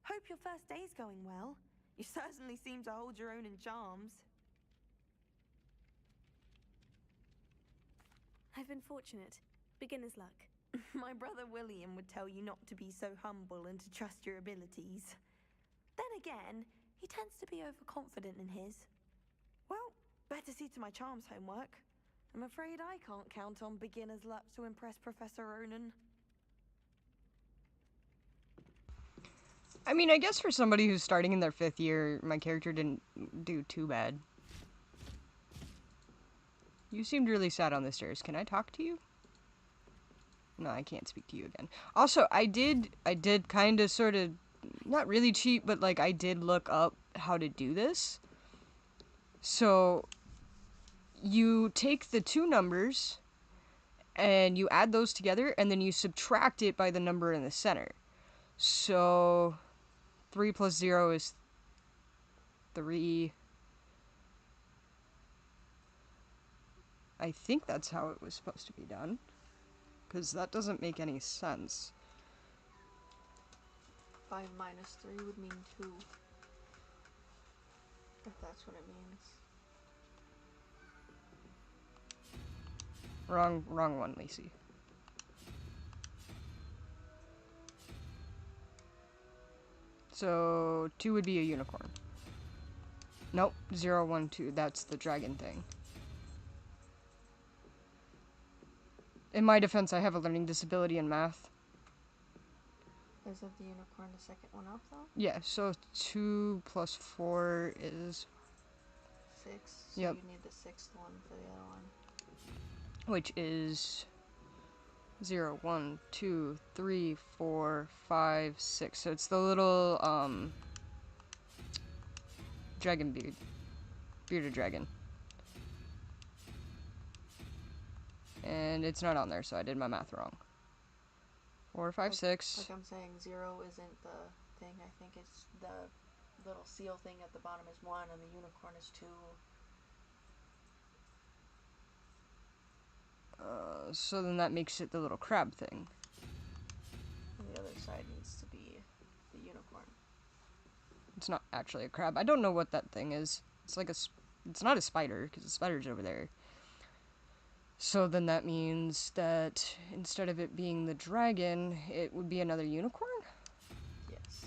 S19: Hope your first day's going well. You certainly seem to hold your own in charms.
S2: I've been fortunate. Beginner's luck.
S19: My brother William would tell you not to be so humble and to trust your abilities. Then again, he tends to be overconfident in his. Well, better see to my charms homework. I'm afraid I can't count on beginner's luck to impress Professor Ronan.
S1: I mean, I guess for somebody who's starting in their 5th year, my character didn't do too bad. You seemed really sad on the stairs. Can I talk to you? No, I can't speak to you again. Also, I did kind of sort of, not really cheat, but like I did look up how to do this. So, you take the 2 numbers and you add those together and then you subtract it by the number in the center. So, 3 plus 0 is 3. I think that's how it was supposed to be done. Because that doesn't make any sense.
S14: 5 minus 3 would mean 2. If that's what it means.
S1: Wrong one, Lacey. So, 2 would be a unicorn. Nope, 0, 1, 2. That's the dragon thing. In my defense, I have a learning disability in math.
S14: Is of the unicorn the second one up, though?
S1: Yeah, so 2 plus 4 is...
S14: 6. So
S1: yep.
S14: you need the 6th one for the other one.
S1: Which is 0, 1, 2, 3, 4, 5, 6. So it's the little, dragon beard. Bearded dragon. And it's not on there, so I did my math wrong. 4, 5, 6.
S14: Like I'm saying, 0 isn't the thing. I think it's the little seal thing at the bottom is 1, and the unicorn is 2.
S1: So then that makes it the little crab thing.
S14: And the other side needs to be the unicorn.
S1: It's not actually a crab. I don't know what that thing is. It's like a It's not a spider, because the spider's over there. So then that means that instead of it being the dragon, it would be another unicorn?
S14: Yes.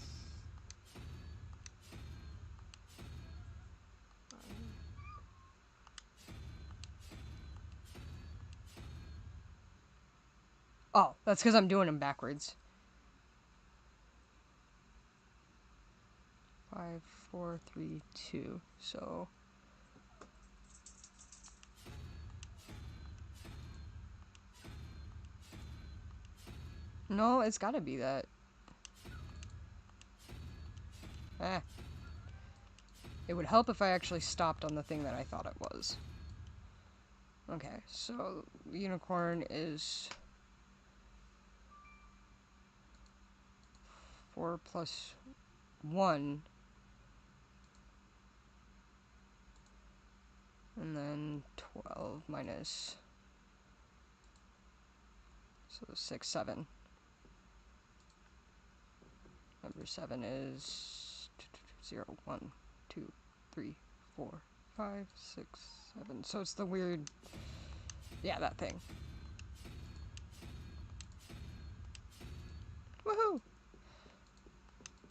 S1: Oh, that's because I'm doing them backwards. 5, 4, 3, 2. So... No, it's gotta be that. Eh. It would help if I actually stopped on the thing that I thought it was. Okay, so unicorn is 4 plus 1. And then 12 minus... So 6, 7. Number 7 is 0, 1, 2, 3, 4, 5, 6, 7. So it's the weird... Yeah, that thing. Woohoo!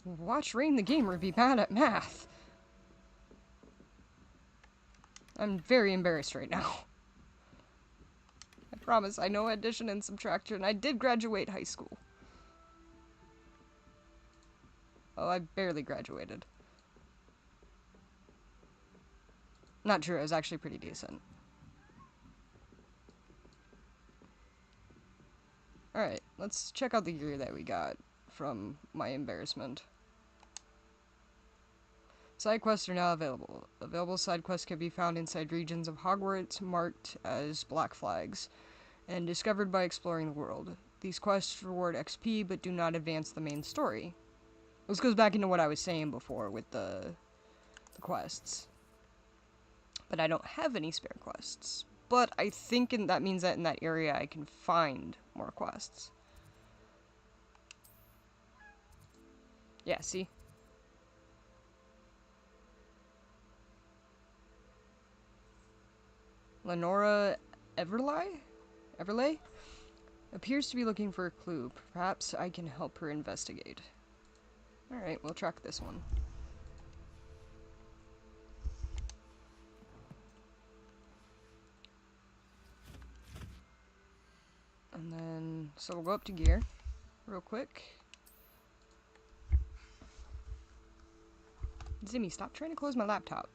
S1: Watch Rayne the Gamer be bad at math. I'm very embarrassed right now. I promise, I know addition and subtraction. I did graduate high school. Oh, I barely graduated. Not true, I was actually pretty decent. Alright, let's check out the gear that we got from my embarrassment. Side quests are now available. Available side quests can be found inside regions of Hogwarts marked as black flags, and discovered by exploring the world. These quests reward XP, but do not advance the main story. This goes back into what I was saying before with the quests. But I don't have any spare quests. But I think that means that in that area I can find more quests. Yeah, see? Lenora Everlay? Appears to be looking for a clue. Perhaps I can help her investigate. Alright, we'll track this one. And then, so we'll go up to gear real quick. Zimmy, stop trying to close my laptop.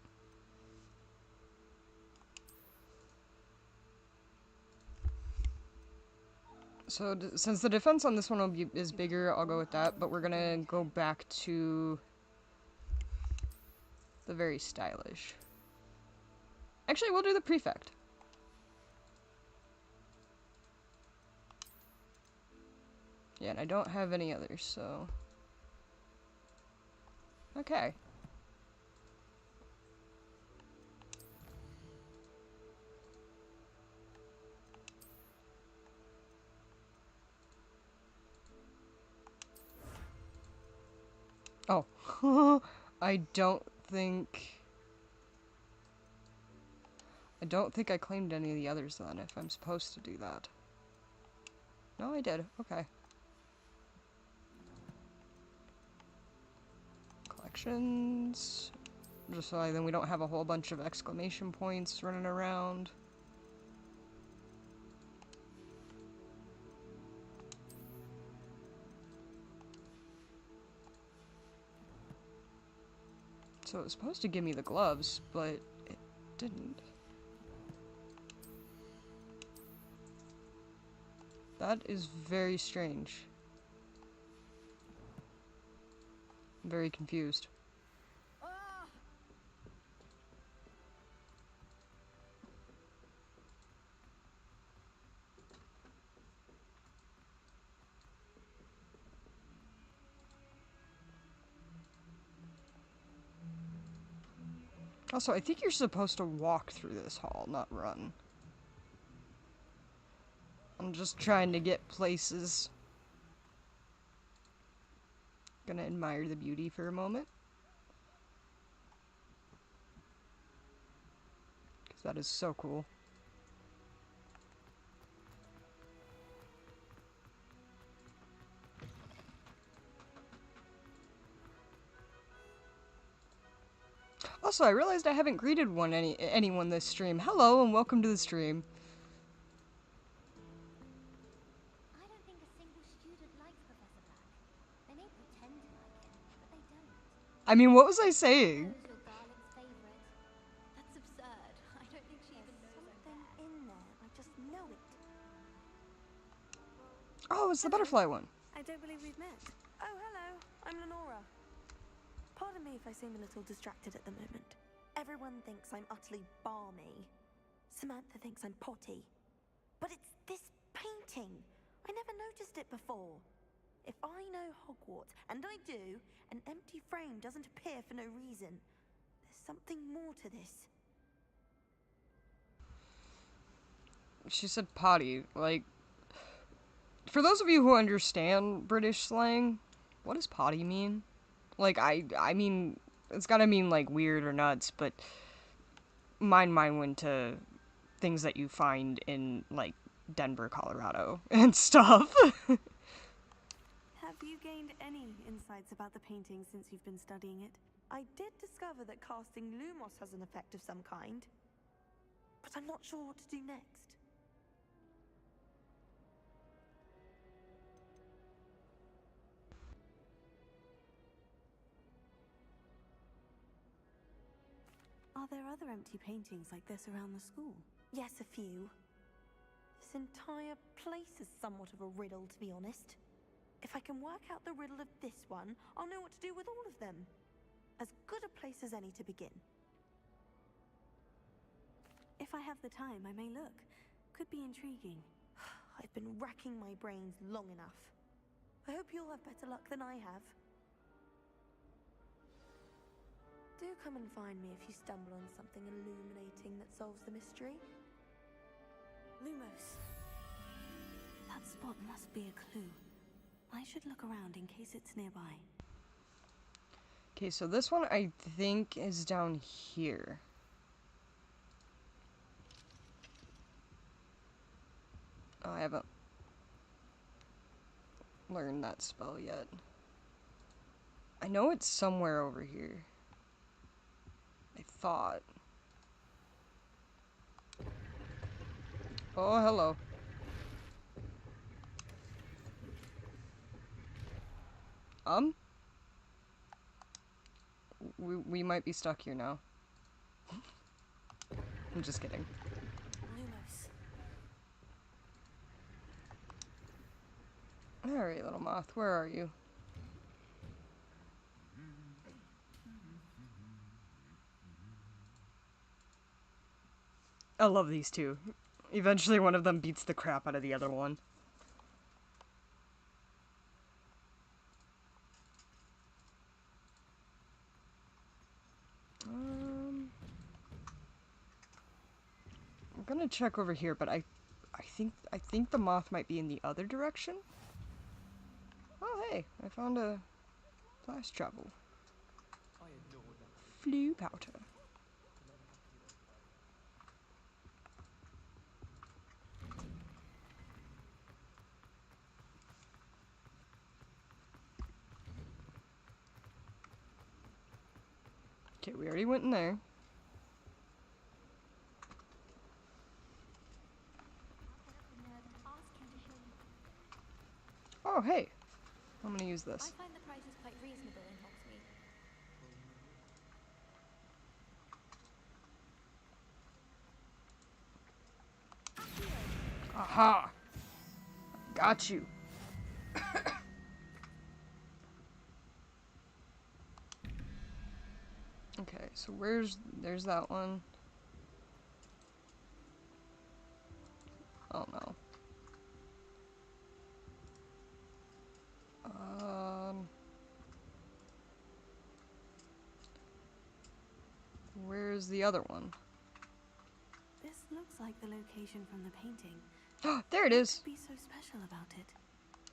S1: So, since the defense on this one is bigger, I'll go with that, but we're gonna go back to the very stylish. Actually, we'll do the prefect. Yeah, and I don't have any others, so... Okay. Oh. I don't think I claimed any of the others then, if I'm supposed to do that. No, I did. Okay. Collections. Just so then we don't have a whole bunch of exclamation points running around. So it was supposed to give me the gloves, but it didn't. That is very strange. I'm very confused. Also, I think you're supposed to walk through this hall, not run. I'm just trying to get places. Gonna admire the beauty for a moment. That is so cool. Also, I realized I haven't greeted anyone this stream. Hello and welcome to the stream.
S13: I don't think a single student likes Professor Black. They may pretend to like him, but they don't.
S1: I mean, what was I saying?
S13: Who's your darling's favorite? That's absurd. I don't think she even knows
S2: Something in there. I just know it.
S1: Oh, it's the butterfly one.
S2: I don't believe we've met. Oh, hello. I'm Lenora. Pardon me if I seem a little distracted at the moment. Everyone thinks I'm utterly balmy. Samantha thinks I'm potty. But it's this painting. I never noticed it before. If I know Hogwarts, and I do, an empty frame doesn't appear for no reason. There's something more to this.
S1: She said potty. Like, for those of you who understand British slang, what does potty mean? Like, I mean, it's gotta mean, like, weird or nuts, but mine went to things that you find in, like, Denver, Colorado, and stuff.
S2: Have you gained any insights about the painting since you've been studying it? I did discover that casting Lumos has an effect of some kind, but I'm not sure what to do next. Are there other empty paintings like this around the school? Yes, a few. This entire place is somewhat of a riddle, to be honest. If I can work out the riddle of this one, I'll know what to do with all of them. As good a place as any to begin. If I have the time, I may look. Could be intriguing. I've been racking my brains long enough. I hope you'll have better luck than I have. Do come and find me if you stumble on something illuminating that solves the mystery. Lumos. That spot must be a clue. I should look around in case it's nearby.
S1: Okay, so this one I think is down here. Oh, I haven't learned that spell yet. I know it's somewhere over here. I thought. Oh, hello. We might be stuck here now. I'm just kidding.
S2: Lumos.
S1: Alright, little moth, where are you? I love these two. Eventually one of them beats the crap out of the other one. I'm gonna check over here, but I think the moth might be in the other direction. Oh hey, I found a flash travel. Flue powder. Okay, we already went in there. Oh, hey. I'm gonna use this.
S13: I find the prices quite reasonable in Hogsmeade.
S1: Aha! Got you. Okay, so there's that one. Oh no. Where's the other one?
S2: This looks like the location from the painting.
S1: Oh, there it is.
S2: What could be so special about it?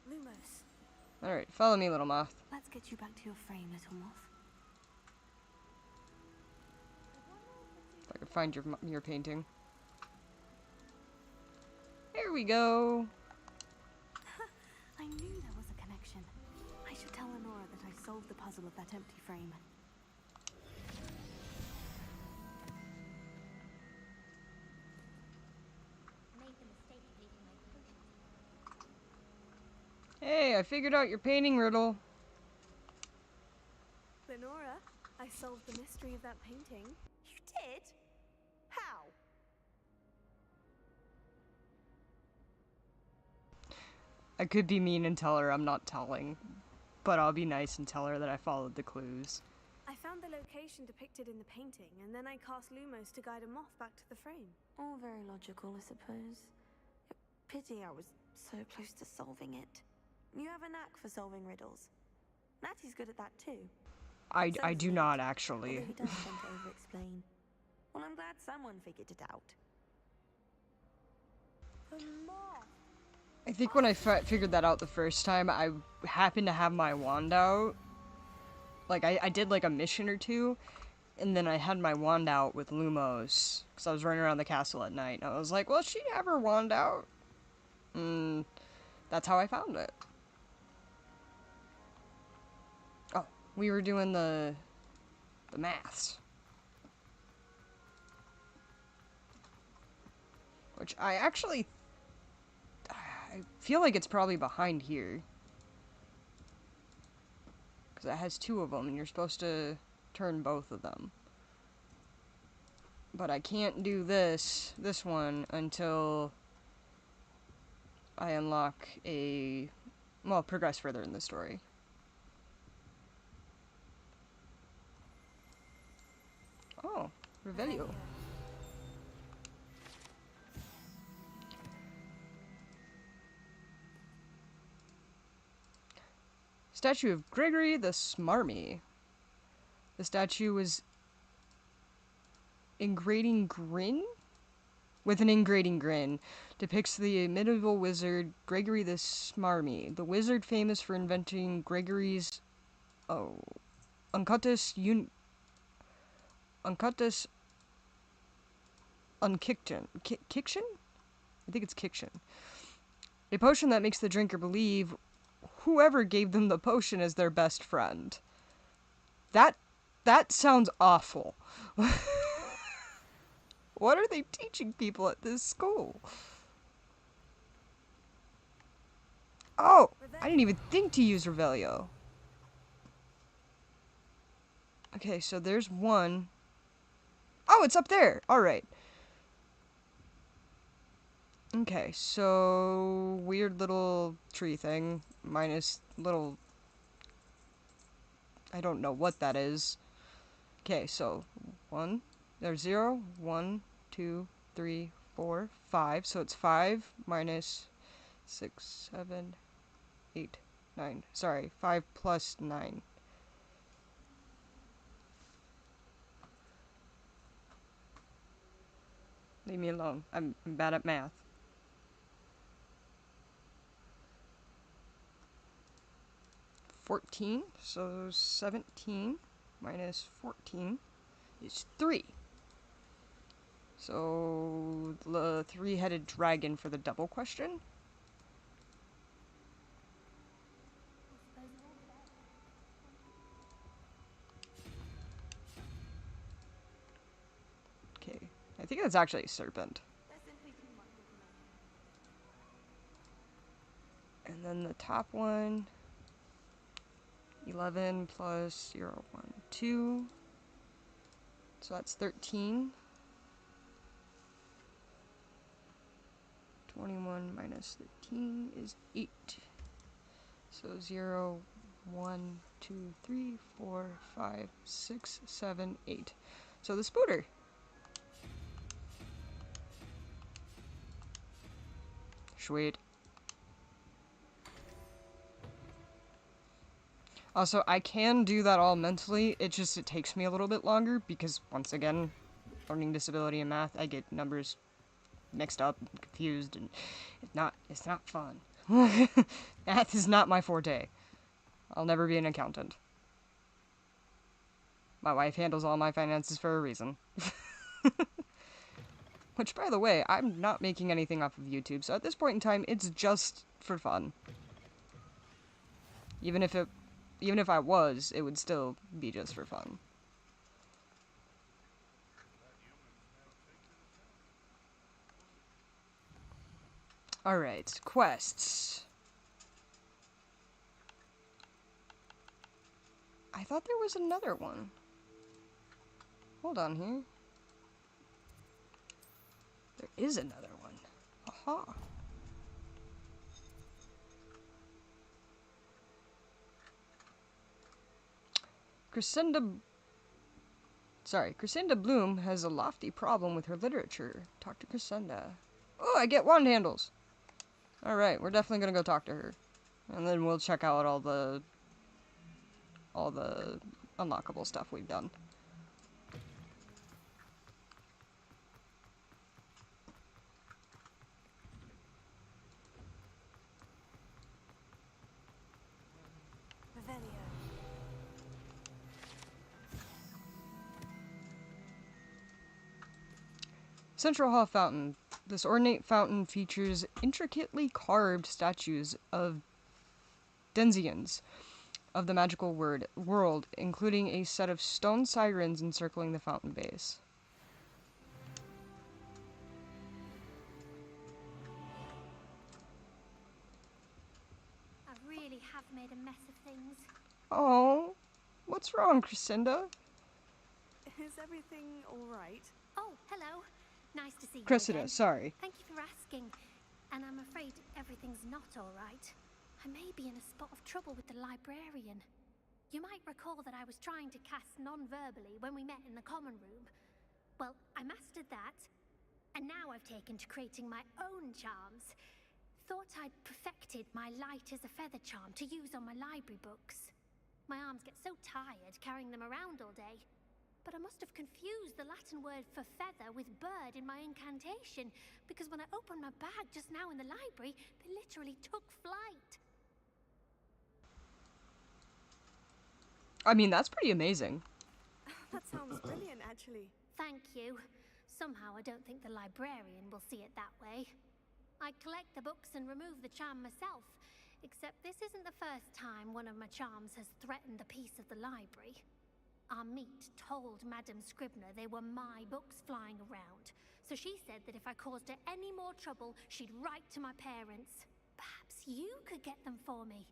S2: Lumos.
S1: Alright, follow me, little moth.
S2: Let's get you back to your frame, little moth.
S1: If I can find your painting. There we go.
S2: I knew there was a connection. I should tell Lenora that I solved the puzzle of that empty frame.
S1: Hey, I figured out your painting riddle.
S2: Lenora, I solved the mystery of that painting.
S19: You did? How?
S1: I could be mean and tell her I'm not telling, but I'll be nice and tell her that I followed the clues.
S2: I found the location depicted in the painting, and then I cast Lumos to guide a moth back to the frame.
S19: All very logical, I suppose. Pity I was so close to solving it. You have a knack for solving riddles. Natty's good at that too.
S1: I do not, actually.
S19: Although he does tend to over-explain. Well, I'm glad someone figured it out. The moth!
S1: I think when I figured that out the first time, I happened to have my wand out. Like, I did like a mission or two, and then I had my wand out with Lumos, because I was running around the castle at night, and I was like, well, she have her wand out. And that's how I found it. Oh, we were doing the maths. Which I actually... I feel like it's probably behind here. Because it has two of them, and you're supposed to turn both of them. But I can't do this one, until I unlock a... well, progress further in the story. Oh, Revelio. Statue of Gregory the Smarmy. The statue was ingrating grin? With an ingrating grin, depicts the medieval wizard Gregory the Smarmy, the wizard famous for inventing Gregory's Uncutus Unkiction? Kiction? I think it's Kiction. A potion that makes the drinker believe whoever gave them the potion is their best friend. That sounds awful. What are they teaching people at this school? Oh, I didn't even think to use Revelio. Okay, so there's one. Oh, it's up there. All right. Okay, so weird little tree thing minus little... I don't know what that is. Okay, so 0, 1, 2, 3, 4, 5. So it's 5 minus 6, 7, 8, 9. Sorry, 5 plus 9. Leave me alone. I'm bad at math. $14, so 17 minus 14 is 3. So the three-headed dragon for the double question. Okay, I think that's actually a serpent. And then the top one, 11 plus 0, 1, 2. So that's 13. 21 minus 13 is 8. So 0, 1, 2, 3, 4, 5, 6, 7, 8. So the spooter. Sweet. Also, I can do that all mentally, it takes me a little bit longer, because, once again, learning disability and math, I get numbers mixed up and confused, and it's not fun. Math is not my forte. I'll never be an accountant. My wife handles all my finances for a reason. Which, by the way, I'm not making anything off of YouTube, so at this point in time, it's just for fun. Even if I was, it would still be just for fun. Alright, quests. I thought there was another one. Hold on here. There is another one. Aha. Crescenda Bloom has a lofty problem with her literature. Talk to Crescenda. Oh, I get wand handles. Alright, we're definitely gonna go talk to her. And then we'll check out all the unlockable stuff we've done. Central Hall Fountain. This ornate fountain features intricately carved statues of denizens of the magical world, including a set of stone sirens encircling the fountain base.
S13: I really have made a mess of things.
S1: Oh, what's wrong, Crescenda?
S2: Is everything all right?
S13: Oh, hello. Nice to see you
S1: Cressida,
S13: again.
S1: sorry.
S13: Thank you for asking. And I'm afraid everything's not all right. I may be in a spot of trouble with the librarian. You might recall that I was trying to cast non-verbally when we met in the common room. Well, I mastered that. And now I've taken to creating my own charms. Thought I'd perfected my light as a feather charm to use on my library books. My arms get so tired carrying them around all day. But I must have confused the Latin word for feather with bird in my incantation, because when I opened my bag just now in the library, they literally took flight.
S1: I mean, that's pretty amazing.
S2: That sounds brilliant, actually.
S13: Thank you. Somehow I don't think the librarian will see it that way. I collect the books and remove the charm myself, except this isn't the first time one of my charms has threatened the peace of the library. Our meet told Madame Scribner they were my books flying around, so she said that if I caused her any more trouble, she'd write to my parents. Perhaps you could get them for me.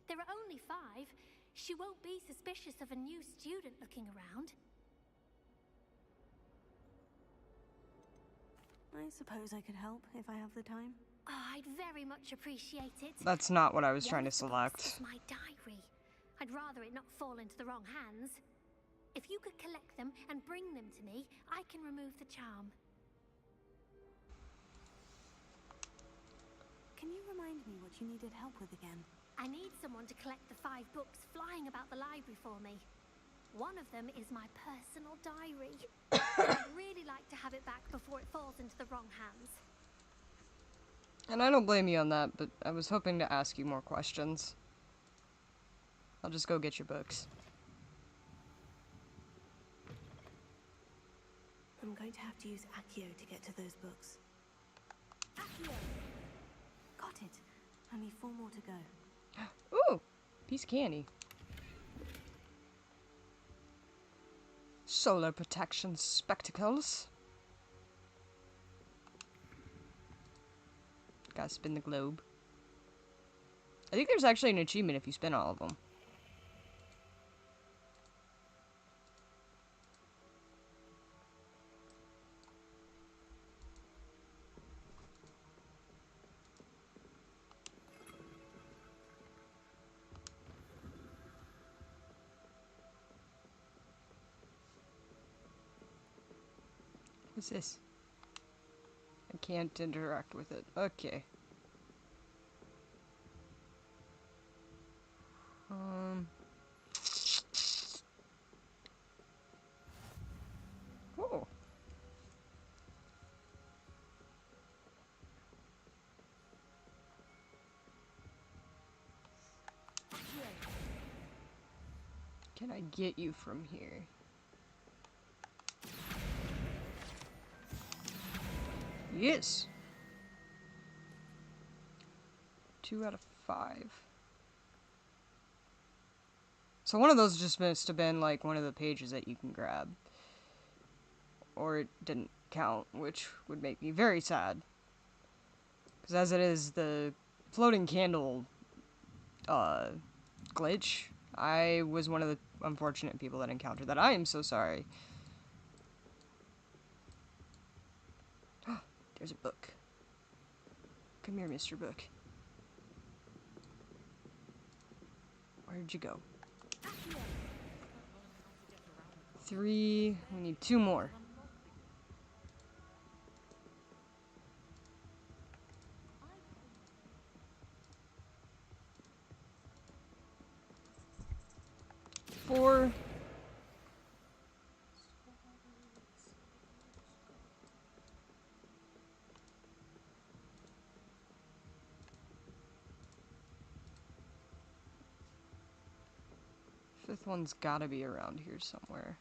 S13: There are only 5. She won't be suspicious of a new student looking around.
S2: I suppose I could help if I have the time.
S13: Oh, I'd very much appreciate it.
S1: That's not what I was trying to select.
S13: It's my diary. I'd rather it not fall into the wrong hands. If you could collect them and bring them to me, I can remove the charm.
S2: Can you remind me what you needed help with again?
S13: I need someone to collect the 5 books flying about the library for me. One of them is my personal diary. I'd really like to have it back before it falls into the wrong hands.
S1: And I don't blame you on that, but I was hoping to ask you more questions. I'll just go get your books.
S2: I'm going to have to use Accio to get to those books. Accio! Got it. Only 4 more to go.
S1: Ooh! Piece of candy. Solar protection spectacles. Gotta spin the globe. I think there's actually an achievement if you spin all of them. What's this? I can't interact with it. Okay. Oh. Can I get you from here? Yes. 2 out of 5. So one of those just must have been like one of the pages that you can grab. Or it didn't count, which would make me very sad. Because as it is, the floating candle glitch, I was one of the unfortunate people that encountered that. I am so sorry. There's a book. Come here, Mr. Book. Where'd you go? 3. We need 2 more. Four. Fifth one's gotta be around here somewhere.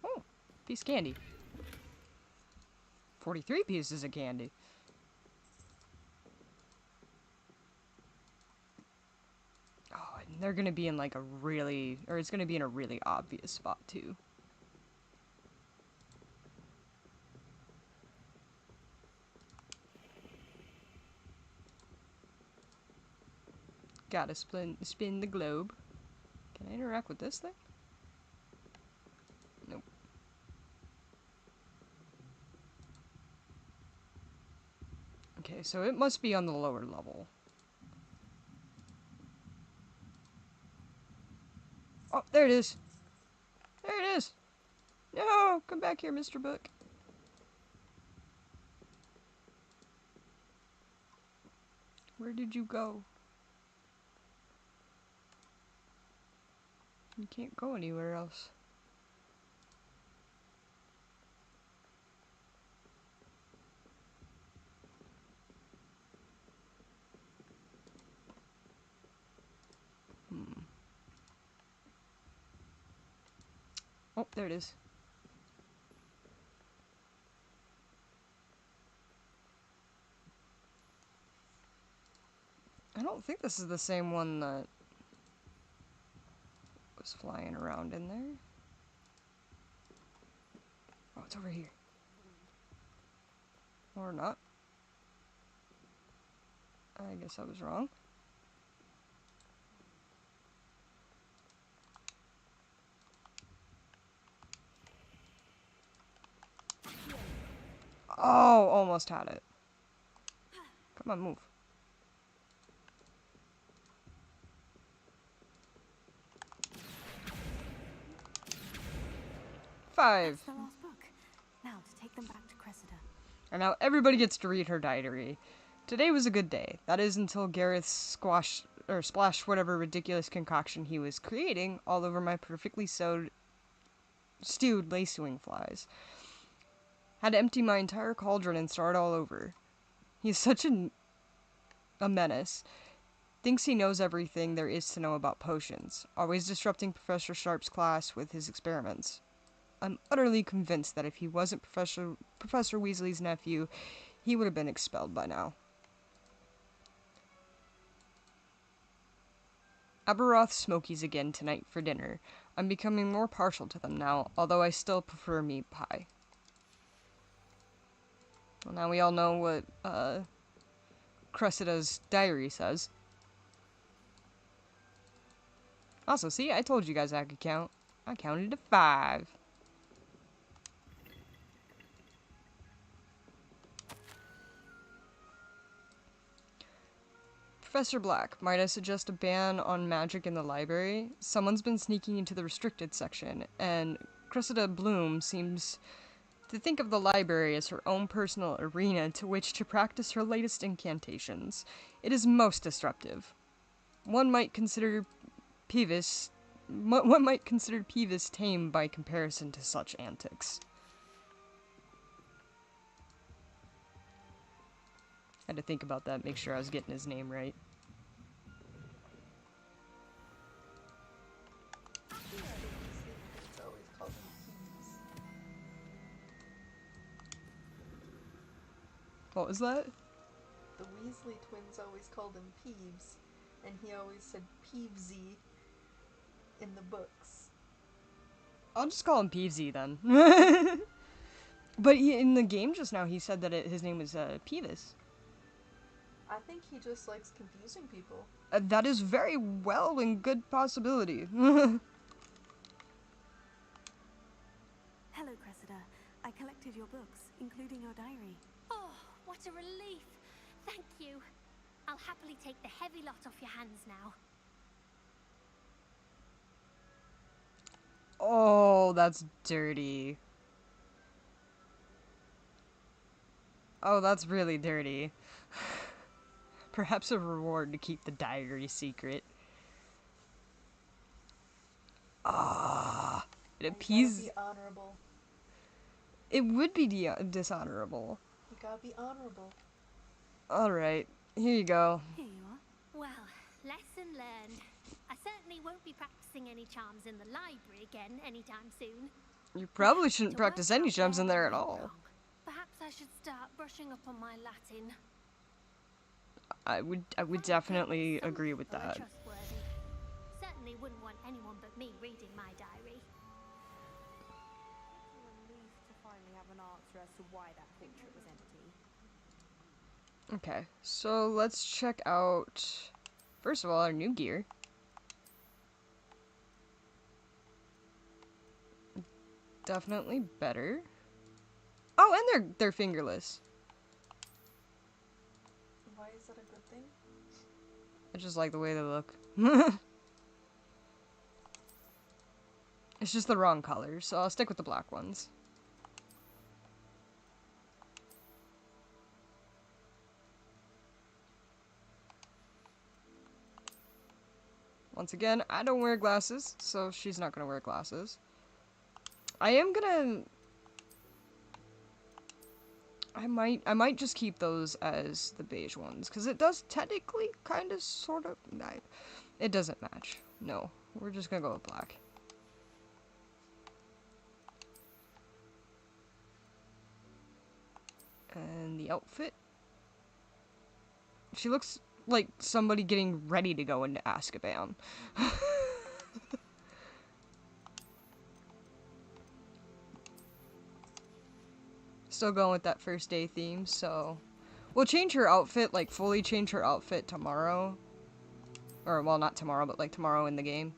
S1: Oh, piece of candy. 43 pieces of candy. Oh, and they're gonna be in like a really, or it's gonna be in a really obvious spot too. Gotta spin the globe. Can I interact with this thing? Nope. Okay, so it must be on the lower level. Oh, there it is. There it is. No, come back here, Mr. Book. Where did you go? You can't go anywhere else. Oh, there it is. I don't think this is the same one that was flying around in there. Oh, it's over here. Or not. I guess I was wrong. Oh, almost had it. Come on, move. Five.
S2: That's the last book. Now to take them back to Cressida.
S1: And now everybody gets to read her diary. Today was a good day. That is until Gareth splashed whatever ridiculous concoction he was creating all over my perfectly stewed lacewing flies. Had to empty my entire cauldron and start all over. He's such a menace. Thinks he knows everything there is to know about potions, always disrupting Professor Sharp's class with his experiments. I'm utterly convinced that if he wasn't Professor Weasley's nephew, he would have been expelled by now. Aberoth Smokies again tonight for dinner. I'm becoming more partial to them now, although I still prefer meat pie. Well, now we all know what Cressida's diary says. Also, see, I told you guys I could count. I counted to 5. Professor Black, might I suggest a ban on magic in the library? Someone's been sneaking into the restricted section, and Cressida Bloom seems to think of the library as her own personal arena to which to practice her latest incantations. It is most disruptive. One might consider Peevis tame by comparison to such antics. Had to think about that, make sure I was getting his name right. What was that?
S14: The Weasley twins always called him Peeves, and he always said Peevesy in the books.
S1: I'll just call him Peevesy then. But in the game just now, he said that his name was Peeves.
S14: I think he just likes confusing people.
S1: That is very well and good possibility.
S2: Hello, Cressida. I collected your books, including your diary.
S13: Oh, what a relief. Thank you. I'll happily take the heavy lot off your hands now.
S1: Oh, that's dirty. Oh, that's really dirty. Perhaps a reward to keep the diary secret. Ah, it appeases.
S14: You gotta be honorable.
S1: It would be dishonorable.
S14: You gotta be honorable.
S1: Alright, here you go.
S13: Here you are. Well, lesson learned. I certainly won't be practicing any charms in the library again anytime soon.
S1: You probably shouldn't practice any charms in there at all.
S13: Perhaps I should start brushing up on my Latin.
S1: I would definitely agree with that.
S13: Trustworthy. Certainly wouldn't want anyone but me reading my diary.
S2: It's a relief to finally have an answer as to why that picture was empty.
S1: Okay, so let's check out, first of all, our new gear. Definitely better. Oh, and they're fingerless.
S14: Why is that a good thing?
S1: I just like the way they look. It's just the wrong color, so I'll stick with the black ones. Once again, I don't wear glasses, so she's not gonna wear glasses. I am gonna... I might just keep those as the beige ones, because it does technically kind of sort of... it doesn't match. No, we're just gonna go with black. And the outfit. She looks like somebody getting ready to go into Azkaban. Still going with that first day theme, so we'll change her outfit, like fully change her outfit tomorrow. Or, well, not tomorrow, but like tomorrow in the game.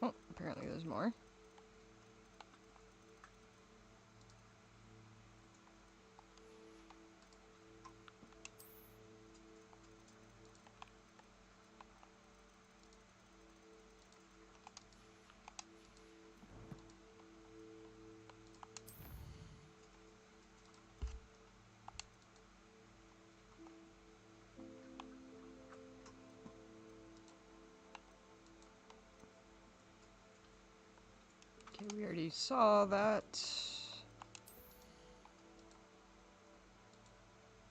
S1: Oh, apparently there's more. Okay, we already saw that.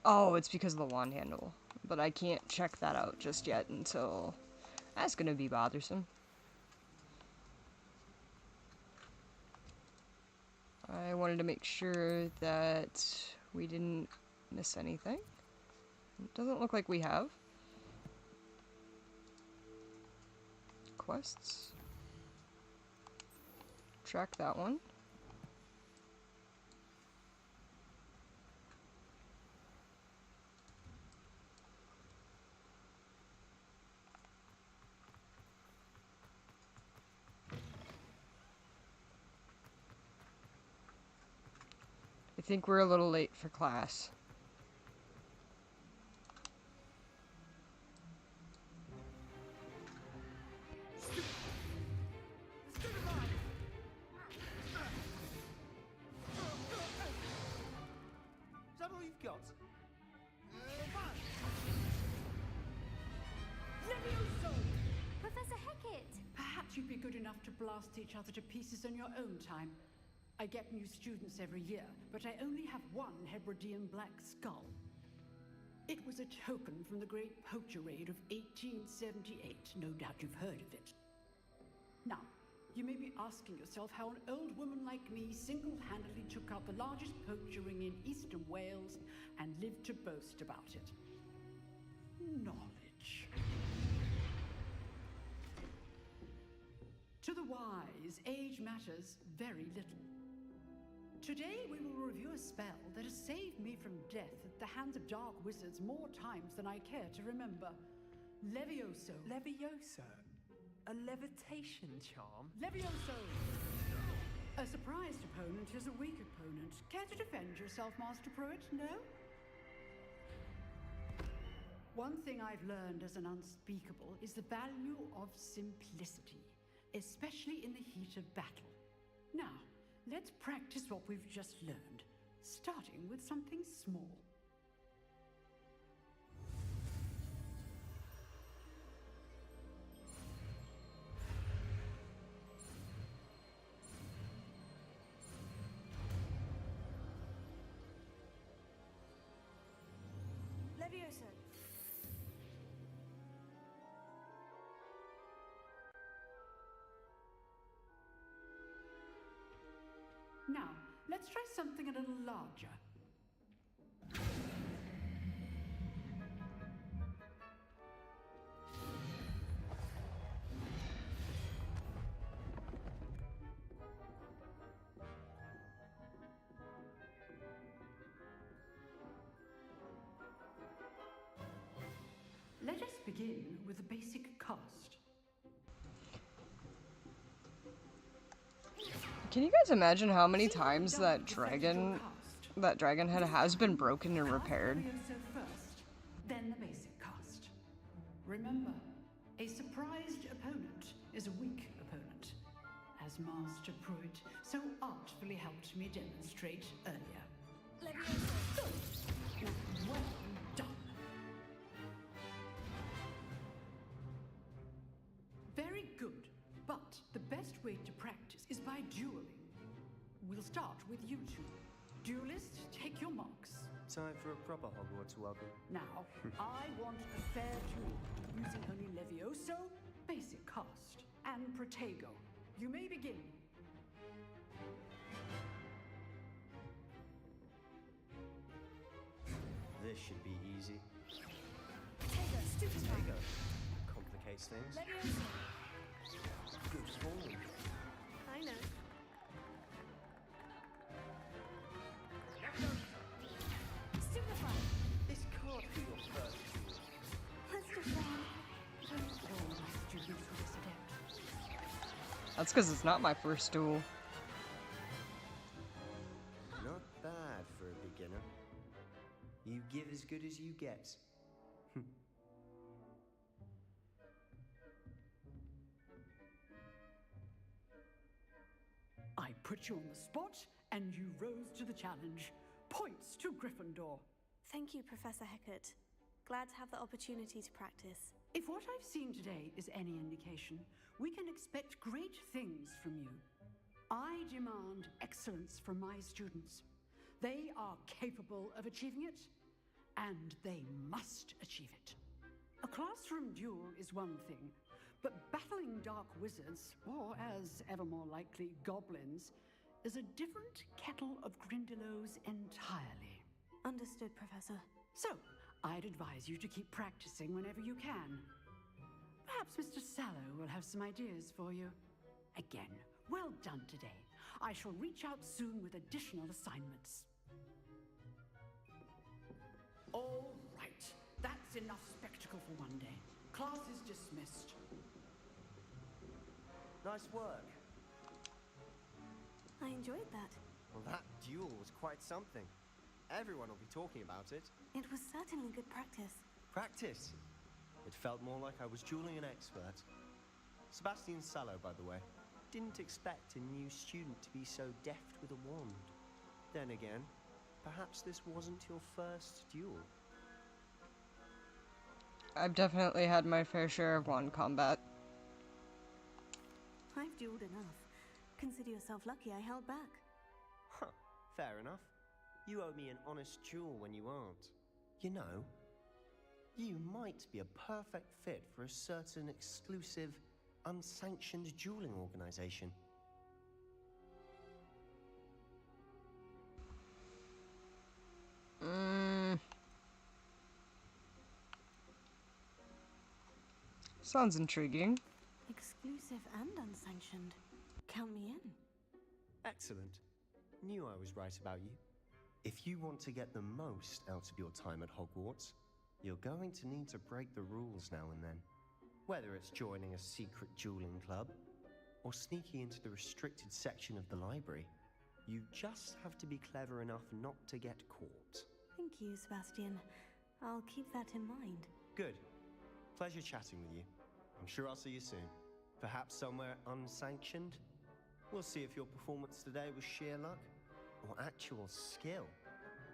S1: Oh, it's because of the wand handle. But I can't check that out just yet until... That's gonna be bothersome. I wanted to make sure that we didn't miss anything. It doesn't look like we have. Quests. Track that one. I think we're a little late for class.
S18: got?
S20: Levioso!
S13: Professor Hecat!
S20: Perhaps you'd be good enough to blast each other to pieces in your own time. I get new students every year, but I only have one Hebridean black skull. It was a token from the Great Poacher Raid of 1878. No doubt you've heard of it. Now, you may be asking yourself how an old woman like me single-handedly took out the largest poacher ring in eastern Wales and lived to boast about it. Knowledge. To the wise, age matters very little. Today we will review a spell that has saved me from death at the hands of dark wizards more times than I care to remember. Levioso.
S18: Levioso? A levitation charm?
S20: Levioso! A surprised opponent is a weak opponent. Care to defend yourself, Master Pruitt? No? One thing I've learned as an unspeakable is the value of simplicity, especially in the heat of battle. Now, let's practice what we've just learned, starting with something small.
S2: Levioso.
S20: Now, let's try something a little larger. Let us begin with a basic cast.
S1: Can you guys imagine how many times that dragon head has been broken and repaired?
S20: Levioso first, then the basic cast. Remember, a surprised opponent is a weak opponent, as Master Pruitt so artfully helped me demonstrate earlier.
S2: Levioso.
S20: Good. Well done. Very good, but the best way to practice is by dueling. We'll start with you two. Duelists, take your marks.
S18: Time for a proper Hogwarts welcome.
S20: Now, I want a fair duel, using only Levioso, basic cast, and Protego. You may begin.
S18: This should be easy.
S2: Protego, stupid one.
S18: Protego. Complicates things.
S2: Levioso.
S18: Good form.
S2: I know. Stupefy.
S18: This can't be your first duel.
S2: Let's defend.
S20: All my students were this adept.
S1: That's because it's not my first duel.
S18: Not bad for a beginner. You give as good as you get.
S20: I put you on the spot, and you rose to the challenge. Points to Gryffindor.
S2: Thank you, Professor Hecat. Glad to have the opportunity to practice.
S20: If what I've seen today is any indication, we can expect great things from you. I demand excellence from my students. They are capable of achieving it, and they must achieve it. A classroom duel is one thing, but battling dark wizards, or as ever more likely, goblins, is a different kettle of Grindylows entirely.
S2: Understood, Professor.
S20: So, I'd advise you to keep practicing whenever you can. Perhaps Mr. Sallow will have some ideas for you. Again, well done today. I shall reach out soon with additional assignments. All right, that's enough spectacle for one day. Class is dismissed.
S18: Nice work.
S2: I enjoyed that.
S18: Well, that duel was quite something. Everyone will be talking about it.
S2: It was certainly good practice.
S18: Practice? It felt more like I was dueling an expert. Sebastian Sallow, by the way. Didn't expect a new student to be so deft with a wand. Then again, Perhaps this wasn't your first duel.
S1: I've definitely had my fair share of wand combat.
S2: I've dueled enough. Consider yourself lucky I held back.
S18: Huh, fair enough. You owe me an honest duel when you aren't. You know, you might be a perfect fit for a certain exclusive, unsanctioned dueling organization.
S1: Sounds intriguing.
S2: Exclusive and unsanctioned. Count me in.
S18: Excellent. Knew I was right about you. If you want to get the most out of your time at Hogwarts, you're going to need to break the rules now and then. Whether it's joining a secret dueling club, or sneaking into the restricted section of the library, you just have to be clever enough not to get caught.
S2: Thank you, Sebastian. I'll keep that in mind.
S18: Good. Pleasure chatting with you. I'm sure I'll see you soon. Perhaps somewhere unsanctioned? We'll see if your performance today was sheer luck or actual skill.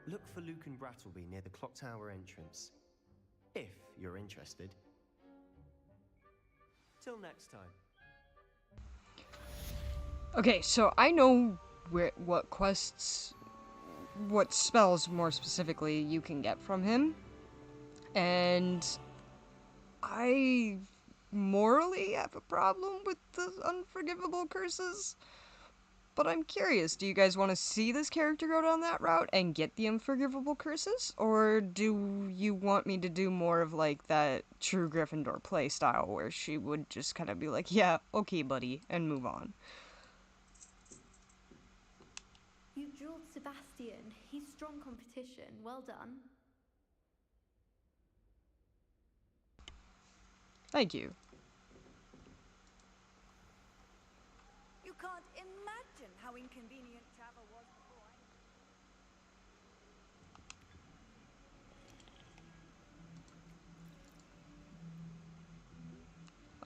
S18: Look for Luke and Brattleby near the clock tower entrance, if you're interested. Till next time.
S1: Okay, so I know what spells more specifically you can get from him, and I morally have a problem with the unforgivable curses, but I'm curious, do you guys want to see this character go down that route and get the unforgivable curses, or do you want me to do more of like that true Gryffindor play style where she would just kind of be like, yeah, okay buddy, and move on?
S13: You drilled Sebastian. He's strong competition. Well done.
S1: Thank you.
S21: You can't imagine how inconvenient travel was before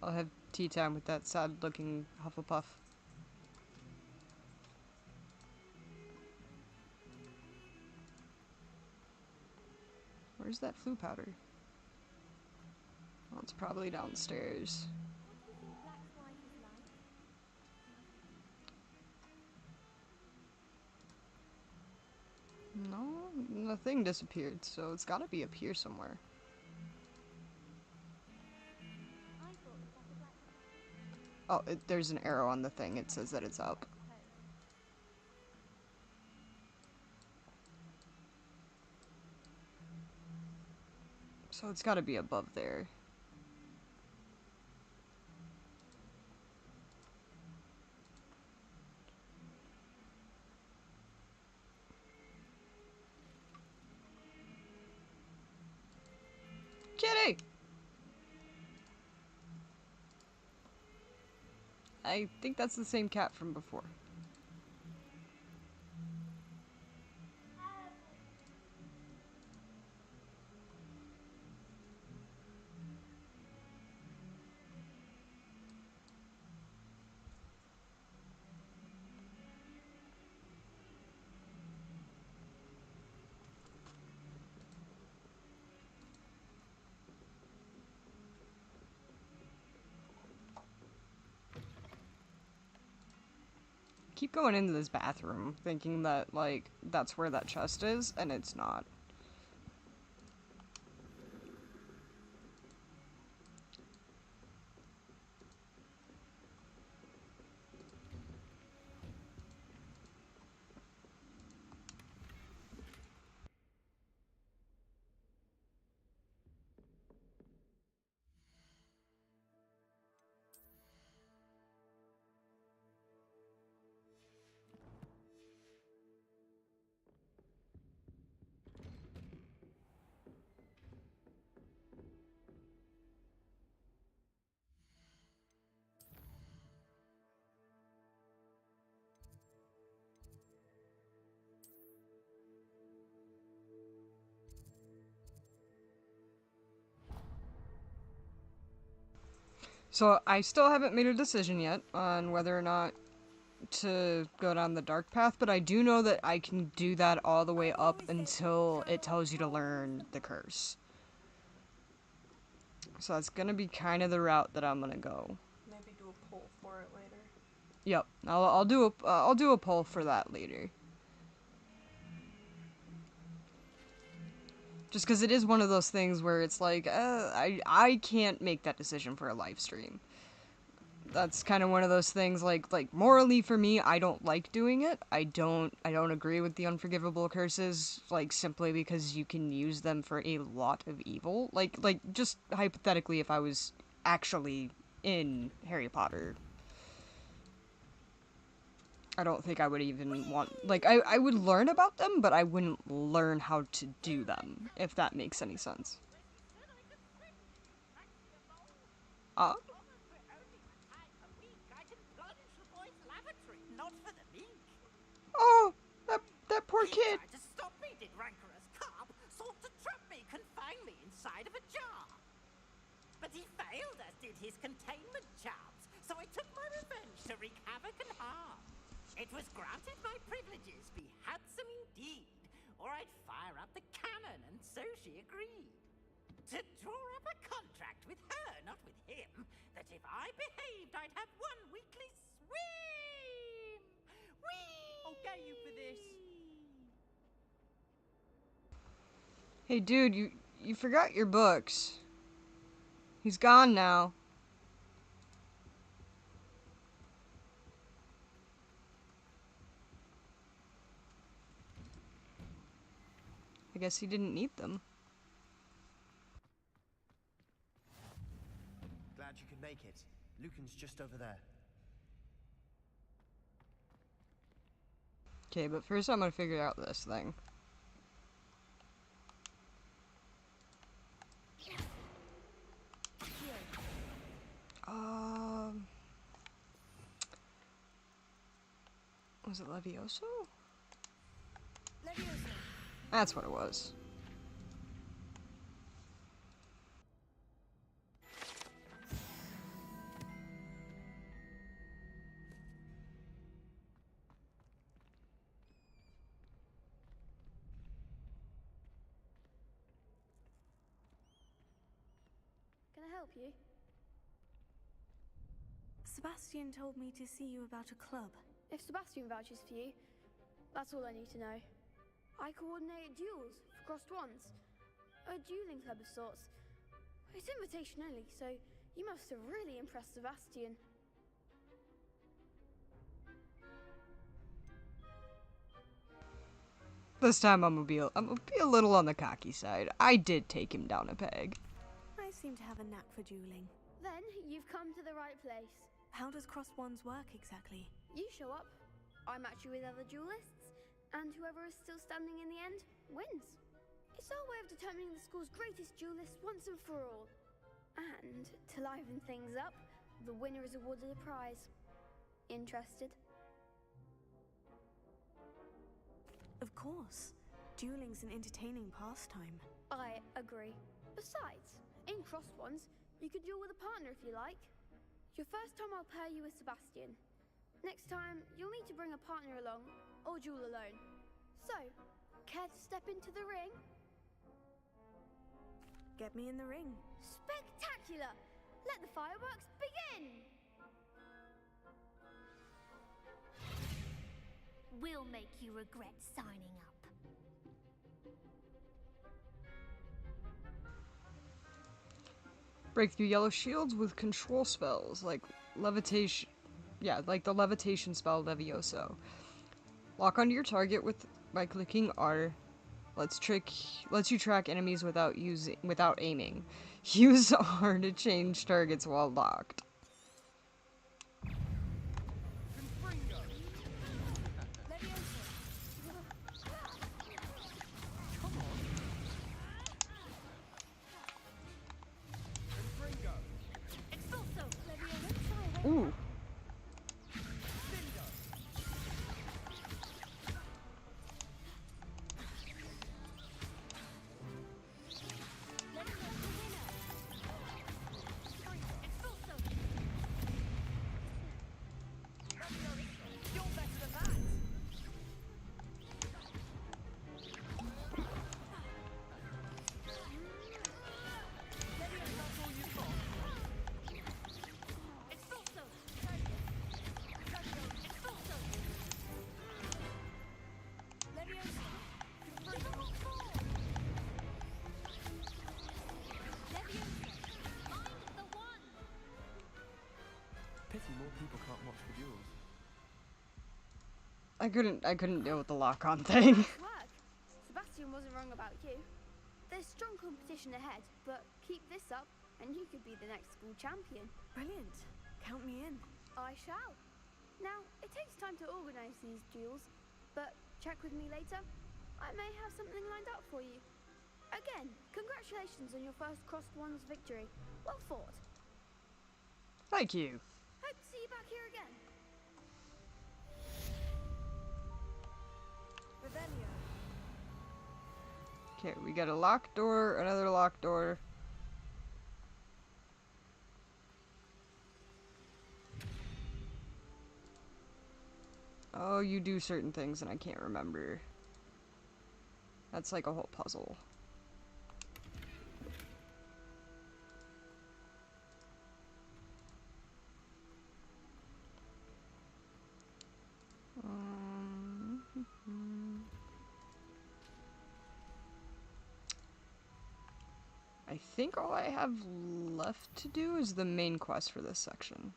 S1: I'll have tea time with that sad-looking Hufflepuff. Where's that flu powder? Oh, it's probably downstairs. No, the thing disappeared, so it's gotta be up here somewhere. Oh, there's an arrow on the thing. It says that it's up. So it's gotta be above there. Kitty! I think that's the same cat from before. Keep going into this bathroom, thinking that, like, that's where that chest is, and it's not. So I still haven't made a decision yet on whether or not to go down the dark path, but I do know that I can do that all the way up until it tells you to learn the curse. So that's gonna be kind of the route that I'm gonna go.
S14: Maybe do a poll for it later.
S1: Yep, I'll do a poll for that later. Just because it is one of those things where it's like, I can't make that decision for a live stream. That's kind of one of those things, like morally for me, I don't like doing it. I don't agree with the unforgivable curses, like, simply because you can use them for a lot of evil. Like, just hypothetically, if I was actually in Harry Potter, I don't think I would even want, like, I would learn about them, but I wouldn't learn how to do them, if that makes any sense. Oh, that poor kid.
S4: Tried to stop me, did rancorous carp, sought to trap me, confine me inside of a jar. But he failed, as did his containment charms, so I took my revenge to wreak havoc and harm. It was granted my privileges be handsome indeed, or I'd fire up the cannon, and so she agreed. To draw up a contract with her, not with him, that if I behaved, I'd have one weekly swim. Whee!
S16: I'll get you for this.
S1: Hey dude, you forgot your books. He's gone now. I guess he didn't need them.
S18: Glad you could make it. Lucan's just over there.
S1: Okay, but first I'm gonna figure out this thing. Was it Levioso? That's what it was.
S2: Can I help you? Sebastian told me to see you about a club.
S22: If Sebastian vouches for you, that's all I need to know. I coordinate duels for crossed ones. A dueling club of sorts. It's invitation only, so you must have really impressed Sebastian.
S1: This time I'm gonna be a little on the cocky side. I did take him down a peg.
S2: I seem to have a knack for dueling.
S22: Then you've come to the right place.
S2: How does crossed ones work exactly?
S22: You show up, I match you with other duelists, and whoever is still standing in the end wins. It's our way of determining the school's greatest duelist once and for all. And to liven things up, the winner is awarded a prize. Interested?
S2: Of course. Dueling's an entertaining pastime.
S22: I agree. Besides, in crossed ones, you could duel with a partner if you like. Your first time I'll pair you with Sebastian. Next time, you'll need to bring a partner along, or duel alone. So, care to step into the ring?
S2: Get me in the ring.
S22: Spectacular! Let the fireworks begin!
S13: We'll make you regret signing up.
S1: Break through yellow shields with control spells, like levitation. Yeah, like the levitation spell Levioso. Lock onto your target by clicking R. Lets you track enemies without aiming. Use R to change targets while locked. Ooh.
S3: Pity more people can't watch the duels.
S1: I couldn't deal with the lock-on thing.
S13: Nice work. Sebastian wasn't wrong about you. There's strong competition ahead, but keep this up and you could be the next school champion.
S2: Brilliant. Count me in.
S13: I shall. Now, it takes time to organise these duels, but check with me later. I may have something lined up for you. Again, congratulations on your first Crossed Wands victory. Well fought.
S1: Thank you.
S13: Hope to see you back here again.
S2: Revelio.
S1: Okay, we got a locked door, another locked door. Oh, you do certain things and I can't remember. That's like a whole puzzle. I think all I have left to do is the main quest for this section.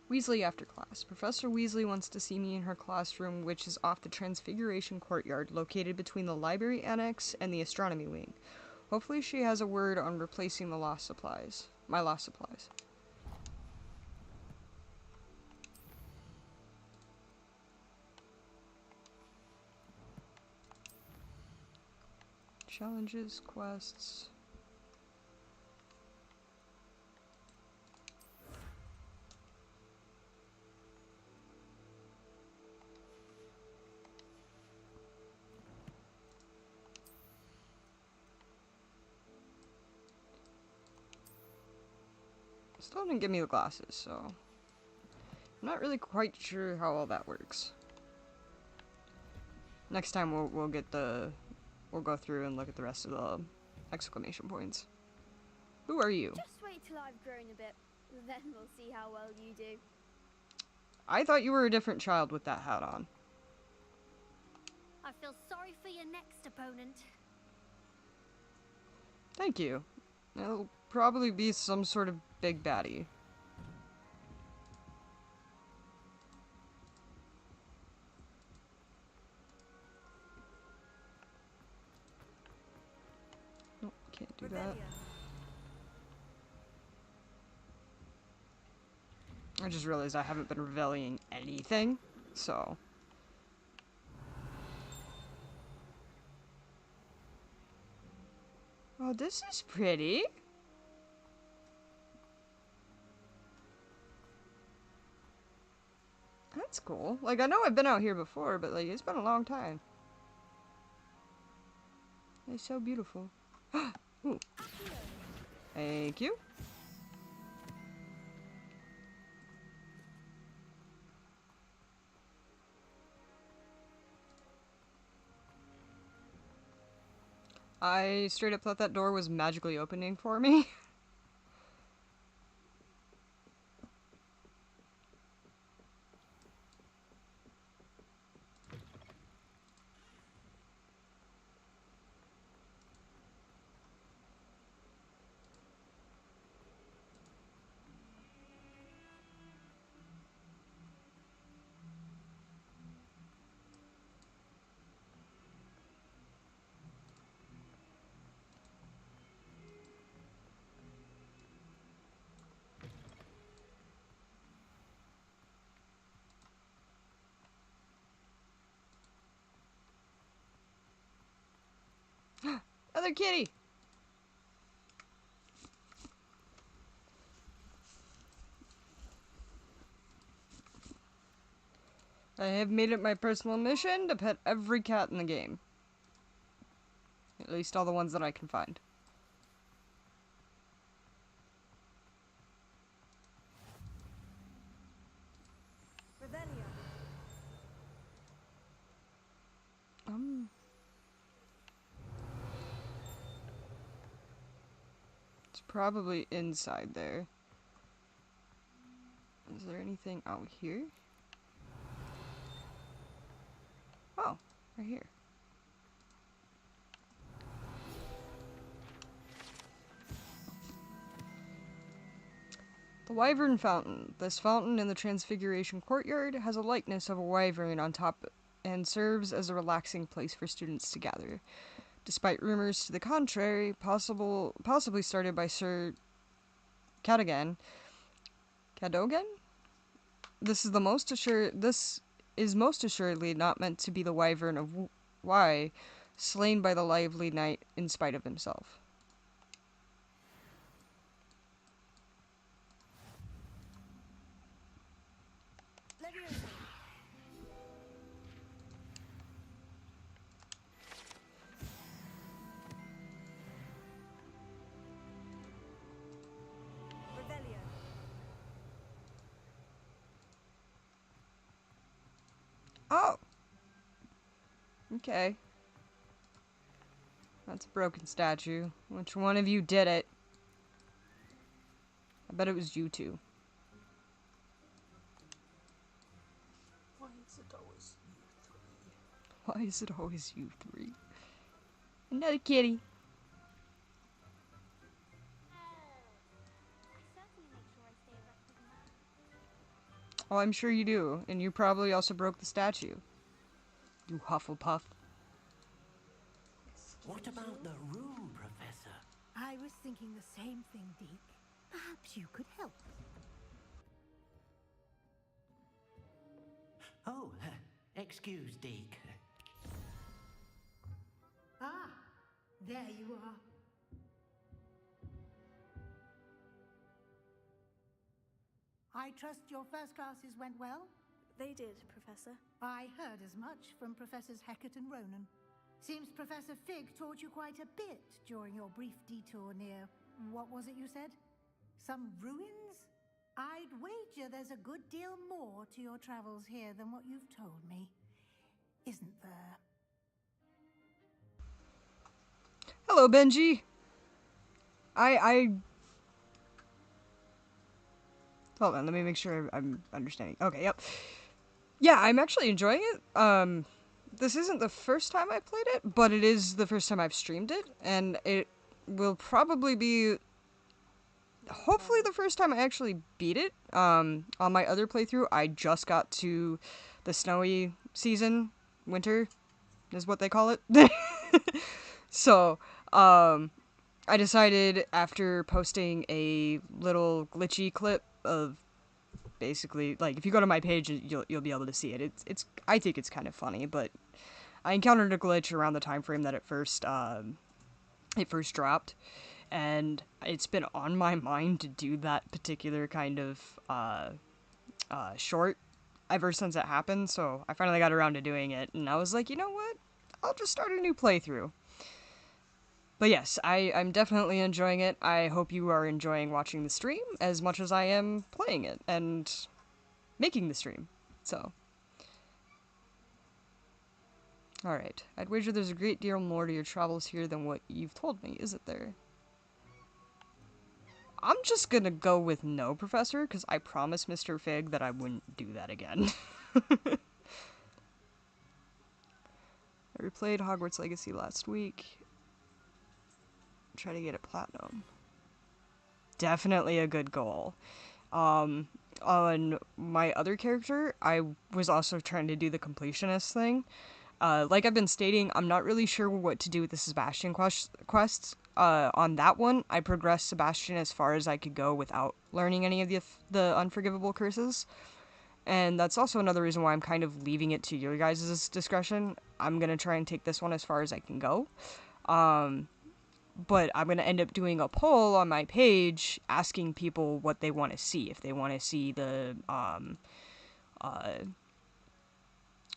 S1: Weasley after class. Professor Weasley wants to see me in her classroom, which is off the Transfiguration Courtyard, located between the Library Annex and the Astronomy Wing. Hopefully she has a word on replacing the lost supplies. My lost supplies. Challenges, quests. Still didn't give me the glasses, so I'm not really quite sure how all that works. Next time we'll go through and look at the rest of the exclamation points. Who are you?
S13: Just wait till I've grown a bit, then we'll see how well you do.
S1: I thought you were a different child with that hat on.
S13: I feel sorry for your next opponent.
S1: Thank you. It'll probably be some sort of big baddie. Nope, can't do that. I just realized I haven't been revealing anything, so... Oh, this is pretty. That's cool. Like, I know I've been out here before, but, like, it's been a long time. It's so beautiful. Ooh. Thank you. I straight up thought that door was magically opening for me. Other kitty! I have made it my personal mission to pet every cat in the game. At least all the ones that I can find. It's probably inside there. Is there anything out here? Oh, right here. The Wyvern Fountain. This fountain in the Transfiguration Courtyard has a likeness of a wyvern on top and serves as a relaxing place for students to gather. Despite rumors to the contrary, possibly started by Sir Cadogan. Cadogan? This is most assuredly not meant to be the wyvern of Y, slain by the lively knight in spite of himself. Oh! Okay. That's a broken statue. Which one of you did it? I bet it was you two.
S14: Why is it always you three?
S1: Why is it always you three? Another kitty. Oh, I'm sure you do. And you probably also broke the statue. You Hufflepuff.
S11: What about the room, Professor?
S10: I was thinking the same thing, Deke. Perhaps you could help.
S11: Oh, excuse, Deke.
S10: Ah, there you are. I trust your first classes went well?
S2: They did, Professor.
S10: I heard as much from Professors Hecat and Ronan. Seems Professor Fig taught you quite a bit during your brief detour near, what was it you said? Some ruins? I'd wager there's a good deal more to your travels here than what you've told me. Isn't there?
S1: Hello, Benji. Hold on, let me make sure I'm understanding. Okay, yep. Yeah, I'm actually enjoying it. This isn't the first time I played it, but it is the first time I've streamed it, and it will probably be, hopefully, the first time I actually beat it. On my other playthrough, I just got to the snowy season. Winter is what they call it. So, I decided after posting a little glitchy clip of basically, like, if you go to my page, you'll be able to see it. It's I think it's kind of funny, but I encountered a glitch around the time frame that it first dropped, and it's been on my mind to do that particular kind of short ever since it happened. So I finally got around to doing it, and I was like, you know what? I'll just start a new playthrough. But yes, I'm definitely enjoying it. I hope you are enjoying watching the stream as much as I am playing it and making the stream. So, alright. I'd wager there's a great deal more to your travels here than what you've told me, isn't there? I'm just gonna go with no, Professor, because I promised Mr. Fig that I wouldn't do that again. I replayed Hogwarts Legacy last week. Try to get a platinum. Definitely a good goal. On my other character, I was also trying to do the completionist thing. Like I've been stating, I'm not really sure what to do with the Sebastian quests. On that one, I progressed Sebastian as far as I could go without learning any of the unforgivable curses. And that's also another reason why I'm kind of leaving it to your guys' discretion. I'm gonna try and take this one as far as I can go. But I'm going to end up doing a poll on my page asking people what they want to see. If they want to see the,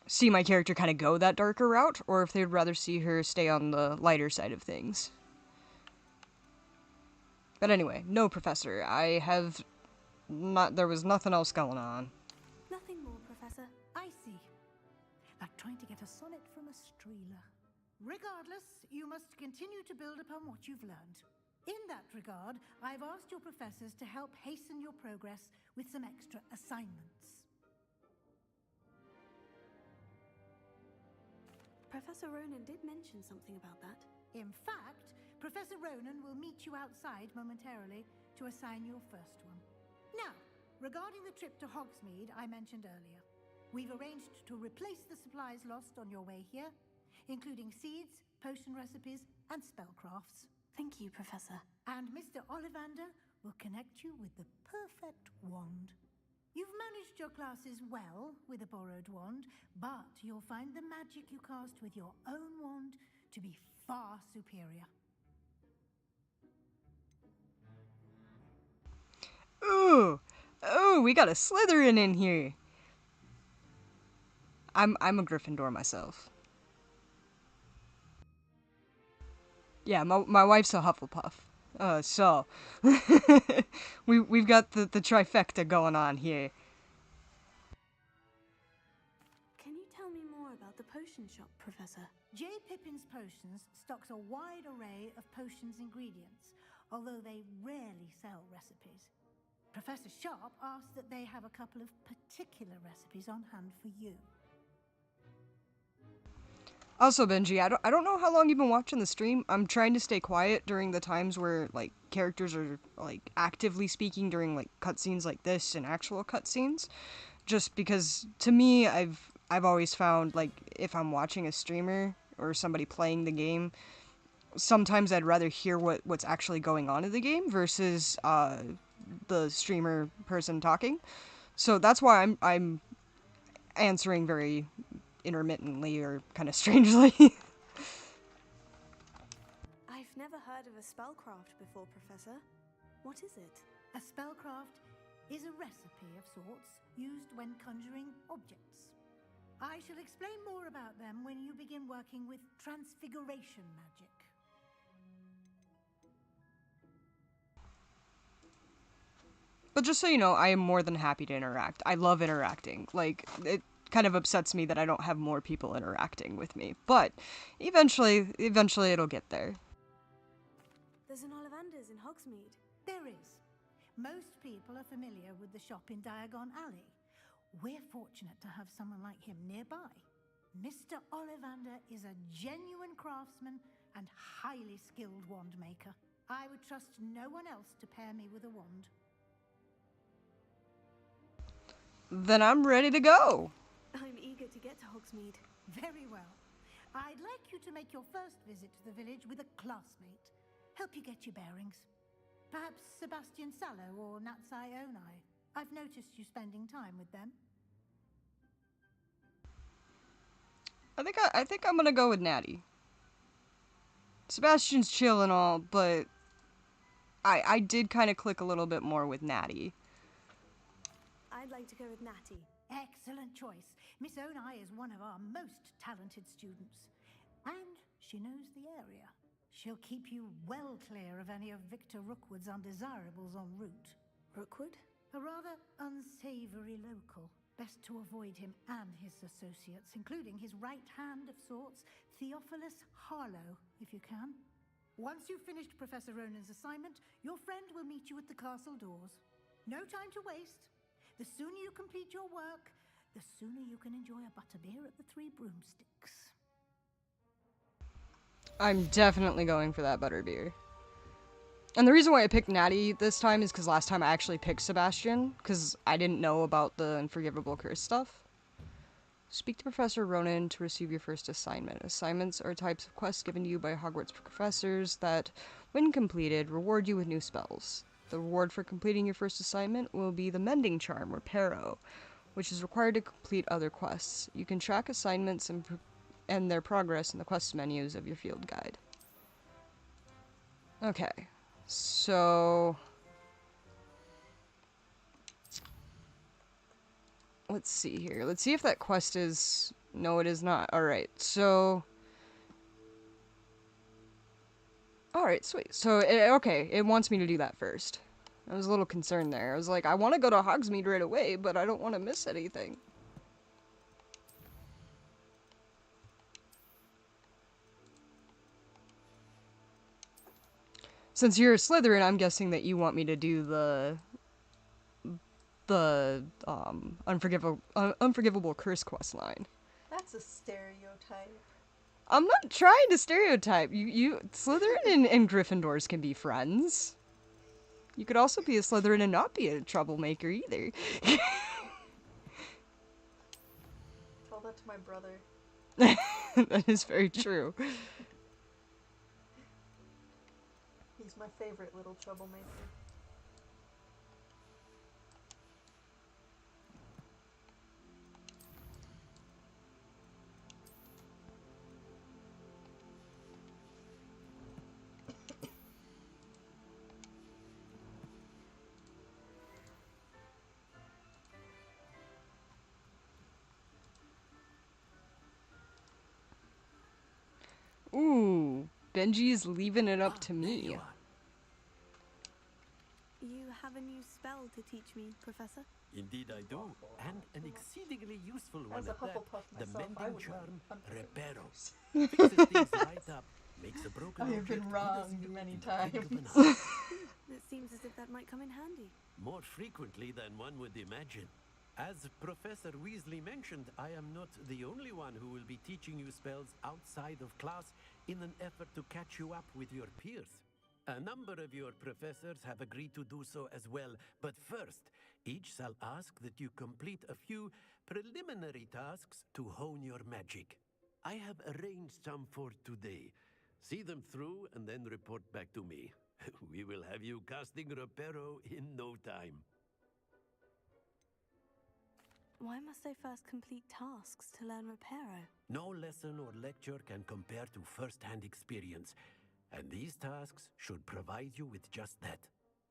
S1: see my character kind of go that darker route, or if they'd rather see her stay on the lighter side of things. But anyway, no, Professor. There was nothing else going on.
S2: Nothing more, Professor.
S10: I see. Like trying to get a sonnet from a streeler. Regardless, you must continue to build upon what you've learned. In that regard, I've asked your professors to help hasten your progress with some extra assignments.
S2: Professor Ronan did mention something about that.
S10: In fact, Professor Ronan will meet you outside momentarily to assign your first one. Now, regarding the trip to Hogsmeade I mentioned earlier, we've arranged to replace the supplies lost on your way here, including seeds, potion recipes, and spellcrafts.
S2: Thank you, Professor.
S10: And Mr. Ollivander will connect you with the perfect wand. You've managed your classes well with a borrowed wand, but you'll find the magic you cast with your own wand to be far superior.
S1: Ooh, we got a Slytherin in here. I'm a Gryffindor myself. Yeah, my wife's a Hufflepuff. So we've got the trifecta going on here.
S2: Can you tell me more about the potion shop, Professor?
S10: J. Pippin's Potions stocks a wide array of potions ingredients, although they rarely sell recipes. Professor Sharp asked that they have a couple of particular recipes on hand for you.
S1: Also, Benji, I don't know how long you've been watching the stream. I'm trying to stay quiet during the times where, like, characters are, like, actively speaking during, like, cutscenes like this and actual cutscenes. Just because, to me, I've always found, like, if I'm watching a streamer or somebody playing the game, sometimes I'd rather hear what's actually going on in the game versus, the streamer person talking. So that's why I'm answering very intermittently or kind of strangely.
S2: I've never heard of a spellcraft before, Professor. What is it?
S10: A spellcraft is a recipe of sorts used when conjuring objects. I shall explain more about them when you begin working with transfiguration magic.
S1: But just so you know, I am more than happy to interact. I love interacting. Like, it kind of upsets me that I don't have more people interacting with me. But eventually it'll get there.
S2: There's an Ollivander's in Hogsmeade.
S10: There is. Most people are familiar with the shop in Diagon Alley. We're fortunate to have someone like him nearby. Mr. Ollivander is a genuine craftsman and highly skilled wand maker. I would trust no one else to pair me with a wand.
S1: Then I'm ready to go.
S2: I'm eager to get to Hogsmeade.
S10: Very well. I'd like you to make your first visit to the village with a classmate. Help you get your bearings. Perhaps Sebastian Sallow or Natsai Onai. I've noticed you spending time with them.
S1: I think I'm gonna go with Natty. Sebastian's chill and all, but I did kind of click a little bit more with Natty.
S2: I'd like to go with Natty.
S10: Excellent choice. Miss Onai is one of our most talented students. And she knows the area. She'll keep you well clear of any of Victor Rookwood's undesirables en route.
S2: Rookwood?
S10: A rather unsavory local. Best to avoid him and his associates, including his right hand of sorts, Theophilus Harlow, if you can. Once you've finished Professor Ronan's assignment, your friend will meet you at the castle doors. No time to waste. The sooner you complete your work, the sooner you can enjoy a butterbeer at the Three Broomsticks.
S1: I'm definitely going for that butterbeer. And the reason why I picked Natty this time is because last time I actually picked Sebastian, because I didn't know about the Unforgivable Curse stuff. Speak to Professor Ronan to receive your first assignment. Assignments are types of quests given to you by Hogwarts professors that, when completed, reward you with new spells. The reward for completing your first assignment will be the Mending Charm, or Pero, which is required to complete other quests. You can track assignments and their progress in the quest menus of your field guide. Okay, so let's see here. Let's see if that quest is... No, it is not. Alright, so... Alright, sweet. So, okay, it wants me to do that first. I was a little concerned there. I was like, I want to go to Hogsmeade right away, but I don't want to miss anything. Since you're a Slytherin, I'm guessing that you want me to do the Unforgivable Curse quest line.
S14: That's a stereotype.
S1: I'm not trying to stereotype. You Slytherin and Gryffindors can be friends. You could also be a Slytherin and not be a troublemaker either.
S14: Tell that to my brother.
S1: That is very true.
S14: He's my favorite little troublemaker.
S1: Ooh, Benji's leaving it up to me.
S2: You have a new spell to teach me, Professor?
S7: Indeed I do, and an exceedingly useful one
S14: As a
S7: at that.
S14: Hufflepuff
S7: The
S14: myself, I
S7: mending
S14: would
S7: charm,
S14: like
S7: Reparo. Fixes things right up, makes a broken
S14: I have
S7: object
S14: been
S7: good as
S14: wronged
S7: new
S14: many
S7: in the blink of an
S14: times.
S7: eye.
S2: It seems as if that might come in handy.
S7: More frequently than one would imagine. As Professor Weasley mentioned, I am not the only one who will be teaching you spells outside of class in an effort to catch you up with your peers. A number of your professors have agreed to do so as well, but first, each shall ask that you complete a few preliminary tasks to hone your magic. I have arranged some for today. See them through and then report back to me. We will have you casting Reparo in no time.
S2: Why must I first complete tasks to learn Reparo?
S7: No lesson or lecture can compare to first-hand experience, and these tasks should provide you with just that.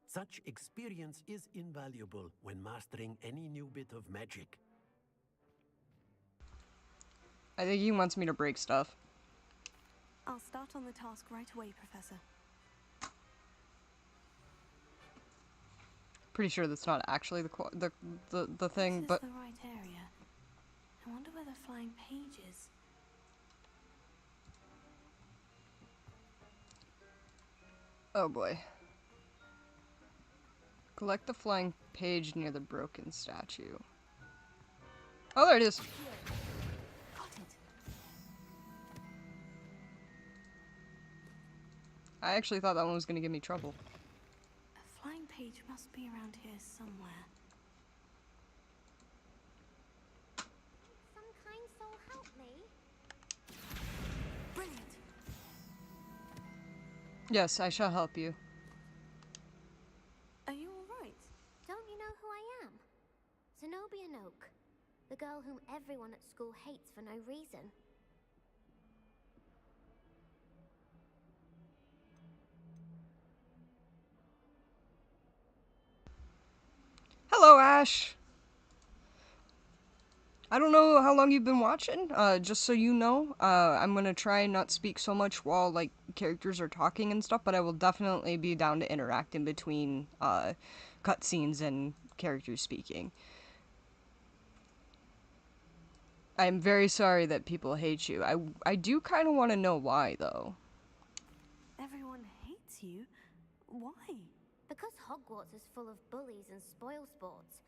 S7: Such experience is invaluable when mastering any new bit of magic.
S1: I think he wants me to break stuff.
S2: I'll start on the task right away, Professor.
S1: Pretty sure that's not actually the thing,
S2: This
S1: but
S2: is the right area. I wonder where the flying page is.
S1: oh boy. Collect the flying page near the broken statue. Oh, there it is.
S2: Got it.
S1: I actually thought that one was gonna give me trouble.
S2: A flying page must be around here somewhere.
S13: Some kind soul help me.
S2: Brilliant.
S1: Yes, I shall help you.
S2: Are you alright?
S13: Don't you know who I am? Zenobia Noak, the girl whom everyone at school hates for no reason.
S1: Hello, Ash! I don't know how long you've been watching, just so you know, I'm gonna try and not speak so much while, like, characters are talking and stuff, but I will definitely be down to interact in between, cutscenes and characters speaking. I'm very sorry that people hate you. I do kind of want to know why, though.
S2: Everyone hates you? Why?
S13: Because Hogwarts is full of bullies and spoilsports.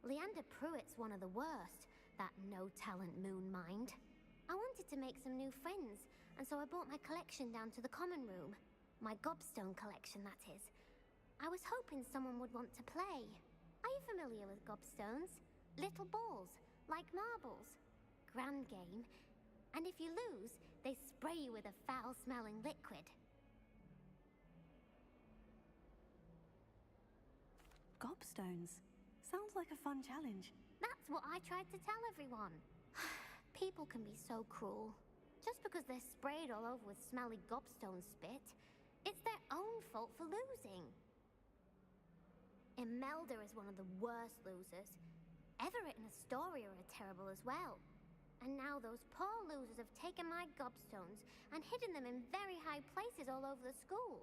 S13: Leander Pruitt's one of the worst, that no-talent moon mind. I wanted to make some new friends, and so I brought my collection down to the common room. My gobstone collection, that is. I was hoping someone would want to play. Are you familiar with gobstones? Little balls, like marbles. Grand game. And if you lose, they spray you with a foul-smelling liquid.
S2: Gobstones. Sounds like a fun challenge.
S13: That's what I tried to tell everyone. People can be so cruel. Just because they're sprayed all over with smelly gobstone spit, it's their own fault for losing. Imelda is one of the worst losers. Everett and Astoria are terrible as well. And now those poor losers have taken my gobstones and hidden them in very high places all over the school.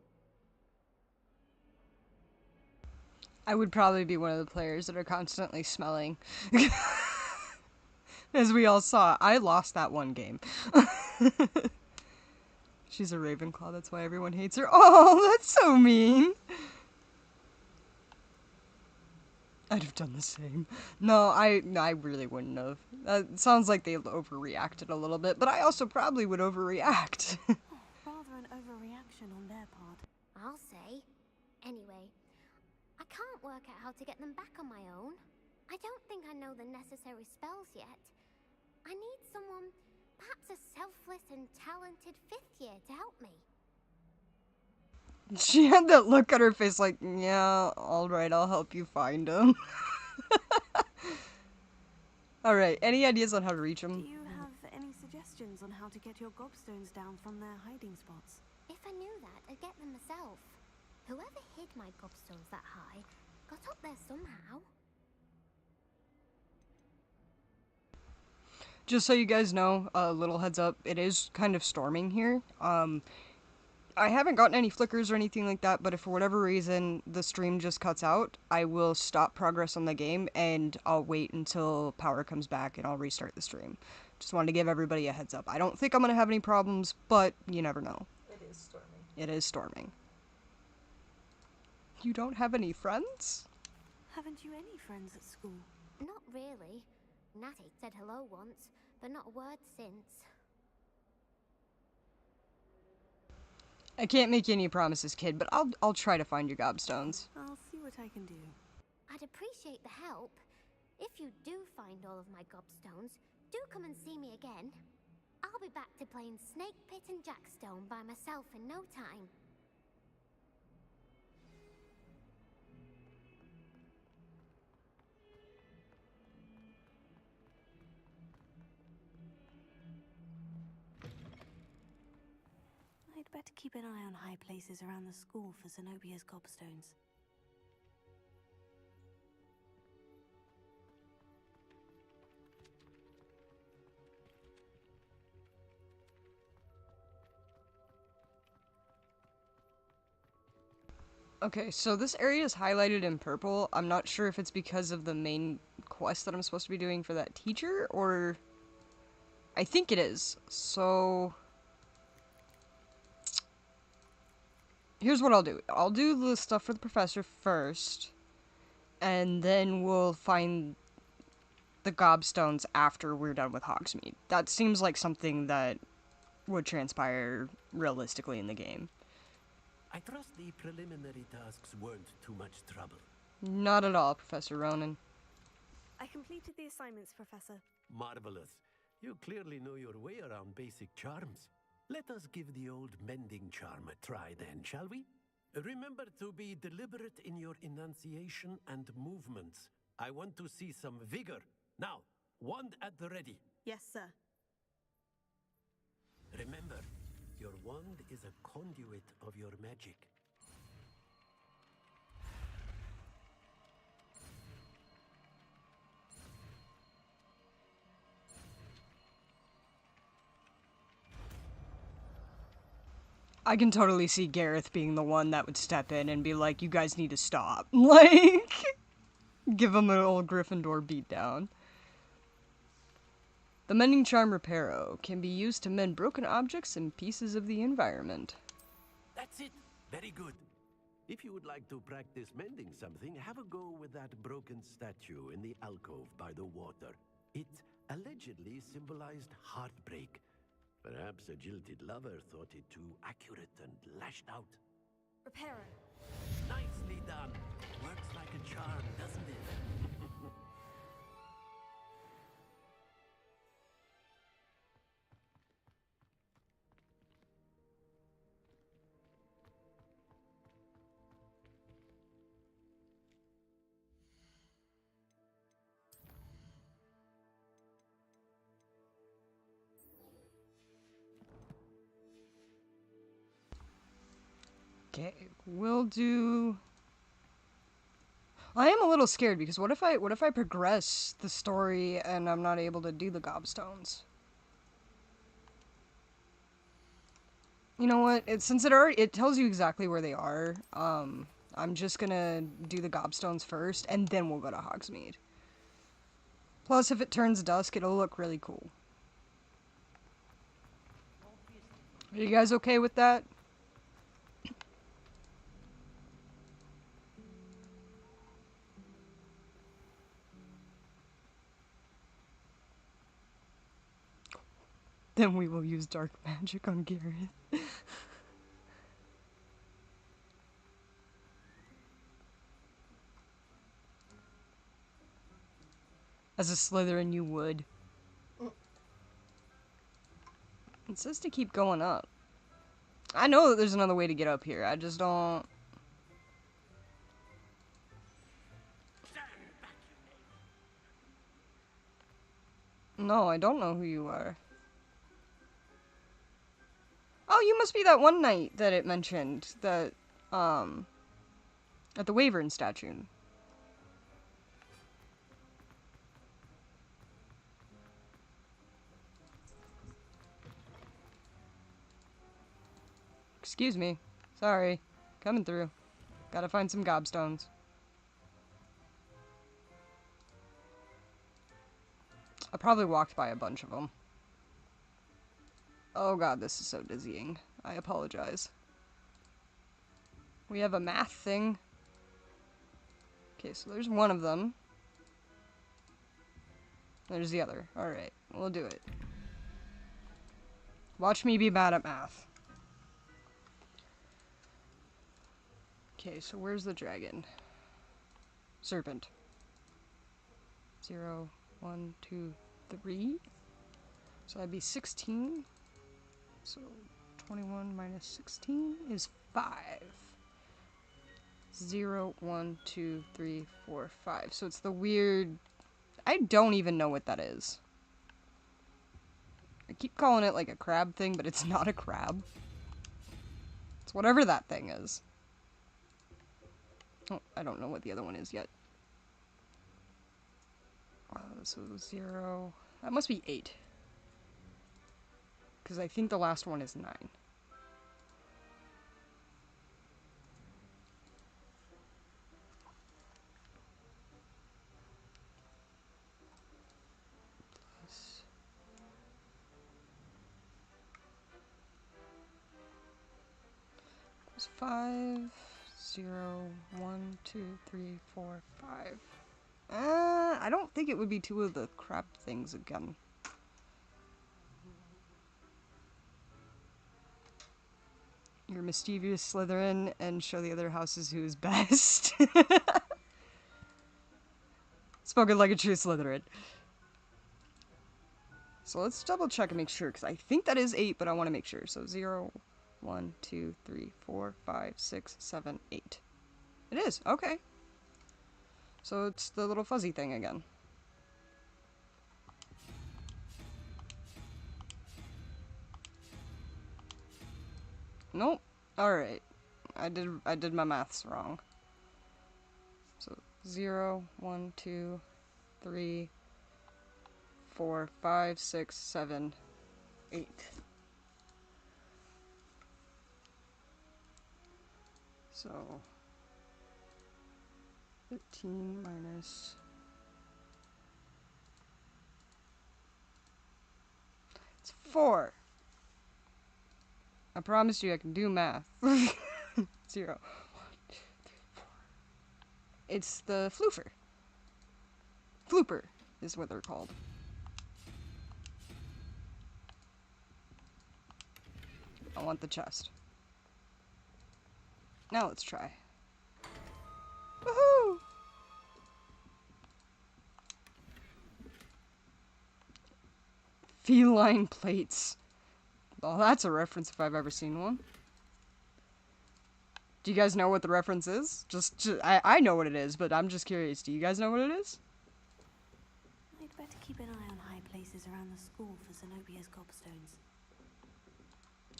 S1: I would probably be one of the players that are constantly smelling. As we all saw, I lost that one game. She's a Ravenclaw, that's why everyone hates her. Oh, that's so mean! I'd have done the same. No, I really wouldn't have. It sounds like they overreacted a little bit, but I also probably would overreact.
S2: Rather an overreaction on their part.
S13: I'll say. Anyway, I can't work out how to get them back on my own. I don't think I know the necessary spells yet. I need someone, perhaps a selfless and talented 5th year to help me.
S1: She had that look on her face like, yeah, alright, I'll help you find him. Alright, any ideas on how to reach him?
S2: Do you have any suggestions on how to get your gobstones down from their hiding spots?
S13: If I knew that, I'd get them myself. Whoever hid my gobstones that high got up there somehow.
S1: Just so you guys know, a little heads up, it is kind of storming here. I haven't gotten any flickers or anything like that, but if for whatever reason the stream just cuts out, I will stop progress on the game and I'll wait until power comes back and I'll restart the stream. Just wanted to give everybody a heads up. I don't think I'm going to have any problems, but you never know.
S14: It is storming.
S1: It is storming. You don't have any friends?
S2: Haven't you any friends at school?
S13: Not really. Natty said hello once, but not a word since.
S1: I can't make any promises, kid, but I'll try to find your gobstones.
S2: I'll see what I can do.
S13: I'd appreciate the help. If you do find all of my gobstones, do come and see me again. I'll be back to playing Snake Pit and Jackstone by myself in no time.
S2: I'd better keep an eye on high places around the school for Zenobia's gobstones.
S1: Okay, so this area is highlighted in purple. I'm not sure if it's because of the main quest that I'm supposed to be doing for that teacher, or... I think it is. So... here's what I'll do. I'll do the stuff for the professor first, and then we'll find the gobstones after we're done with Hogsmeade. That seems like something that would transpire realistically in the game.
S7: I trust the preliminary tasks weren't too much trouble.
S1: Not at all, Professor Ronan.
S2: I completed the assignments, Professor.
S7: Marvelous. You clearly know your way around basic charms. Let us give the old mending charm a try then, shall we? Remember to be deliberate in your enunciation and movements. I want to see some vigor. Now, wand at the ready.
S2: Yes, sir.
S7: Remember, your wand is a conduit of your magic.
S1: I can totally see Gareth being the one that would step in and be like, you guys need to stop. Like, give him an old Gryffindor beatdown. The Mending Charm Reparo can be used to mend broken objects and pieces of the environment.
S7: That's it. Very good. If you would like to practice mending something, have a go with that broken statue in the alcove by the water. It allegedly symbolized heartbreak. Perhaps a jilted lover thought it too accurate and lashed out.
S2: Reparo.
S7: Nicely done. Works like a charm, doesn't it?
S1: Okay, we'll do... I am a little scared because what if I progress the story and I'm not able to do the gobstones? You know what? Since it tells you exactly where they are, I'm just gonna do the gobstones first and then we'll go to Hogsmeade. Plus, if it turns dusk, it'll look really cool. Are you guys okay with that? Then we will use dark magic on Gareth. As a Slytherin, you would. It says to keep going up. I know that there's another way to get up here. I just don't... No, I don't know who you are. Oh, you must be that one knight that it mentioned. That, at the Wyvern statue. Excuse me. Sorry. Coming through. Gotta find some gobstones. I probably walked by a bunch of them. Oh god, this is so dizzying. I apologize. We have a math thing. Okay, so there's one of them. There's the other. Alright, we'll do it. Watch me be bad at math. Okay, so where's the dragon? Serpent. 0, 1, 2, 3. So that'd be 16. So 21 minus 16 is 5. 0, 1, 2, 3, 4, 5. So it's the weird... I don't even know what that is. I keep calling it like a crab thing, but it's not a crab. It's whatever that thing is. Oh, I don't know what the other one is yet. So 0... That must be 8. Because I think the last one is 9. Plus 5, 0, 1, 2, 3, 4, 5. I don't think it would be 2 of the crab things again. You're a mischievous Slytherin and show the other houses who is best. Spoken like a true Slytherin. So let's double check and make sure, because I think that is 8, but I want to make sure. So 0, 1, 2, 3, 4, 5, 6, 7, 8. It is, okay. So it's the little fuzzy thing again. Nope. Alright. I did my maths wrong. So 0, 1, 2, 3, 4, 5, 6, 7, 8. So 13 minus... It's 4. I promised you I can do math. 0, 1, 2, 3, 4. It's the floofer. Flooper is what they're called. I want the chest. Now let's try. Woohoo! Feline plates. Well, that's a reference if I've ever seen one. Do you guys know what the reference is? I know what it is, but I'm just curious. Do you guys know what it is?
S2: I'd better keep an eye on high places around the school for Zenobia's gobstones.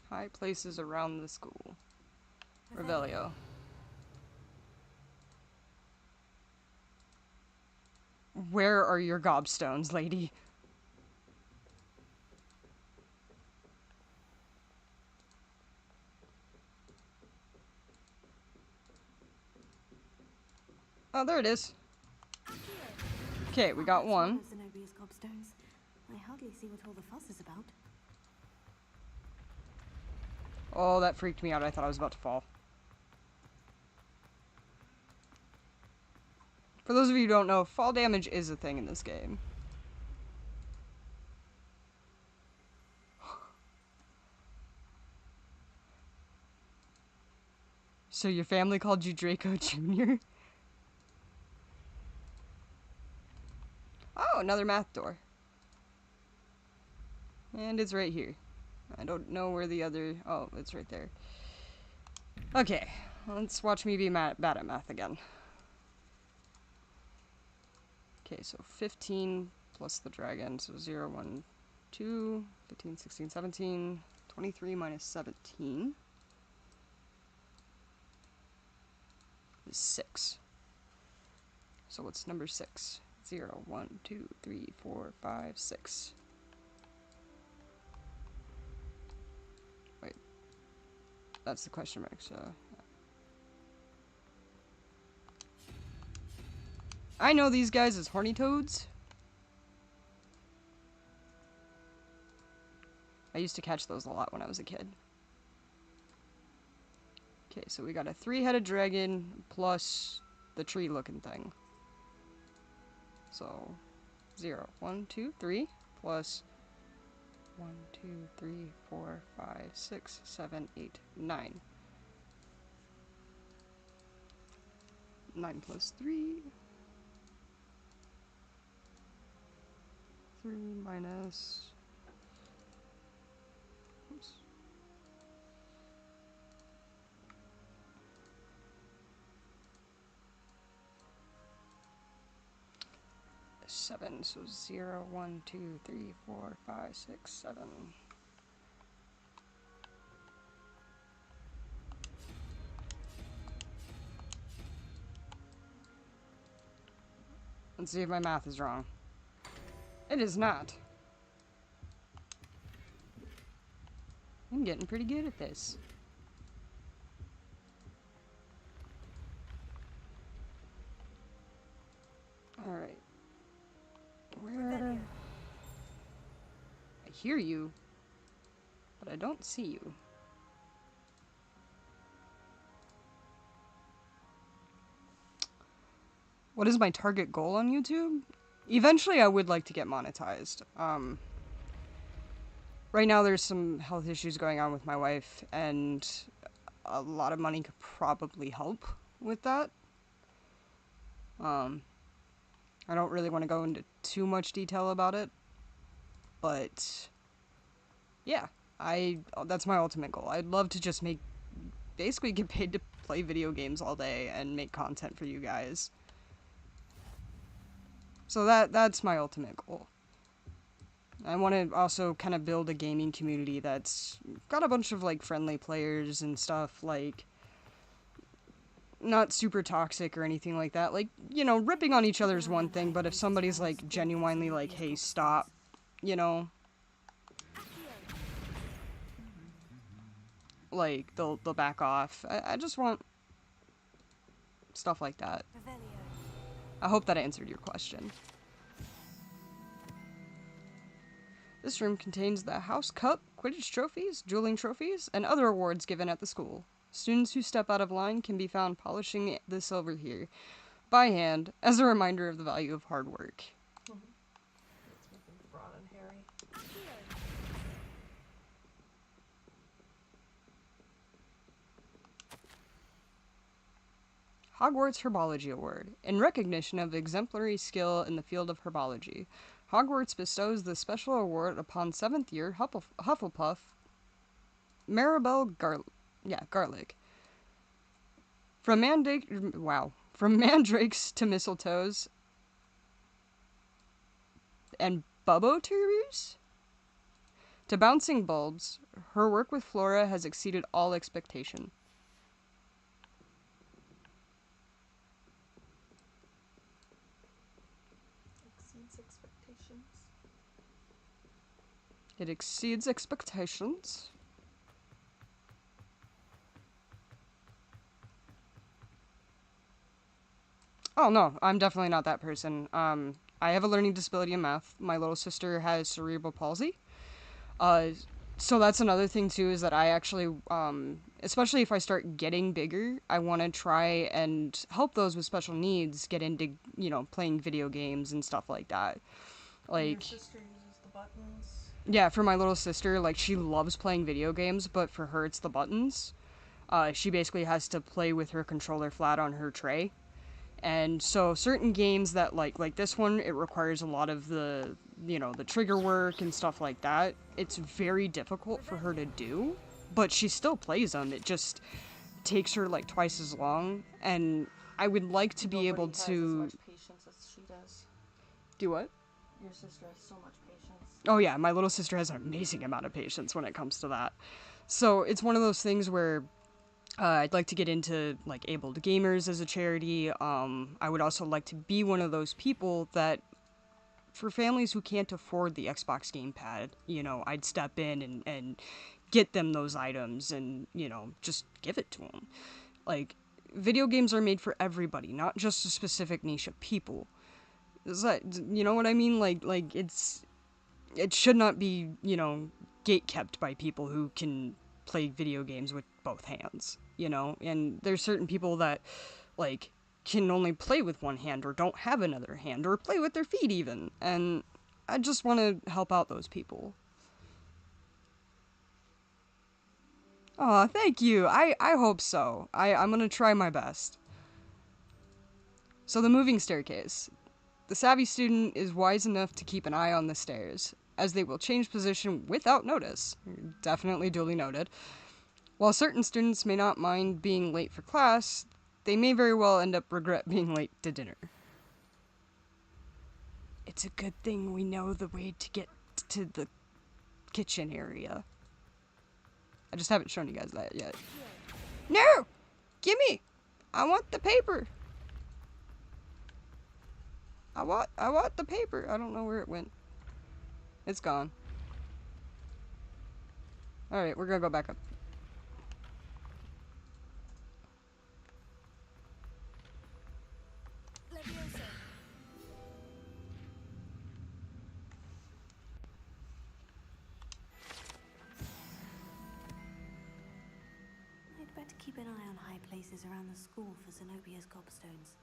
S1: High places around the school. Revelio. Where are your gobstones, lady? Oh, there it is. Okay, we got one.
S2: Zenobia's gobstones. I hardly see what all the fuss is about.
S1: Oh, that freaked me out. I thought I was about to fall. For those of you who don't know, fall damage is a thing in this game. So your family called you Draco Jr.? Oh, another math door. And it's right here. I don't know where the other... Oh, it's right there. Okay, let's watch me be bad at math again. Okay, so 15 plus the dragon, so 0, 1, 2, 15, 16, 17, 23 minus 17 is 6. So what's number 6? 0, 1, 2, 3, 4, 5, 6. Wait. That's the question mark, so... I know these guys as horny toads. I used to catch those a lot when I was a kid. Okay, so we got a 3-headed dragon plus the tree-looking thing. So, 0, 1, 2, 3, plus 1, 2, 3, 4, 5, 6, 7, 8, 9. 9 plus 3. 3 minus... Oops. 7, so 0, 1, 2, 3, 4, 5, 6, 7. Let's see if my math is wrong. It is not. I'm getting pretty good at this. Alright. Where... I hear you, but I don't see you. What is my target goal on YouTube? Eventually I would like to get monetized. Right now there's some health issues going on with my wife, and a lot of money could probably help with that. I don't really want to go into too much detail about it, but yeah, that's my ultimate goal. I'd love to just basically get paid to play video games all day and make content for you guys. So that's my ultimate goal. I want to also kind of build a gaming community that's got a bunch of, like, friendly players and stuff, like, not super toxic or anything like that. Like, you know, ripping on each other is one thing, but if somebody's, like, genuinely like, hey, stop, you know, like, they'll back off. I just want stuff like that. I hope that answered your question. This room contains the House Cup, Quidditch trophies, dueling trophies, and other awards given at the school. Students who step out of line can be found polishing the silver here, by hand, as a reminder of the value of hard work. Hogwarts Herbology Award. In recognition of exemplary skill in the field of herbology, Hogwarts bestows the special award upon 7th year Hufflepuff Maribel Garlic. From mandrakes to mistletoes and bubbo-turus to bouncing bulbs, her work with Flora has exceeded all expectation. It exceeds expectations. Oh no, I'm definitely not that person. I have a learning disability in math. My little sister has cerebral palsy. So that's another thing too, is that I actually, especially if I start getting bigger, I want to try and help those with special needs get into, you know, playing video games and stuff like that. Like,
S14: your sister uses the buttons?
S1: Yeah, for my little sister, like, she loves playing video games, but for her it's the buttons. She basically has to play with her controller flat on her tray. And so certain games that like this one, it requires a lot of the, you know, the trigger work and stuff like that. It's very difficult for her to do, but she still plays them. It just takes her like twice as long, and I would like to be able to...
S14: Has as much patience as she does.
S1: Do what?
S14: Your sister has so much patience.
S1: Oh yeah, my little sister has an amazing amount of patience when it comes to that. So it's one of those things where I'd like to get into like abled gamers as a charity. I would also like to be one of those people that, for families who can't afford the Xbox gamepad, you know, I'd step in and get them those items and, you know, just give it to them. Like, video games are made for everybody, not just a specific niche of people. Is that, you know what I mean? Like it should not be, you know, gatekept by people who can play video games with both hands, you know? And there's certain people that, like, can only play with one hand or don't have another hand or play with their feet even. And I just want to help out those people. Aw, thank you. I hope so. I'm gonna try my best. So the moving staircase. The savvy student is wise enough to keep an eye on the stairs, as they will change position without notice. Definitely duly noted. While certain students may not mind being late for class, they may very well end up regret being late to dinner. It's a good thing we know the way to get to the kitchen area. I just haven't shown you guys that yet. No! Gimme! I want the paper! I want the paper. I don't know where it went. It's gone. Alright, we're gonna go back up.
S2: I'd better keep an eye on high places around the school for Zenobia's gobstones.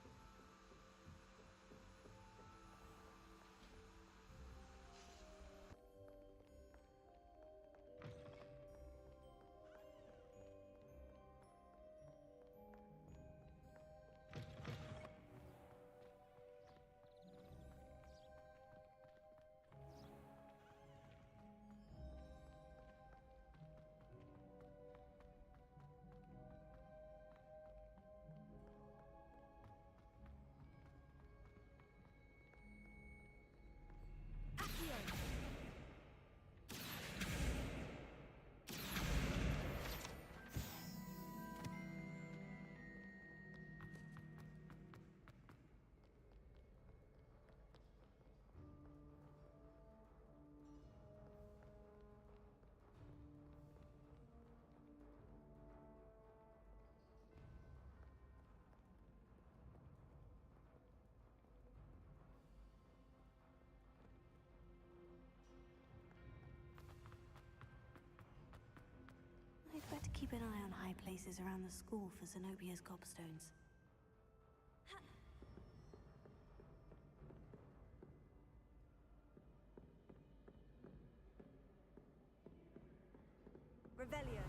S2: I'd better keep an eye on high places around the school for Zenobia's gobstones. Revelio.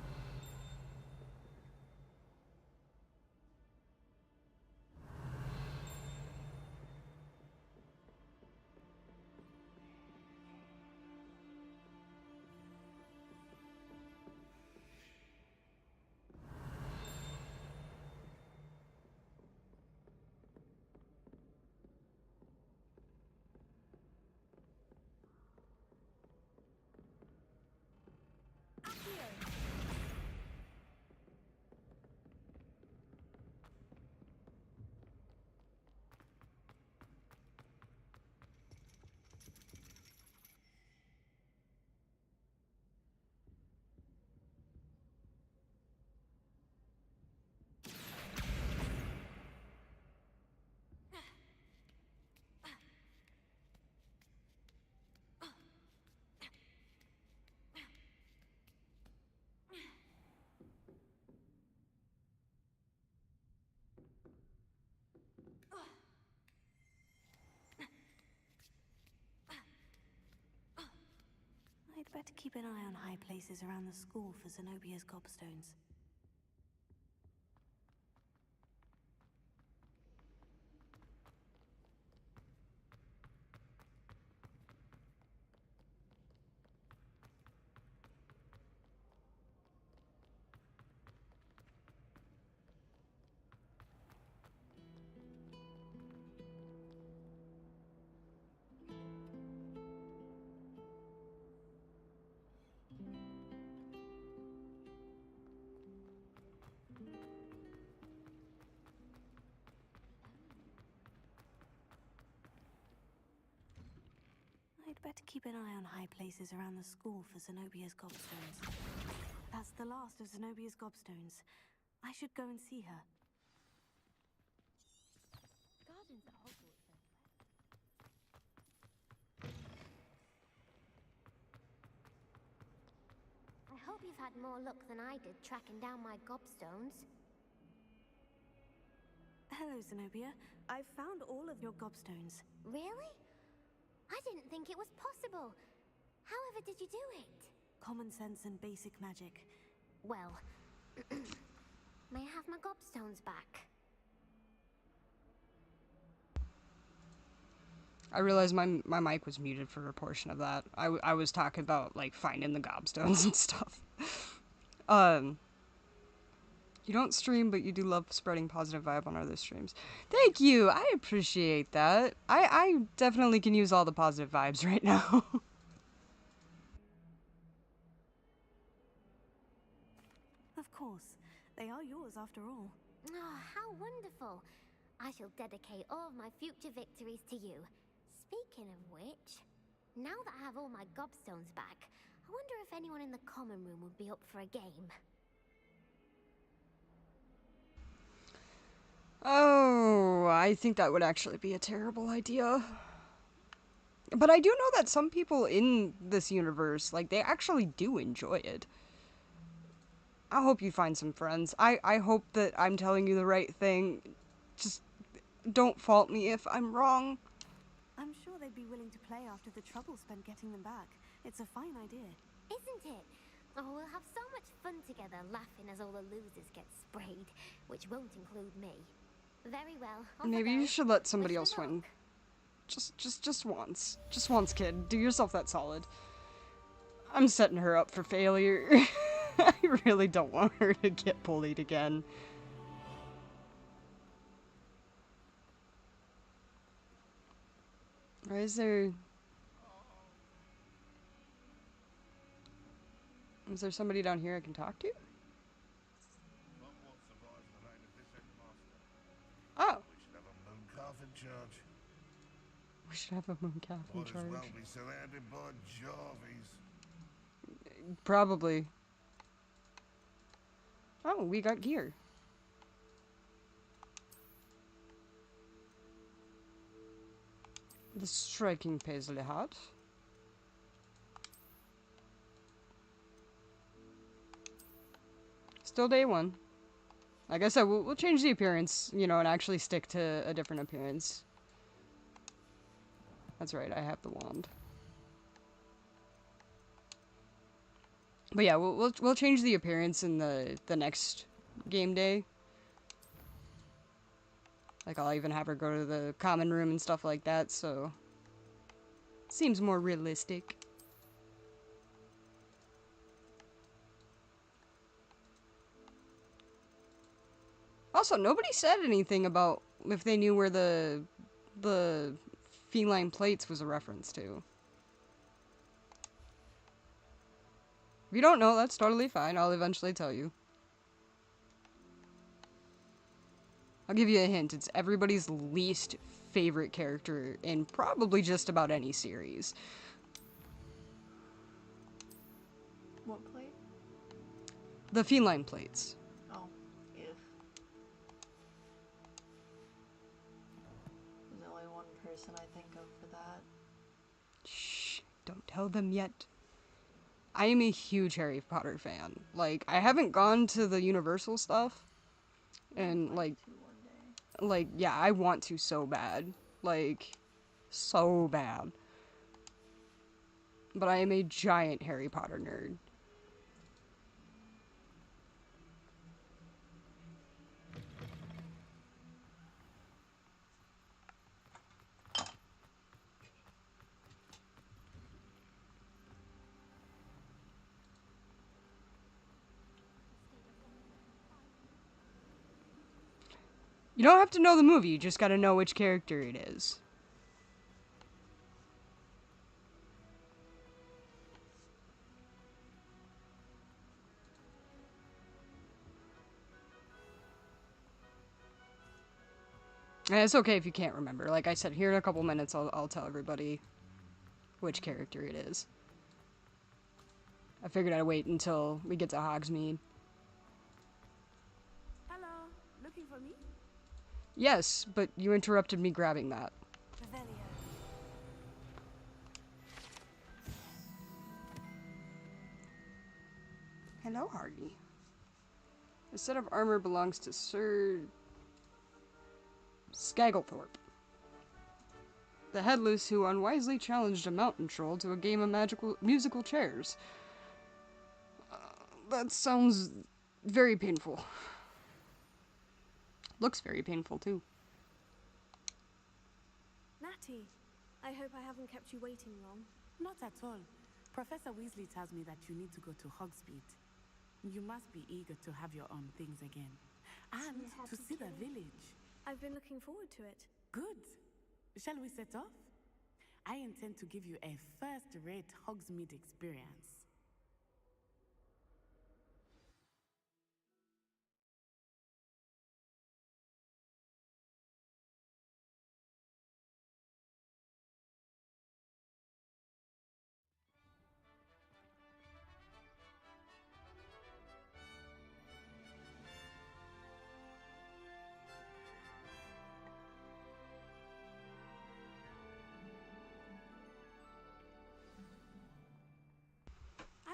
S2: I'd better keep an eye on high places around the school for Zenobia's gobstones. better keep an eye on high places around the school for Zenobia's gobstones. That's the last of Zenobia's gobstones. I should go and see her.
S13: Gardens at Hogwarts I hope you've had more luck than I did tracking down my gobstones.
S2: Hello, Zenobia. I've found all of your gobstones.
S13: Really? I didn't think it was possible. However did you do it?
S2: Common sense and basic magic.
S13: Well, may I have my gobstones back?
S1: I realized my mic was muted for a portion of that. I was talking about, like, finding the gobstones and stuff. You don't stream, but you do love spreading positive vibe on other streams. Thank you! I appreciate that. I definitely can use all the positive vibes right now.
S2: Of course. They are yours after all.
S13: Oh, how wonderful. I shall dedicate all of my future victories to you. Speaking of which, now that I have all my gobstones back, I wonder if anyone in the common room would be up for a game.
S1: Oh, I think that would actually be a terrible idea. But I do know that some people in this universe, like, they actually do enjoy it. I hope you find some friends. I hope that I'm telling you the right thing. Just don't fault me if I'm wrong.
S2: I'm sure they'd be willing to play after the trouble spent getting them back. It's a fine idea.
S13: Isn't it? Oh, we'll have so much fun together laughing as all the losers get sprayed, which won't include me. Very well.
S1: Maybe you should let somebody else win. Just once. Just once, kid. Do yourself that solid. I'm setting her up for failure. I really don't want her to get bullied again. Or is there... Is there somebody down here I can talk to? Oh. We should have a mooncalf in charge.
S6: Might as well be surrounded by Jarvies.
S1: Probably. Oh, we got gear. The striking paisley hat. Still day one. Like I said, we'll change the appearance, you know, and actually stick to a different appearance. That's right, I have the wand. But yeah, we'll change the appearance in the next game day. Like, I'll even have her go to the common room and stuff like that, so... Seems more realistic. Also, nobody said anything about if they knew where the feline plates was a reference to. If you don't know, that's totally fine. I'll eventually tell you. I'll give you a hint. It's everybody's least favorite character in probably just about any series.
S14: What plate?
S1: The feline plates.
S14: Oh, if. There's only one person I think of for that.
S1: Shh, don't tell them yet. I am a huge Harry Potter fan. Like, I haven't gone to the Universal stuff. And, like, yeah, I want to so bad. Like, so bad. But I am a giant Harry Potter nerd. You don't have to know the movie, you just gotta know which character it is. And it's okay if you can't remember. Like I said, here in a couple minutes I'll tell everybody which character it is. I figured I'd wait until we get to Hogsmeade.
S17: Hello, looking for me?
S1: Yes, but you interrupted me grabbing that. Hello, Hardy. The set of armor belongs to Sir Skagglethorpe, the Headless who unwisely challenged a mountain troll to a game of musical chairs. That sounds very painful. Looks very painful, too.
S2: Natty, I hope I haven't kept you waiting long.
S17: Not at all. Professor Weasley tells me that you need to go to Hogsmeade. You must be eager to have your own things again. And to see the village.
S2: I've been looking forward to it.
S17: Good. Shall we set off? I intend to give you a first-rate Hogsmeade experience.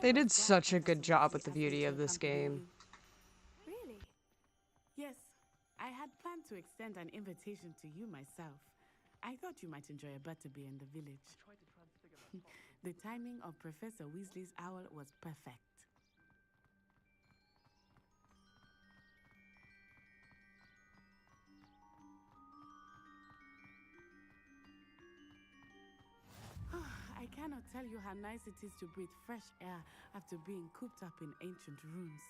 S1: They did such a good job with the beauty of this game.
S17: Really? Yes. I had planned to extend an invitation to you myself. I thought you might enjoy a butterbeer in the village. The timing of Professor Weasley's owl was perfect. I cannot tell you how nice it is to breathe fresh air after being cooped up in ancient rooms.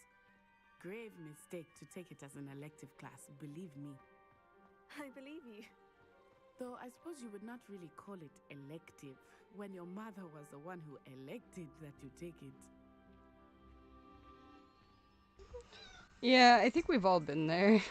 S17: Grave mistake to take it as an elective class, believe me.
S2: I believe you.
S17: Though I suppose you would not really call it elective when your mother was the one who elected that you take it.
S1: Yeah, I think we've all been there.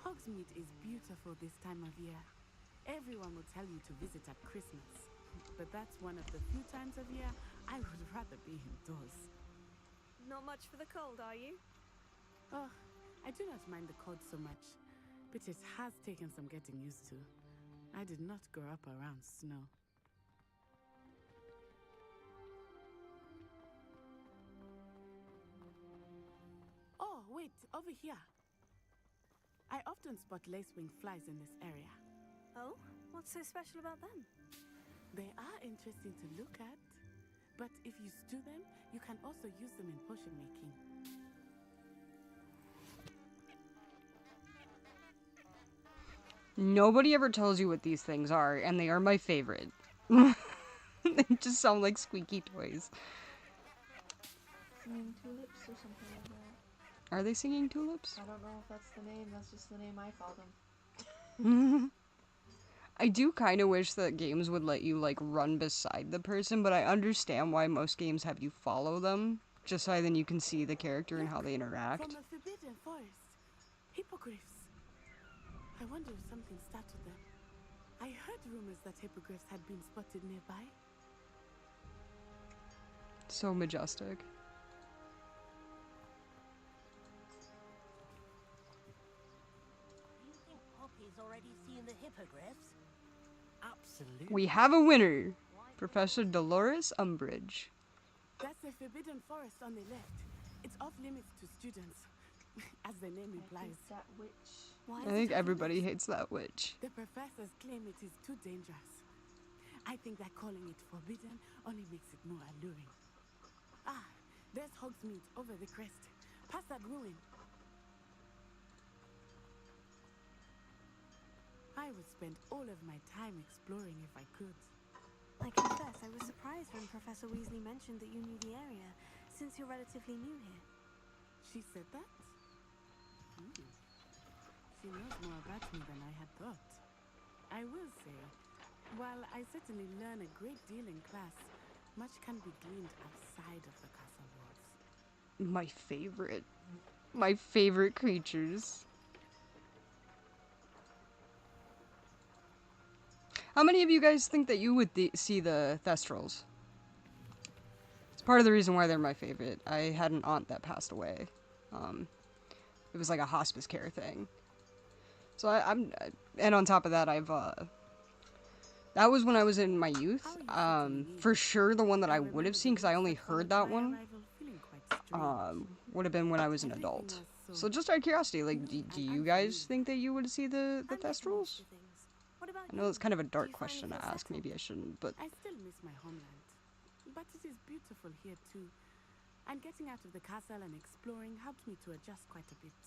S17: Hogsmeade is beautiful this time of year. Everyone will tell you to visit at Christmas. But that's one of the few times of year I would rather be indoors.
S2: Not much for the cold, are you?
S17: Oh, I do not mind the cold so much, but it has taken some getting used to. I did not grow up around snow. Oh, wait, over here. I often spot lacewing flies in this area.
S2: Oh? What's so special about them?
S17: They are interesting to look at, but if you stew them, you can also use them in potion making.
S1: Nobody ever tells you what these things are, and they are my favorite. They just sound like squeaky toys.
S14: Singing tulips or something like that.
S1: Are they singing tulips?
S14: I don't know if that's the name, that's just the name I call them.
S1: I do kind of wish that games would let you, like, run beside the person, but I understand why most games have you follow them, just so then you can see the character and how they interact.
S17: From a forbidden forest. Hippogriffs. I wonder if something startled them. I heard rumors that hippogriffs had been spotted nearby.
S1: So majestic.
S4: You think Poppy's already seen the hippogriffs? Absolutely.
S1: We have a winner! Professor Dolores Umbridge.
S17: That's the forbidden forest on the left. It's off limits to students, as the name implies.
S14: That witch.
S1: I think everybody hates that witch.
S17: The professors claim it is too dangerous. I think that calling it forbidden only makes it more alluring. Ah, there's Hogsmeade over the crest. Past that ruin. I would spend all of my time exploring if I could.
S2: I confess, I was surprised when Professor Weasley mentioned that you knew the area, since you're relatively new here.
S17: She said that? She knows more about me than I had thought. I will say, while I certainly learn a great deal in class, much can be gleaned outside of the castle walls.
S1: My favorite. My favorite creatures. How many of you guys think that you would see the Thestrals? It's part of the reason why they're my favorite. I had an aunt that passed away. It was like a hospice care thing. So and on top of that, that was when I was in my youth. For sure, the one that I would have seen, because I only heard that one, would have been when I was an adult. So just out of curiosity, like, do you guys think that you would see the Thestrals? I know it's kind of a dark question to ask. Maybe I shouldn't, but...
S17: I still miss my homeland. But it is beautiful here too. And getting out of the castle and exploring helped me to adjust quite a bit.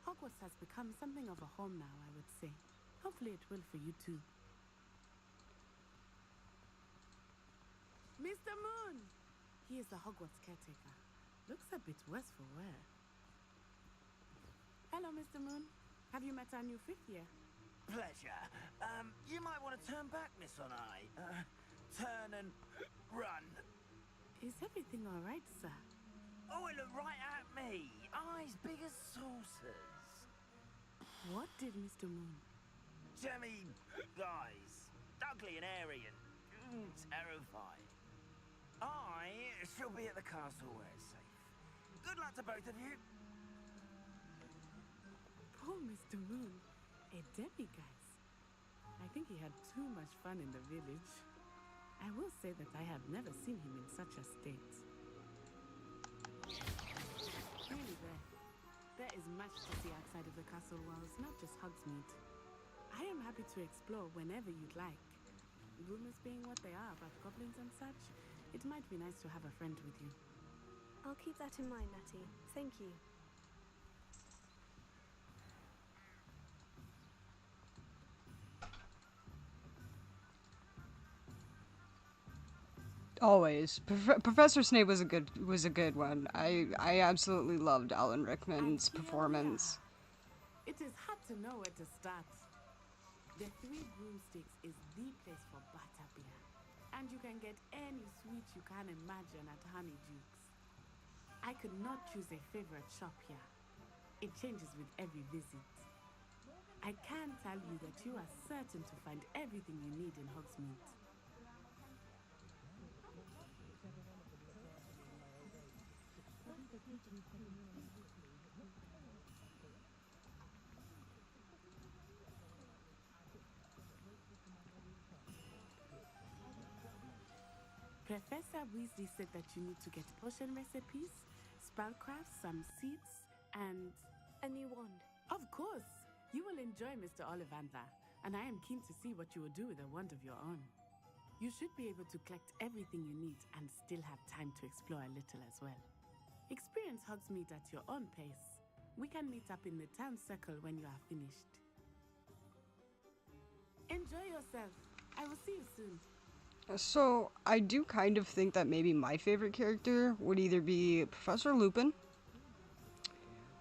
S17: Hogwarts has become something of a home now, I would say. Hopefully it will for you too. Mr. Moon! He is the Hogwarts caretaker. Looks a bit worse for wear. Hello, Mr. Moon. Have you met our new 5th year?
S11: Pleasure. You might want to turn back, Miss Onai. Turn and run.
S17: Is everything all right, sir?
S11: Oh, it looked right at me. Eyes big as saucers.
S17: What did Mr. Moon?
S11: Jemmy, guys. Ugly and airy and terrifying. I shall be at the castle where it's safe. Good luck to both of you.
S17: Poor Mr. Moon. A demiguise. I think he had too much fun in the village. I will say that I have never seen him in such a state. Really there is much to see outside of the castle walls, not just Hogsmeade. I am happy to explore whenever you'd like. Rumors being what they are about goblins and such, it might be nice to have a friend with you.
S2: I'll keep that in mind, Natty. Thank you.
S1: Always. Professor Snape was a good one. I absolutely loved Alan Rickman's performance.
S17: It is hard to know where to start. The Three Broomsticks is the place for butterbeer. And you can get any sweet you can imagine at Honeydukes. I could not choose a favorite shop here. It changes with every visit. I can tell you that you are certain to find everything you need in Hogsmeade. Professor Weasley said that you need to get potion recipes, spellcraft, some seeds, and...
S2: a new wand.
S17: Of course! You will enjoy Mr. Ollivander, and I am keen to see what you will do with a wand of your own. You should be able to collect everything you need and still have time to explore a little as well. Experience Hogsmeade at your own pace. We can meet up in the town circle when you are finished. Enjoy yourself. I will see you soon.
S1: So, I do kind of think that maybe my favorite character would either be Professor Lupin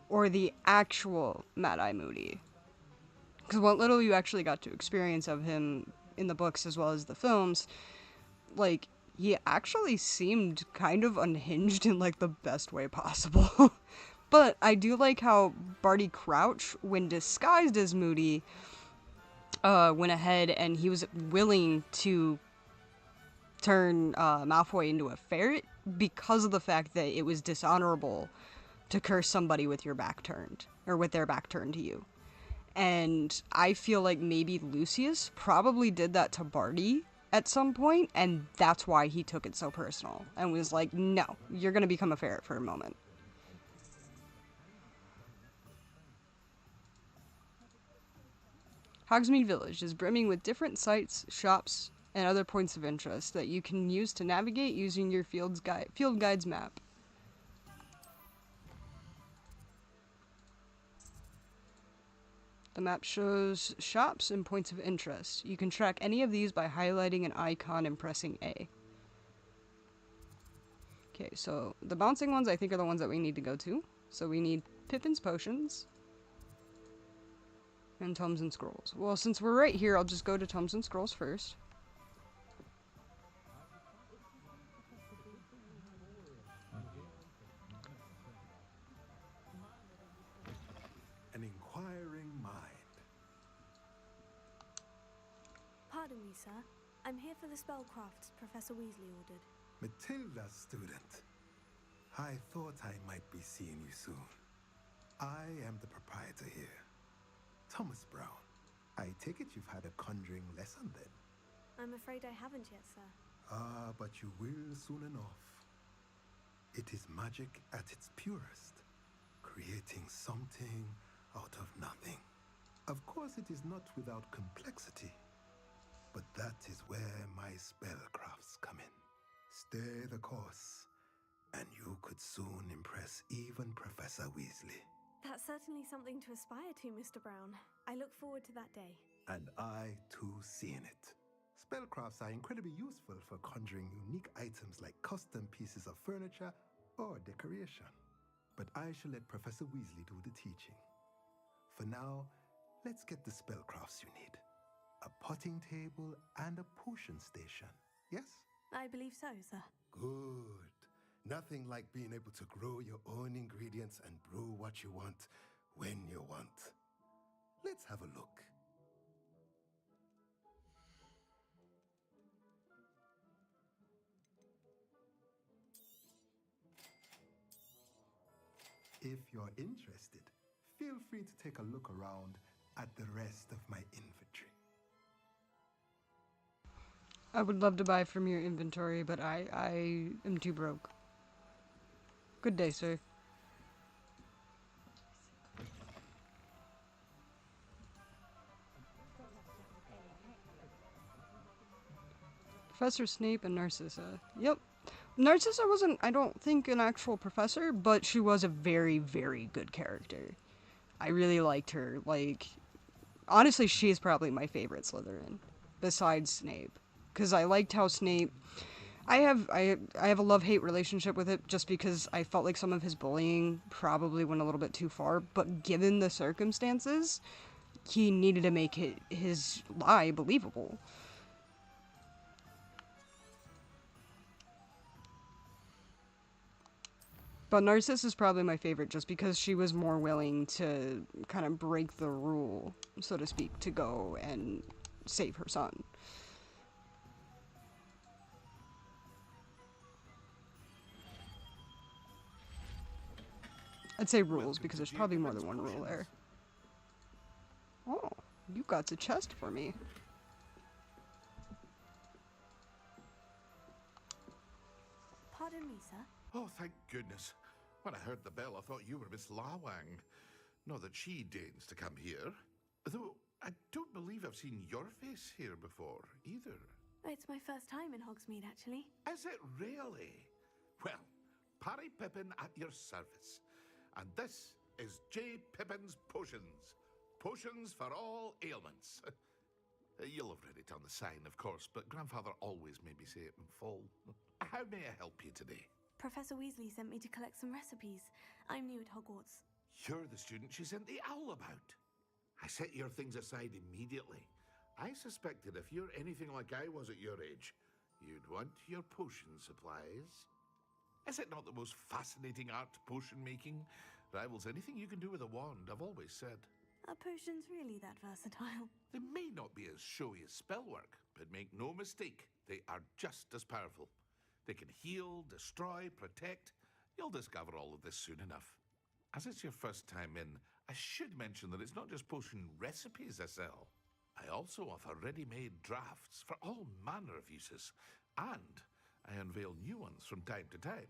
S1: or the actual Mad-Eye Moody. Because what little you actually got to experience of him in the books as well as the films, like, he actually seemed kind of unhinged in, like, the best way possible. But I do like how Barty Crouch, when disguised as Moody, went ahead and he was willing to turn Malfoy into a ferret because of the fact that it was dishonorable to curse somebody with your back turned, or with their back turned to you. And I feel like maybe Lucius probably did that to Barty at some point, and that's why he took it so personal and was like, no, you're gonna become a ferret for a moment. Hogsmeade Village is brimming with different sites, shops, and other points of interest that you can use to navigate using your field guide's map. The map shows shops and points of interest. You can track any of these by highlighting an icon and pressing A. Okay, so the bouncing ones I think are the ones that we need to go to. So we need Pippin's Potions and Tomes and Scrolls. Well, since we're right here, I'll just go to Tomes and Scrolls first.
S2: Pardon me, sir. I'm here for the spellcrafts Professor Weasley ordered.
S9: Matilda's student. I thought I might be seeing you soon. I am the proprietor here, Thomas Brown. I take it you've had a conjuring lesson then?
S2: I'm afraid I haven't yet, sir.
S9: Ah, but you will soon enough. It is magic at its purest, creating something out of nothing. Of course, it is not without complexity, but that is where my spellcrafts come in. Stay the course, and you could soon impress even Professor Weasley.
S2: That's certainly something to aspire to, Mr. Brown. I look forward to that day.
S9: And I, too, seeing it. Spellcrafts are incredibly useful for conjuring unique items like custom pieces of furniture or decoration. But I shall let Professor Weasley do the teaching. For now, let's get the spellcrafts you need. A potting table and a potion station, yes?
S2: I believe so, sir.
S9: Good. Nothing like being able to grow your own ingredients and brew what you want when you want. Let's have a look. If you're interested, feel free to take a look around at the rest of my inventory.
S1: I would love to buy from your inventory, but I am too broke. Good day, sir. Professor Snape and Narcissa. Yep. Narcissa wasn't, I don't think, an actual professor, but she was a very, very good character. I really liked her. Like, honestly, she is probably my favorite Slytherin, besides Snape. Because I liked how Snape... I have a love-hate relationship with it, just because I felt like some of his bullying probably went a little bit too far, but given the circumstances, he needed to make his lie believable. But Narcissa is probably my favorite just because she was more willing to kind of break the rule, so to speak, to go and save her son. I'd say rules because there's probably more than one rule there. Oh, you got a chest for me.
S2: Pardon me, sir.
S6: Oh, thank goodness. When I heard the bell, I thought you were Miss Lawang. Not that she deigns to come here. Though, I don't believe I've seen your face here before, either.
S2: It's my first time in Hogsmeade, actually.
S6: Is it really? Well, Parry Pippin at your service. And this is J. Pippin's Potions. Potions for all ailments. You'll have read it on the sign, of course, but Grandfather always made me say it in full. How may I help you today?
S2: Professor Weasley sent me to collect some recipes. I'm new at Hogwarts.
S6: You're the student she sent the owl about. I set your things aside immediately. I suspected if you're anything like I was at your age, you'd want your potion supplies. Is it not the most fascinating art, potion making? Rivals anything you can do with a wand, I've always said.
S2: Are potions really that versatile?
S6: They may not be as showy as spellwork, but make no mistake, they are just as powerful. They can heal, destroy, protect. You'll discover all of this soon enough. As it's your first time in, I should mention that it's not just potion recipes I sell. I also offer ready-made drafts for all manner of uses, and I unveil new ones from time to time.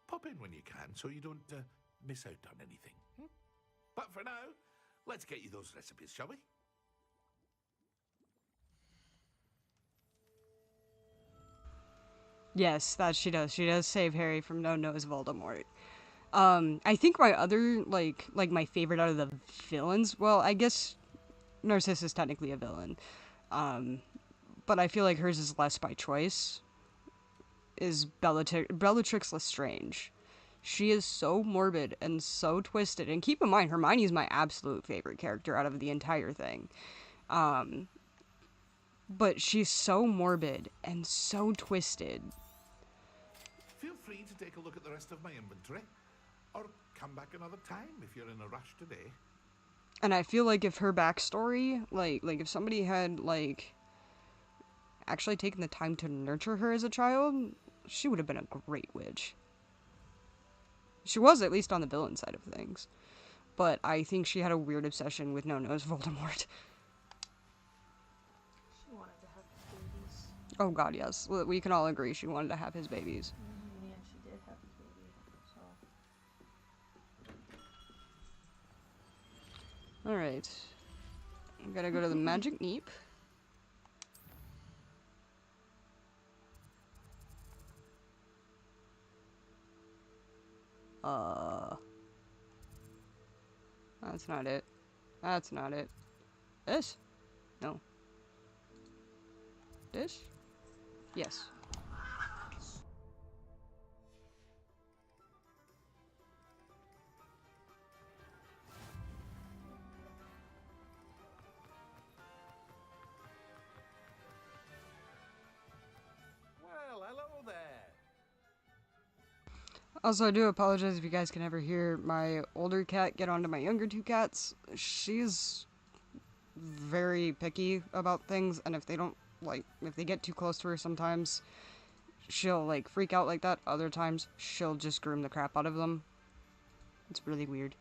S6: Pop in when you can so you don't miss out on anything. But for now, let's get you those recipes, shall we?
S1: Yes, that she does. She does save Harry from no-nose Voldemort. I think my other, like my favorite out of the villains, well, I guess Narcissus is technically a villain. But I feel like hers is less by choice, is Bellatrix Lestrange. She is so morbid and so twisted. And keep in mind, Hermione's my absolute favorite character out of the entire thing. But she's so morbid and so twisted.
S6: Feel free to take a look at the rest of my inventory, or come back another time if you're in a rush today.
S1: And I feel like if her backstory, like if somebody had, like actually taken the time to nurture her as a child, she would have been a great witch. She was at least on the villain side of things. But I think she had a weird obsession with No-Nose Voldemort.
S14: She wanted to have babies.
S1: Oh god, yes. We can all agree she wanted to have his babies.
S14: And she did have his baby, so...
S1: Alright. I'm gonna go to the Magic Neep. That's not it. That's not it. This? No. This? Yes.
S5: Well, hello there.
S1: Also, I do apologize if you guys can ever hear my older cat get onto my younger two cats. She's very picky about things, and if they don't, like, if they get too close to her sometimes, she'll, like, freak out like that. Other times, she'll just groom the crap out of them. It's really weird.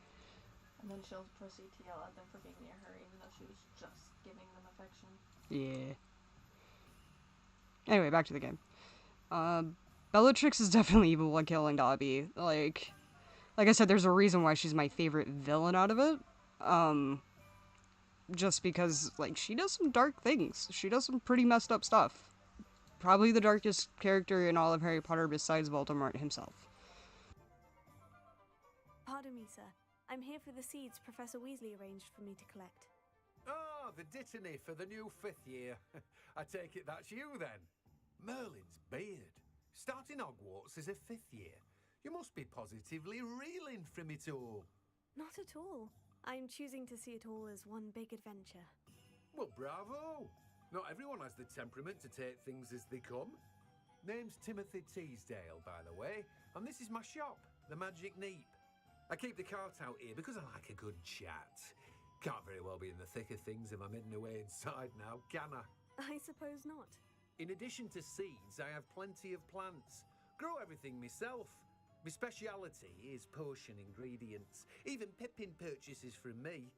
S14: And then she'll proceed to yell at them for being near her, even though she was just giving them affection.
S1: Yeah. Anyway, back to the game. Bellatrix is definitely evil while killing Dobby. Like I said, there's a reason why she's my favorite villain out of it. Just because, like, she does some dark things. She does some pretty messed up stuff. Probably the darkest character in all of Harry Potter besides Voldemort himself.
S2: Pardon me, sir. I'm here for the seeds Professor Weasley arranged for me to collect.
S5: Oh, the dittany for the new 5th year. I take it that's you then. Merlin's beard. Starting Hogwarts as a 5th year. You must be positively reeling from it all.
S2: Not at all. I'm choosing to see it all as one big adventure.
S5: Well, bravo. Not everyone has the temperament to take things as they come. Name's Timothy Teasdale, by the way, and this is my shop, the Magic Neep. I keep the cart out here because I like a good chat. Can't very well be in the thick of things if I'm hidden away inside now, can I?
S2: I suppose not.
S5: In addition to seeds, I have plenty of plants. Grow everything myself. My speciality is potion ingredients. Even Pippin purchases from me.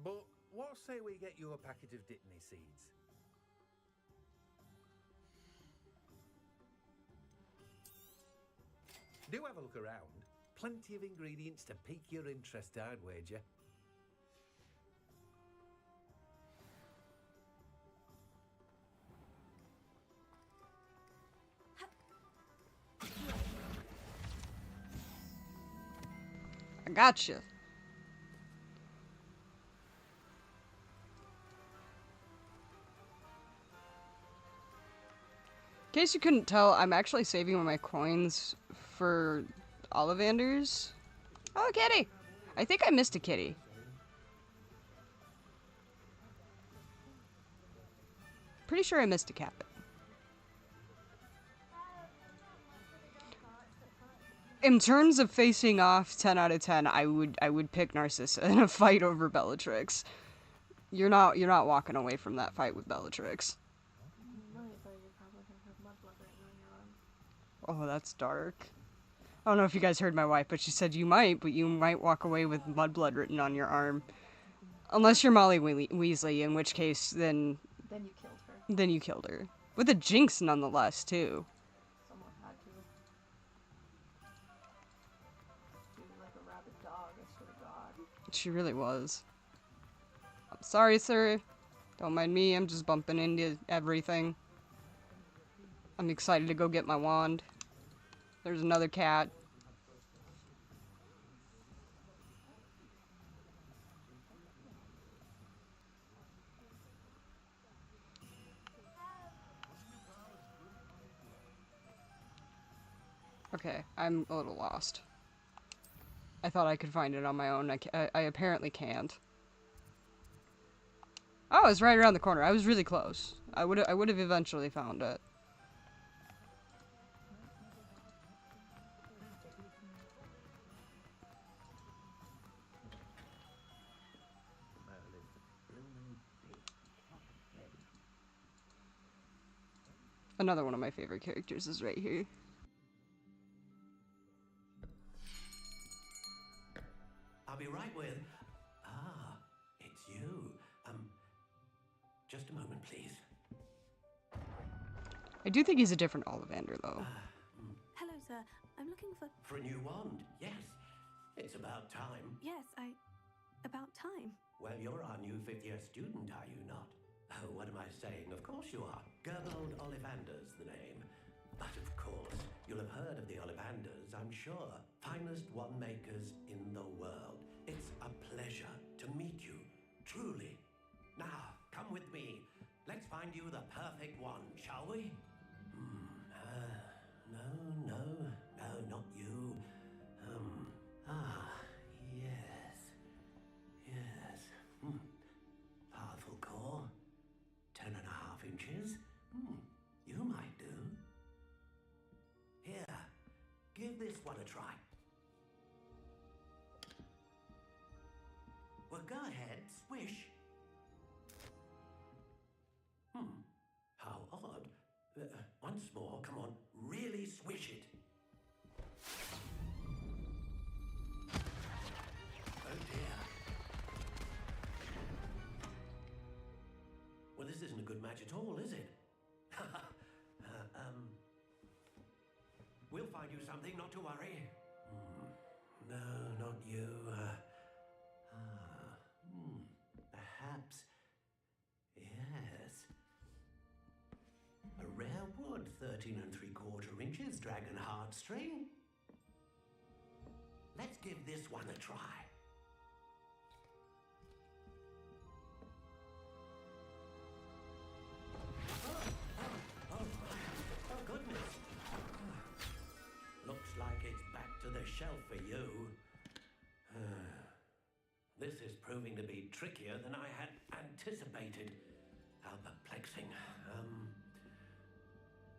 S5: But what say we get you a packet of Dittany seeds? Do have a look around. Plenty of ingredients to pique your interest, I'd wager.
S1: I gotcha. In case you couldn't tell, I'm actually saving my coins for Ollivanders. Oh, kitty! I think I missed a kitty. Pretty sure I missed a cat. In terms of facing off 10 out of 10, I would pick Narcissa in a fight over Bellatrix. You're not walking away from that fight with Bellatrix. Oh, that's dark. I don't know if you guys heard my wife, but she said you might, but you might walk away with mudblood written on your arm. Unless you're Molly Weasley, in which case, then
S14: you killed her.
S1: Then you killed her. With a jinx, nonetheless, too.
S14: Someone had to. She was like a rabid dog, I swear to God.
S1: She really was. I'm sorry, sir. Don't mind me, I'm just bumping into everything. I'm excited to go get my wand. There's another cat. Okay, I'm a little lost. I thought I could find it on my own. I apparently can't. Oh, it's right around the corner. I was really close. I would have eventually found it. Another one of my favorite characters is right here.
S7: I'll be right with... Ah, it's you. Just a moment, please.
S1: I do think he's a different Ollivander, though.
S2: Hello, sir. I'm looking for...
S7: For a new wand, yes. It's about time.
S2: Yes, about time.
S7: Well, you're our new 5th-year student, are you not? Oh, what am I saying? Of course you are. Gerbold Ollivander's the name. But of course, you'll have heard of the Ollivanders, I'm sure. Finest wand makers in the world. It's a pleasure to meet you, truly. Now, come with me. Let's find you the perfect wand, shall we? No, not you. Yes. Powerful core. 10.5 inches. You might do. Here, give this one a try. Well, go ahead, swish. How odd. Once more, come on, really swish it. Oh dear. Well, this isn't a good match at all, is it? We'll find you something, not to worry. No, not you. Perhaps. Yes. A rare wood, 13 3/4 inches, dragon heartstring. Let's give this one a try. Oh goodness. Looks like it's back to the shelf for you. This is proving to be trickier than I had anticipated. How perplexing.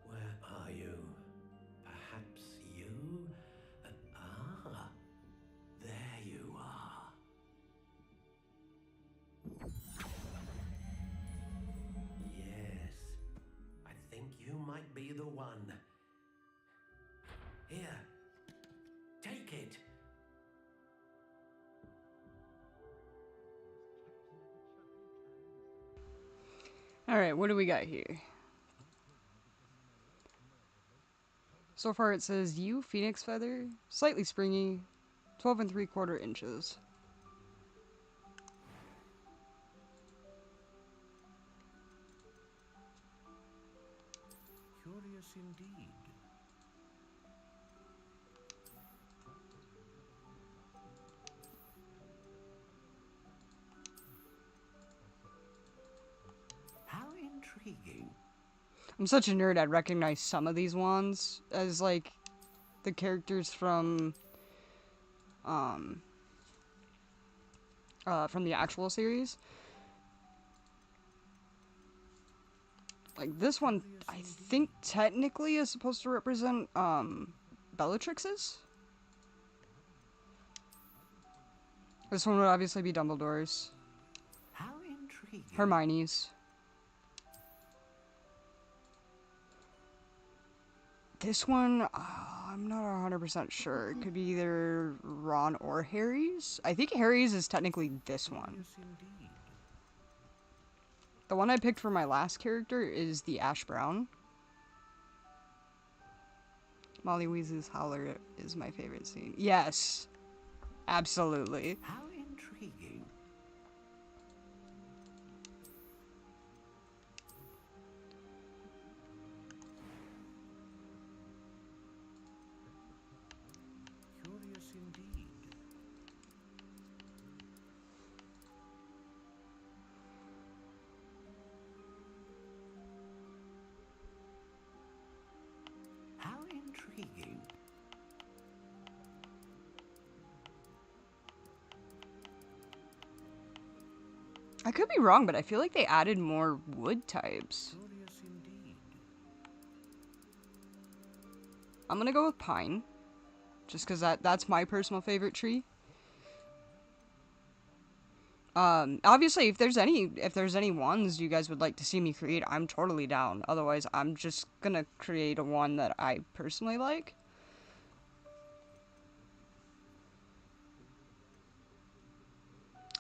S7: Where are you? Perhaps you? There you are. Yes, I think you might be the one. Here, take it.
S1: Alright, what do we got here? So far it says you, Phoenix Feather, slightly springy, 12 3/4 inches.
S3: Curious indeed.
S7: How intriguing.
S1: I'm such a nerd, I'd recognize some of these wands as, like, the characters from the actual series. Like, this one, I think, technically is supposed to represent, Bellatrix's. This one would obviously be Dumbledore's.
S7: How intriguing.
S1: Hermione's. This one, I'm not 100% sure. It could be either Ron or Harry's. I think Harry's is technically this one. The one I picked for my last character is the Ash Brown. Molly Weasley's Howler is my favorite scene. Yes, absolutely.
S7: How intriguing.
S3: Curious indeed.
S7: How intriguing.
S1: I could be wrong, but I feel like they added more wood types.
S3: Curious indeed.
S1: I'm gonna go with pine. Just because that's my personal favorite tree. Obviously, if there's any wands you guys would like to see me create, I'm totally down. Otherwise, I'm just gonna create a wand that I personally like.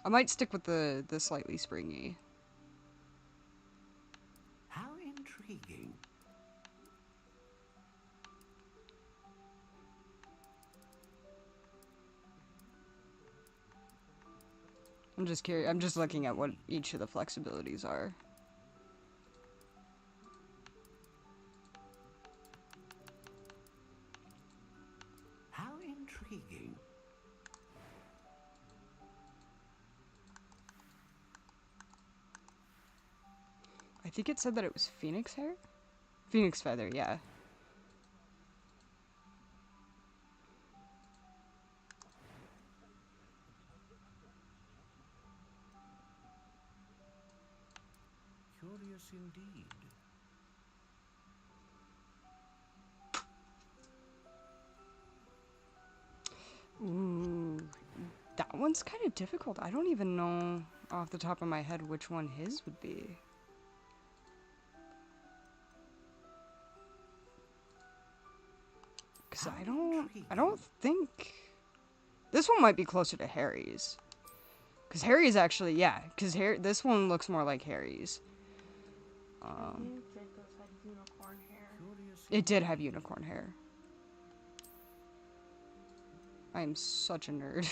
S1: I might stick with the slightly springy.
S3: How intriguing.
S1: I'm just curious. I'm just looking at what each of the flexibilities are.
S3: How intriguing.
S1: I think it said that it was phoenix hair? Phoenix feather, yeah.
S3: Curious indeed.
S1: Ooh, that one's kind of difficult. I don't even know off the top of my head which one his would be. Cause I don't think this one might be closer to Harry's. Cause Harry's actually, yeah. Cause this one looks more like Harry's.
S14: Draco's had unicorn hair.
S1: It did have unicorn hair. I am such a nerd.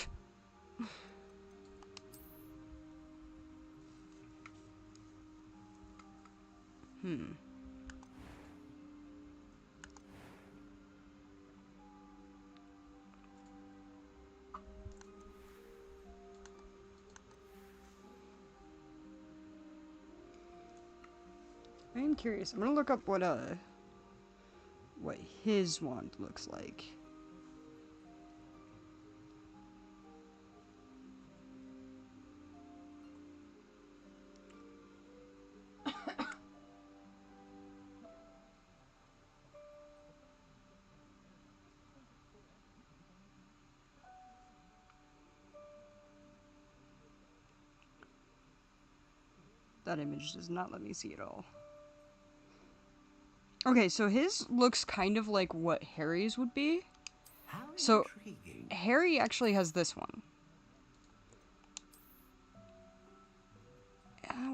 S1: I am curious. I'm gonna look up what his wand looks like. That image does not let me see it all. Okay, so his looks kind of like what Harry's would be. So Harry actually has this one.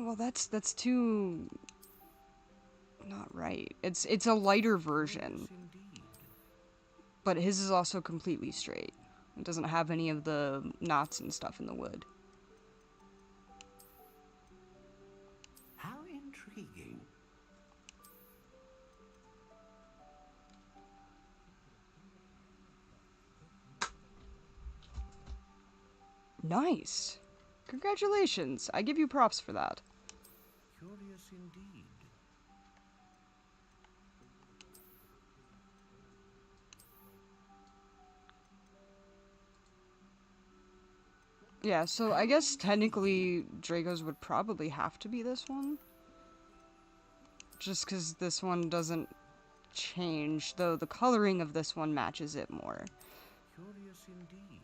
S1: Well, that's too not right. It's a lighter version. But his is also completely straight. It doesn't have any of the knots and stuff in the wood.
S3: How intriguing.
S1: Nice. Congratulations. I give you props for that.
S3: Curious indeed.
S1: Yeah, so I guess technically Draco's would probably have to be this one. Just because this one doesn't change, though the coloring of this one matches it more.
S3: Curious indeed.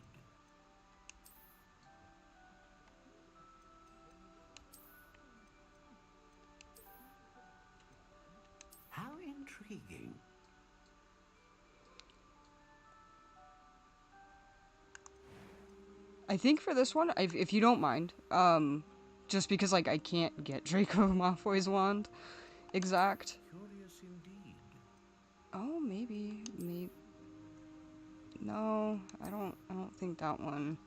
S3: How intriguing.
S1: I think for this one, if you don't mind, just because, like, I can't get Draco Malfoy's wand exact.
S3: Curious indeed.
S1: Oh, maybe. No, I don't think that one.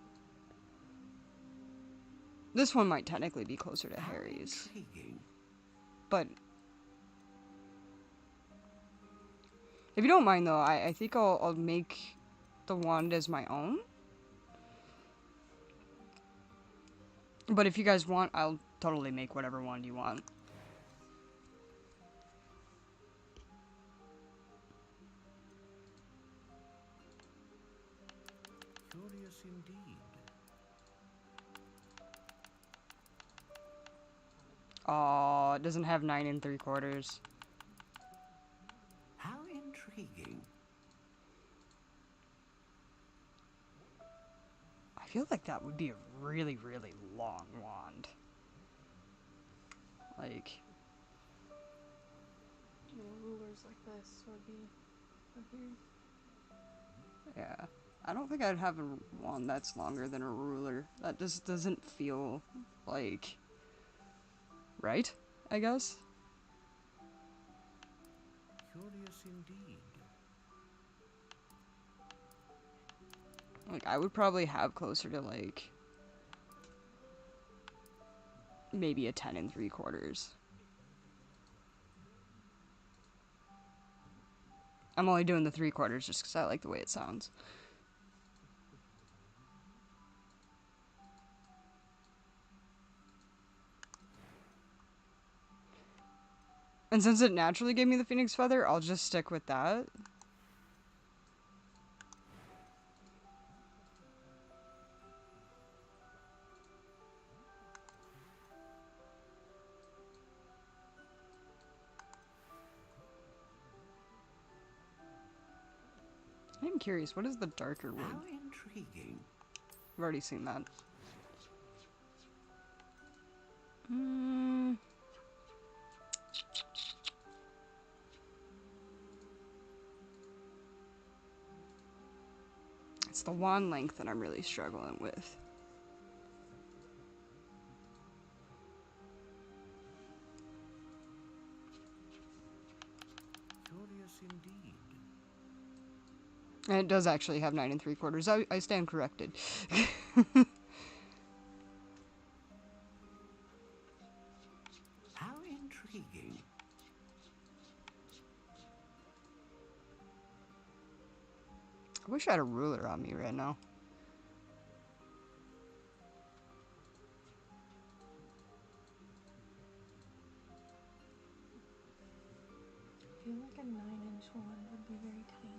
S1: This one might technically be closer to Harry's.
S3: Intriguing.
S1: But if you don't mind, though, I think I'll make the wand as my own. But if you guys want, I'll totally make whatever wand you want.
S3: Curious indeed.
S1: Aw, it doesn't have 9 3/4.
S3: How intriguing.
S1: I feel like that would be a really, really long wand. Like...
S14: Yeah, rulers like this would be huge.
S1: Yeah. I don't think I'd have a wand that's longer than a ruler. That just doesn't feel like... right, I guess?
S3: Curious indeed.
S1: Like, I would probably have closer to, like... maybe a 10 3/4. I'm only doing the 3/4 just because I like the way it sounds. And since it naturally gave me the phoenix feather, I'll just stick with that. I'm curious, what is the darker wood?
S3: How intriguing.
S1: I've already seen that. It's the wand length that I'm really struggling with.
S3: Curious indeed.
S1: And it does actually have 9 3/4. I stand corrected.
S3: How intriguing.
S1: I wish I had a ruler on me right now.
S14: I feel like a 9-inch wand would be very tiny.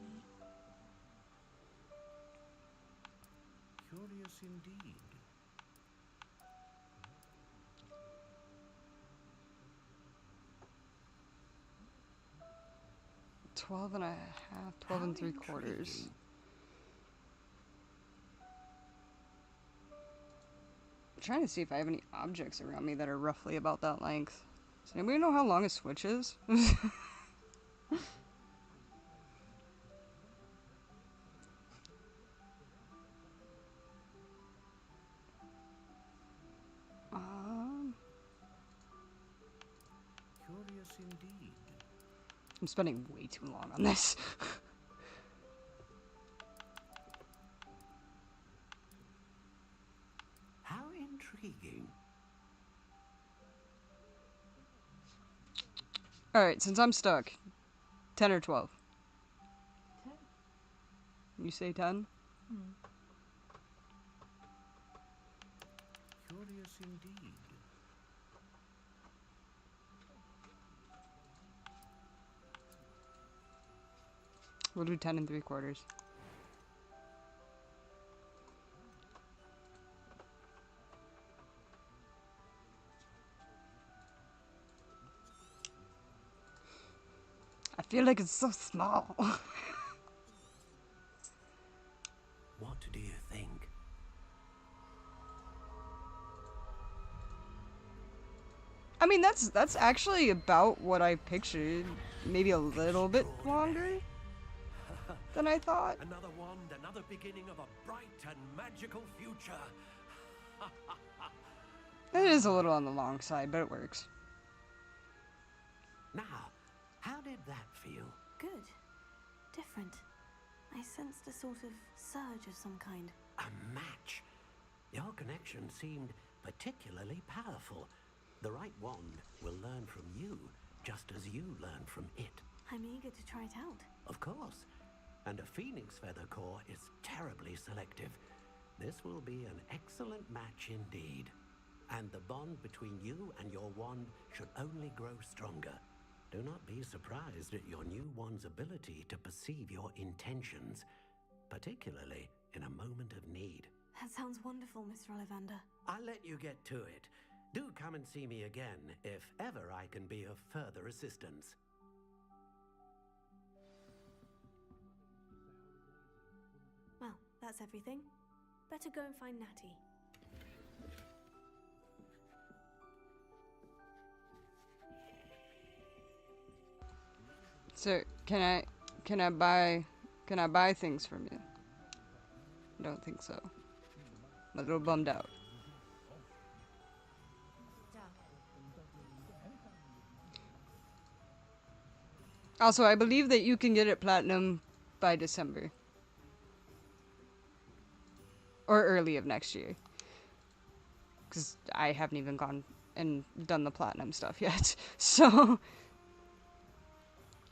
S3: Curious indeed.
S1: $12 and a half, 12 and 3/4. I'm trying to see if I have any objects around me that are roughly about that length. Does anybody know how long a switch is?
S3: Curious indeed.
S1: I'm spending way too long on this.
S3: How intriguing.
S1: Alright, since I'm stuck, 10 or 12?
S14: 10.
S1: You say 10?
S3: Curious indeed.
S1: We'll do 10 and 3/4. I feel like it's so small.
S3: What do you think?
S1: I mean, that's actually about what I pictured. Maybe a little bit longer than I thought.
S7: Another wand, another beginning of a bright and magical future.
S1: It is a little on the long side, but it works.
S3: Now, how did that feel?
S2: Good. Different. I sensed a sort of surge of some kind.
S3: A match. Your connection seemed particularly powerful. The right wand will learn from you, just as you learn from it.
S2: I'm eager to try it out.
S3: Of course. And a phoenix feather core is terribly selective. This will be an excellent match indeed. And the bond between you and your wand should only grow stronger. Do not be surprised at your new wand's ability to perceive your intentions, particularly in a moment of need.
S2: That sounds wonderful, Mr. Ollivander.
S3: I'll let you get to it. Do come and see me again if ever I can be of further assistance.
S2: Well, that's everything. Better go and find Natty.
S1: So, can I buy things from you? I don't think so. I'm a little bummed out. Also, I believe that you can get it platinum by December. Or early of next year. Because I haven't even gone and done the platinum stuff yet. So,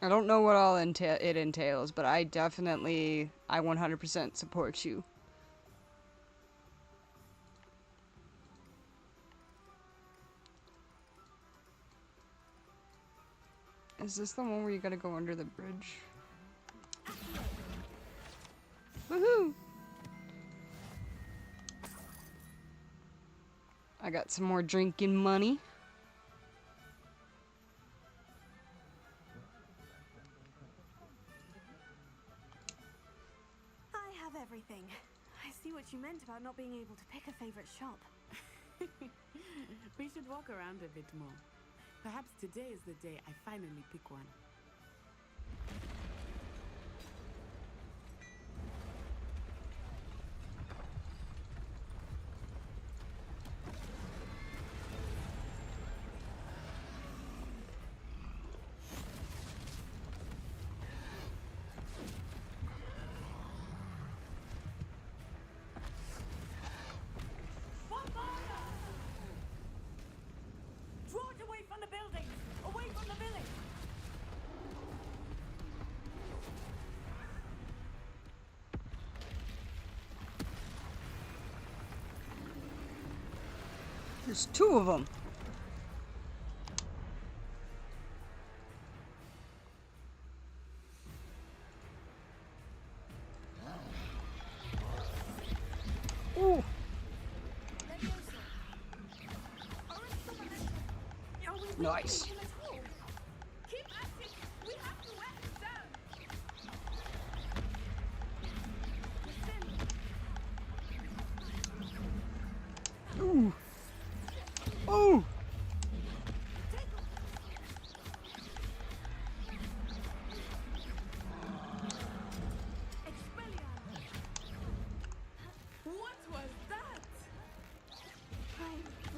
S1: I don't know what all it entails, but I 100% support you. Is this the one where you gotta go under the bridge? Woohoo! I got some more drinking money.
S2: I have everything. I see what you meant about not being able to pick a favorite shop.
S17: We should walk around a bit more. Perhaps today is the day I finally pick one.
S1: There's two of them. Ooh. Nice. Ooh. Oh!
S17: What was that?
S2: I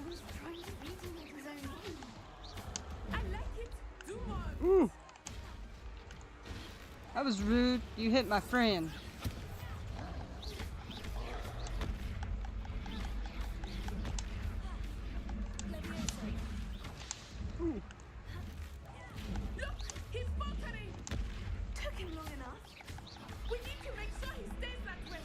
S2: was trying to beat him with his own hand.
S17: I like it. Do more.
S1: Ooh. That was rude. You hit my friend. Ooh.
S17: Look, he's faltering.
S2: Took him long enough.
S17: We need to make sure he stays that way.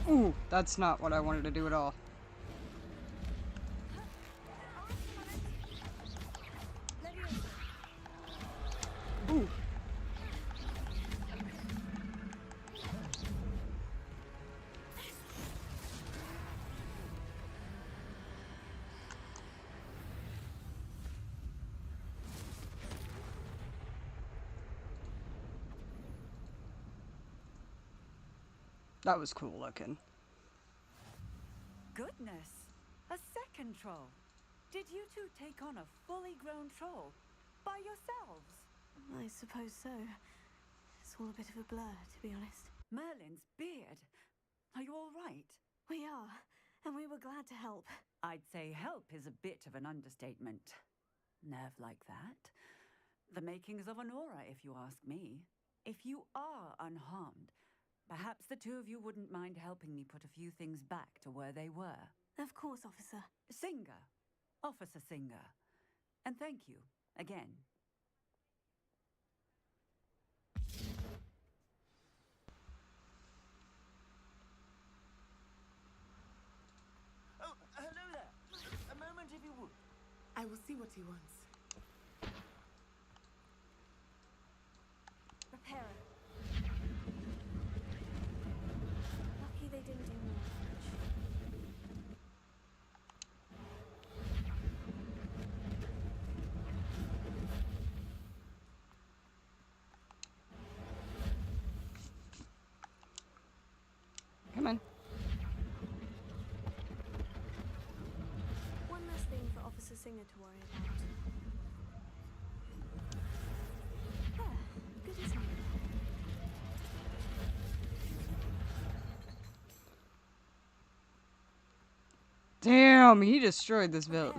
S1: Ooh, that's not what I wanted to do at all. Ooh. That was cool looking.
S21: Goodness, a second troll. Did you two take on a fully grown troll by yourselves?
S2: I suppose so. It's all a bit of a blur, to be honest.
S21: Merlin's beard. Are you all right?
S2: We are, and we were glad to help.
S21: I'd say help is a bit of an understatement. Nerve like that. The makings of an aura, if you ask me. If you are unharmed, perhaps the two of you wouldn't mind helping me put a few things back to where they were.
S2: Of course, officer.
S21: Singer. Officer Singer. And thank you, again.
S11: Oh, hello there. A moment if you would.
S17: I will see what he wants.
S2: Repairer. Lucky they didn't do more damage. trainer to worry about. There, good as new.
S1: Damn, he destroyed this well,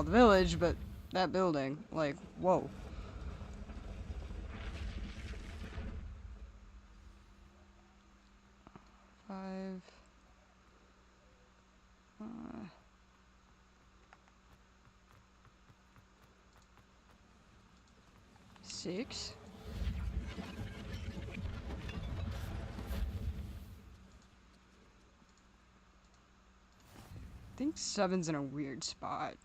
S1: the village, but that building, like, whoa. Five. 6. I think 7's in a weird spot.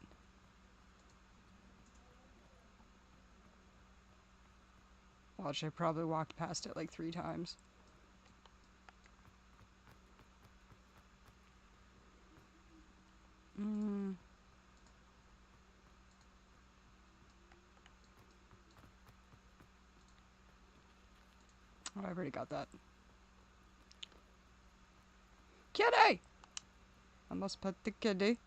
S1: Watch, I probably walked past it like 3 times. Oh, I've already got that. Kitty! I must pet the kitty.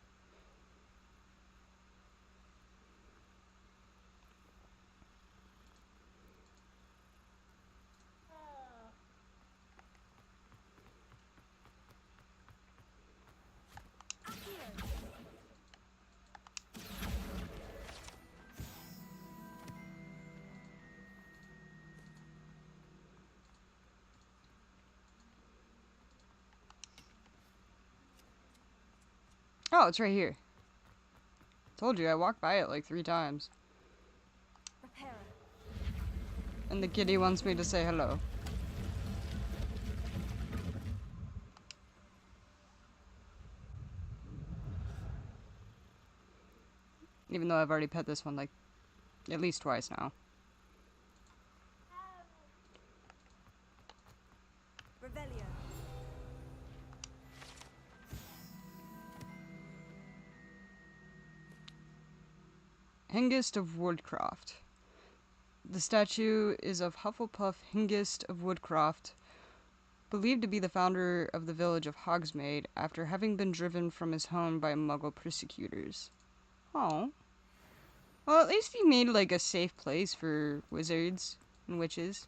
S1: Oh, it's right here. Told you, I walked by it like 3 times. And the kitty wants me to say hello. Even though I've already pet this one like at least twice now. Hengist of Woodcroft. The statue is of Hufflepuff Hengist of Woodcroft, believed to be the founder of the village of Hogsmeade after having been driven from his home by Muggle persecutors. Oh. Well, at least he made like a safe place for wizards and witches.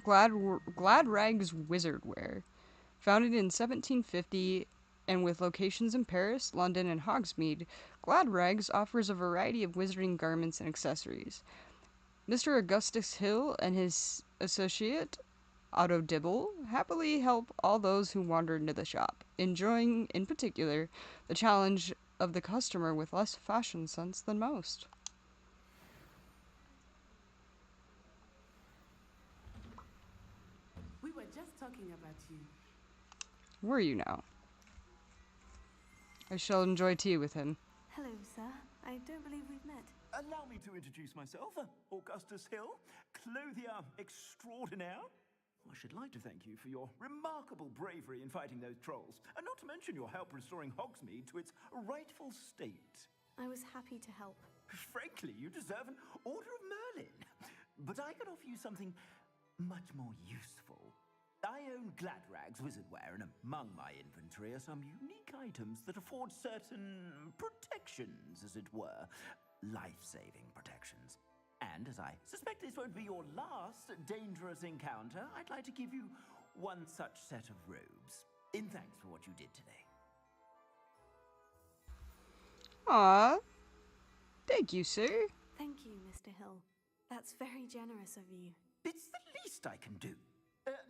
S1: Gladrag's Wizardwear. Founded in 1750 and with locations in Paris, London, and Hogsmeade, Gladrags offers a variety of wizarding garments and accessories. Mr. Augustus Hill and his associate, Otto Dibble, happily help all those who wander into the shop, enjoying, in particular, the challenge of the customer with less fashion sense than most.
S17: We were just talking about you.
S1: Were you now? I shall enjoy tea with him.
S2: Hello, sir. I don't believe we've met.
S8: Allow me to introduce myself, Augustus Hill, clothier extraordinaire. I should like to thank you for your remarkable bravery in fighting those trolls, and not to mention your help restoring Hogsmeade to its rightful state.
S2: I was happy to help.
S8: Frankly, you deserve an Order of Merlin. But I can offer you something much more useful. I own Gladrag's Wizardwear, and among my inventory are some unique items that afford certain protections, as it were. Life-saving protections. And as I suspect this won't be your last dangerous encounter, I'd like to give you one such set of robes, in thanks for what you did today.
S1: Aww. Thank you, sir.
S2: Thank you, Mr. Hill. That's very generous of you.
S8: It's the least I can do.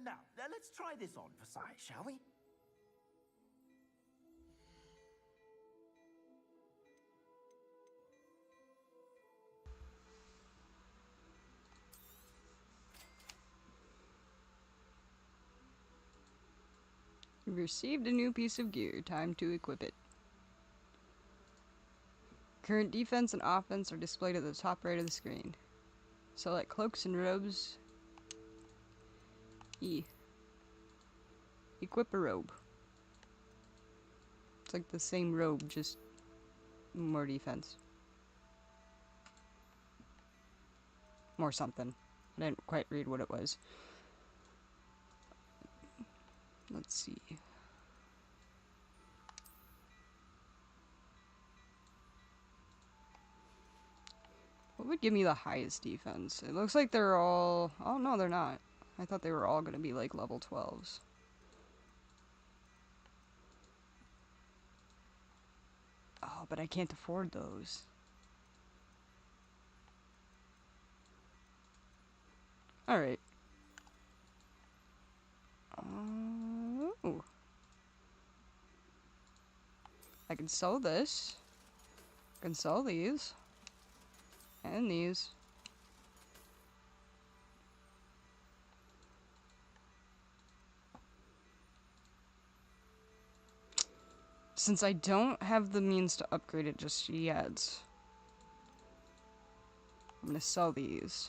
S8: Now, let's try this on for size, shall we?
S1: You've received a new piece of gear. Time to equip it. Current defense and offense are displayed at the top right of the screen. Select cloaks and robes. E. Equip a robe. It's like the same robe, just more defense. More something. I didn't quite read what it was. Let's see. What would give me the highest defense? It looks like they're all... Oh, no, they're not. I thought they were all going to be, like, level 12s. Oh, but I can't afford those. Alright. Oh. I can sell this. I can sell these. And these. Since I don't have the means to upgrade it just yet, I'm gonna sell these.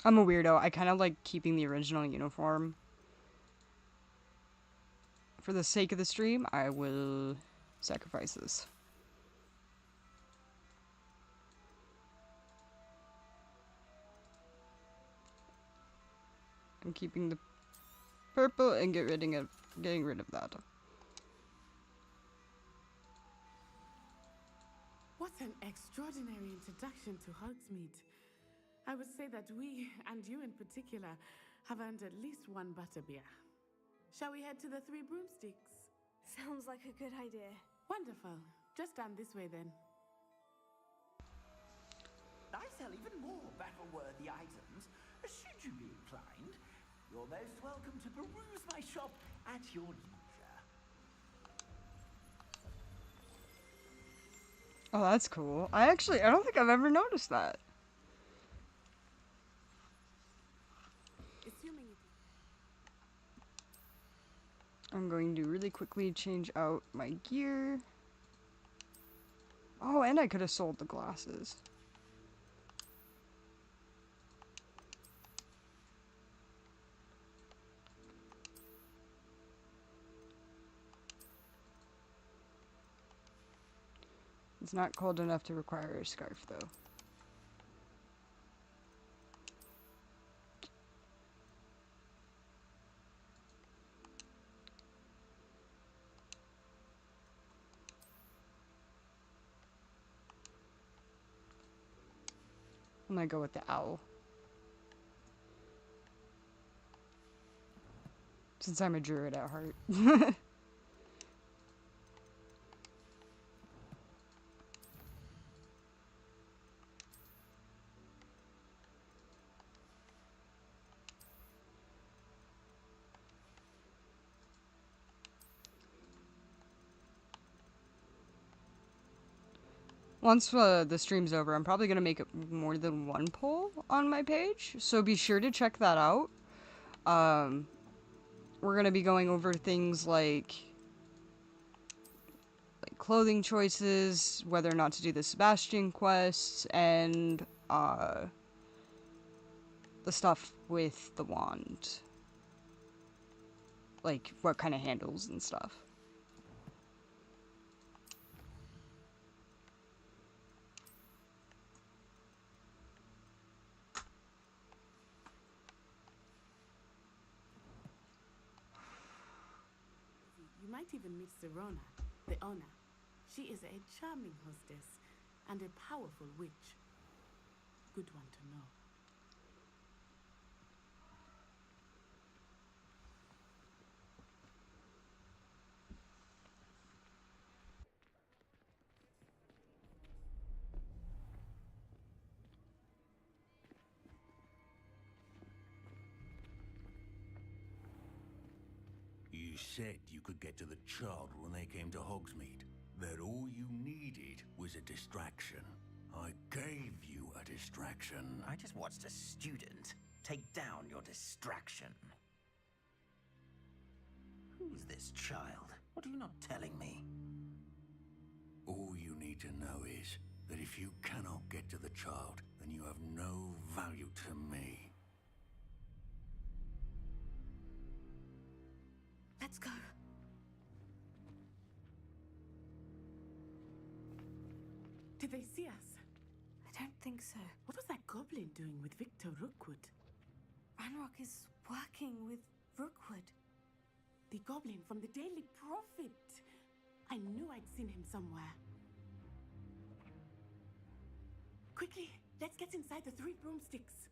S1: I'm a weirdo. I kind of like keeping the original uniform. For the sake of the stream, I will sacrifice this. I'm keeping the purple and getting rid of that.
S17: What an extraordinary introduction to Hogsmeade. I would say that we, and you in particular, have earned at least one butterbeer. Shall we head to the Three Broomsticks?
S2: Sounds like a good idea.
S17: Wonderful. Just down this way then.
S8: I sell even more battle-worthy items. Should you be inclined, you're most welcome to peruse my shop at your leisure.
S1: Oh, that's cool. I don't think I've ever noticed that. I'm going to really quickly change out my gear. Oh, and I could have sold the glasses. It's not cold enough to require a scarf, though. I'm gonna go with the owl. Since I'm a druid at heart. Once the stream's over, I'm probably going to make more than one poll on my page, so be sure to check that out. We're going to be going over things like clothing choices, whether or not to do the Sebastian quests, and the stuff with the wand. Like, what kind of handles and stuff.
S17: You might even meet Serona, the owner. She is a charming hostess and a powerful witch. Good one to know.
S12: You said you could get to the child when they came to Hogsmeade. That all you needed was a distraction. I gave you a distraction.
S11: I just watched a student take down your distraction. Who's this child? What are you not telling me?
S12: All you need to know is that if you cannot get to the child, then you have no value to me.
S2: Let's go.
S17: Did they see us?
S2: I don't think so.
S17: What was that goblin doing with Victor Rookwood?
S2: Ranrock is working with
S17: Rookwood. The goblin from the Daily Prophet. I knew I'd seen him somewhere. Quickly, let's get inside the 3 broomsticks.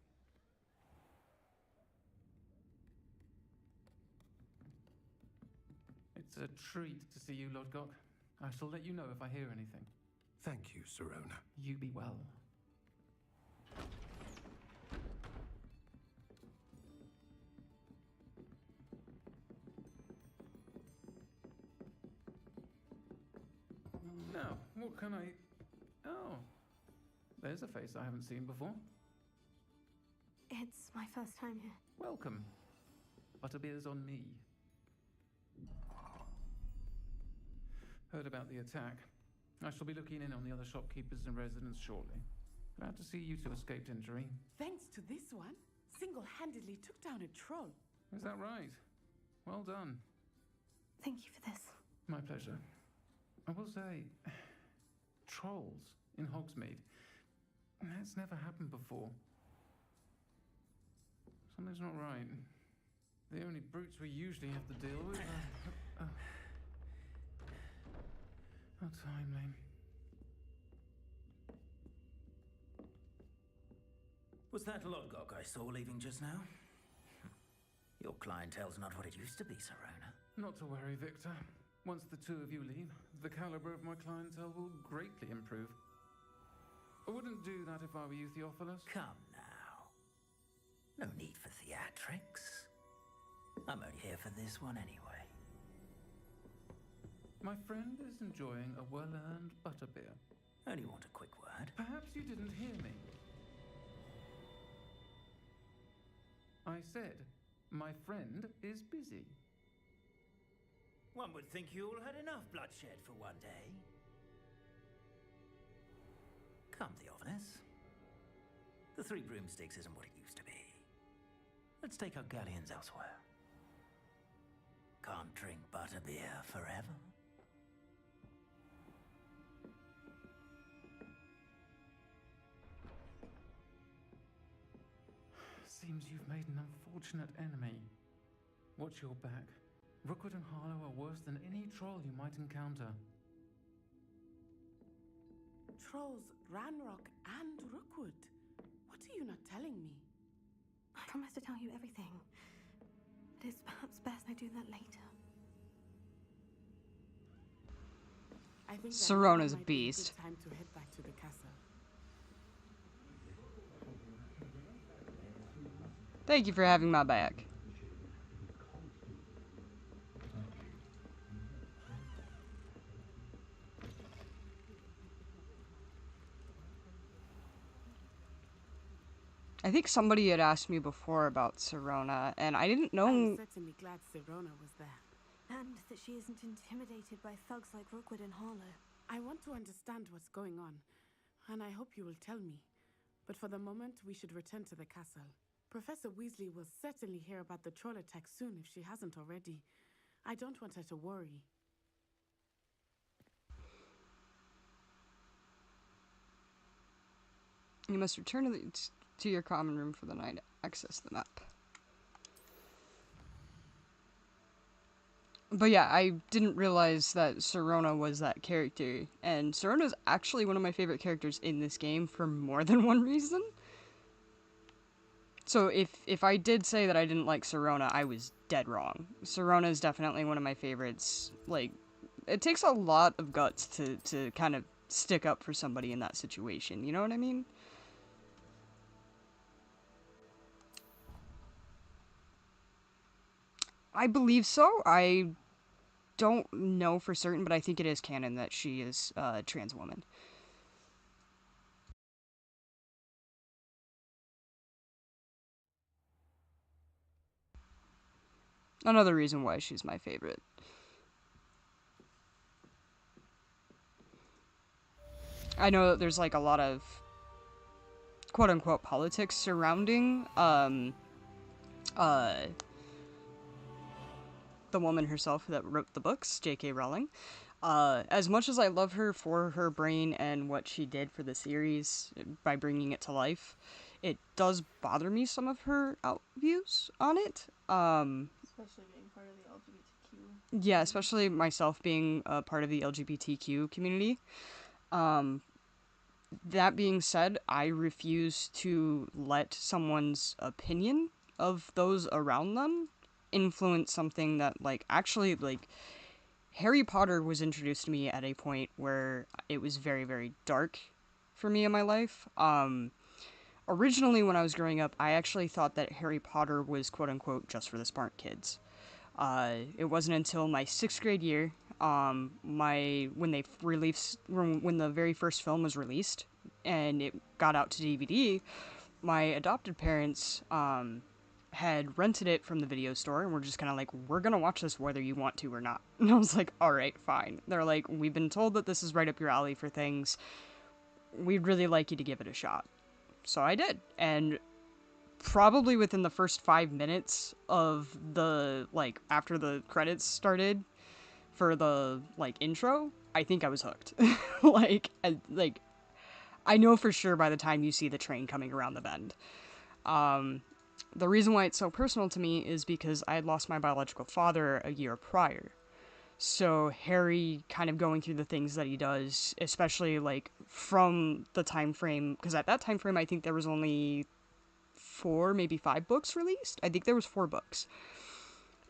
S15: It's a treat to see you, Lodgok. I shall let you know if I hear anything.
S5: Thank you, Sirona.
S15: You be well. Now, what can I... Oh, there's a face I haven't seen before.
S2: It's my first time here.
S15: Welcome. Butterbeer's on me. Heard about the attack. I shall be looking in on the other shopkeepers and residents shortly. Glad to see you two escaped injury.
S17: Thanks to this one, single-handedly took down a troll.
S15: Is that right? Well done.
S2: Thank you for this.
S15: My pleasure. I will say, trolls in Hogsmeade. That's never happened before. Something's not right. The only brutes we usually have to deal with are... How timely.
S11: Was that Lodgok I saw leaving just now? Your clientele's not what it used to be, Sirona.
S15: Not to worry, Victor. Once the two of you leave, the caliber of my clientele will greatly improve. I wouldn't do that if I were you, Theophilus.
S11: Come now. No need for theatrics. I'm only here for this one anyway.
S15: My friend is enjoying a well-earned butterbeer.
S11: Only want a quick word.
S15: Perhaps you didn't hear me. I said, my friend is busy.
S11: One would think you all had enough bloodshed for one day. Come, Theophilus. The 3 broomsticks isn't what it used to be. Let's take our galleons elsewhere. Can't drink butterbeer forever.
S15: Seems you've made an unfortunate enemy. Watch your back. Rookwood and Harlow are worse than any troll you might encounter.
S17: Trolls, Ranrock, and Rookwood. What are you not telling me?
S2: I promised to tell you everything. But it's perhaps best I do that later.
S17: I think
S1: Sirona's a beast.
S17: Time to head back to the castle.
S1: Thank you for having my back. I think somebody had asked me before about Sirona, and I didn't know...
S17: I'm certainly glad Sirona was there.
S2: And that she isn't intimidated by thugs like Rookwood and Harlow.
S17: I want to understand what's going on, and I hope you will tell me. But for the moment, we should return to the castle. Professor Weasley will certainly hear about the troll attack soon if she hasn't already. I don't want her to worry.
S1: You must return to your common room for the night to access the map. But yeah, I didn't realize that Sirona was that character, and Sirona's actually one of my favorite characters in this game for more than one reason. So if I did say that I didn't like Sirona, I was dead wrong. Sirona is definitely one of my favorites. Like, it takes a lot of guts to kind of stick up for somebody in that situation, you know what I mean? I believe so. I don't know for certain, but I think it is canon that she is a trans woman. Another reason why she's my favorite. I know that there's like a lot of quote-unquote politics surrounding the woman herself that wrote the books, J.K. Rowling. As much as I love her for her brain and what she did for the series by bringing it to life, it does bother me some of her views on it.
S14: Especially being part of the LGBTQ.
S1: Yeah, especially myself being a part of the LGBTQ community. That being said, I refuse to let someone's opinion of those around them influence something that, like, actually, like, Harry Potter was introduced to me at a point where it was very, very dark for me in my life. Originally, when I was growing up, I actually thought that Harry Potter was quote-unquote just for the smart kids. It wasn't until my 6th grade year, when the very first film was released and it got out to DVD, my adopted parents had rented it from the video store and were just kind of like, we're gonna watch this whether you want to or not. And I was like, all right, fine. They're like, we've been told that this is right up your alley for things. We'd really like you to give it a shot. So I did, and probably within the first 5 minutes of the, like, after the credits started for the, like, intro, I think I was hooked. I know for sure by the time you see the train coming around the bend. The reason why it's so personal to me is because I had lost my biological father a year prior. So Harry kind of going through the things that he does, especially, like, from the time frame, because at that time frame I think there was only 4, maybe 5 books released. I think there was 4 books.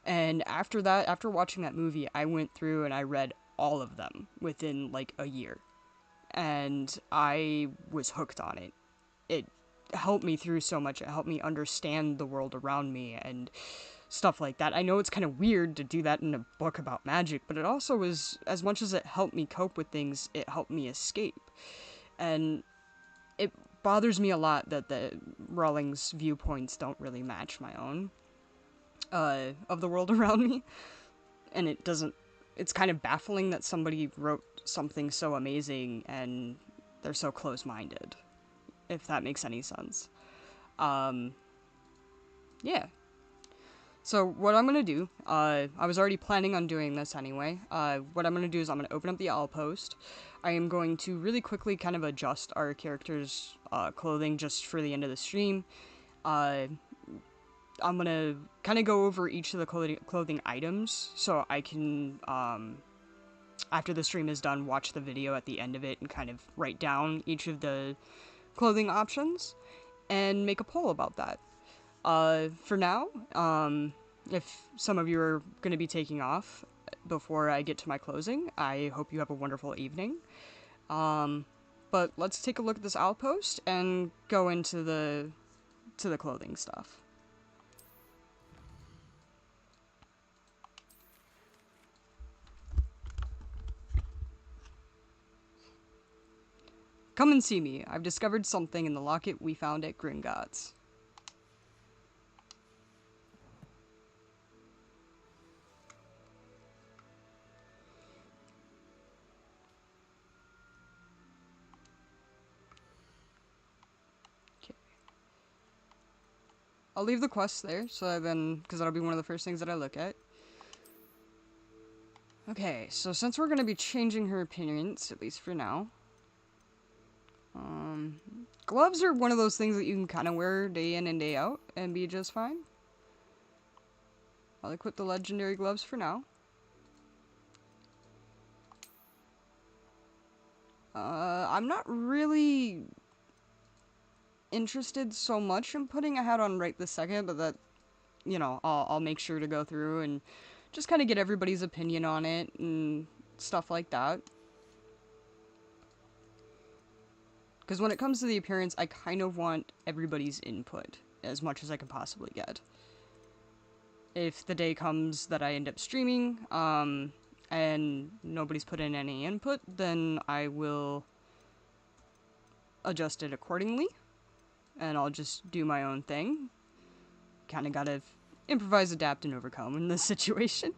S1: And after that, after watching that movie, I went through and I read all of them within, like, a year. And I was hooked on it. It helped me through so much. It helped me understand the world around me and stuff like that. I know it's kind of weird to do that in a book about magic, but it also was, as much as it helped me cope with things, it helped me escape. And it bothers me a lot that the Rowling's viewpoints don't really match my own of the world around me. And it's kind of baffling that somebody wrote something so amazing and they're so close-minded, if that makes any sense. Yeah. So what I'm going to do, I was already planning on doing this anyway. What I'm going to do is I'm going to open up the owl post. I am going to really quickly kind of adjust our characters' clothing just for the end of the stream. I'm going to kind of go over each of the clothing items so I can, after the stream is done, watch the video at the end of it and kind of write down each of the clothing options and make a poll about that. For now, if some of you are going to be taking off before I get to my closing, I hope you have a wonderful evening. But let's take a look at this owl post and go into the clothing stuff. Come and see me. I've discovered something in the locket we found at Gringotts. I'll leave the quest there, so then, because that'll be one of the first things that I look at. Okay, so since we're going to be changing her appearance, at least for now. Gloves are one of those things that you can kind of wear day in and day out and be just fine. I'll equip the legendary gloves for now. I'm not really interested so much in putting a hat on right this second, but that, you know, I'll make sure to go through and just kind of get everybody's opinion on it and stuff like that. Because when it comes to the appearance, I kind of want everybody's input as much as I can possibly get. If the day comes that I end up streaming, and nobody's put in any input, then I will adjust it accordingly. And I'll just do my own thing. Kind of gotta improvise, adapt, and overcome in this situation.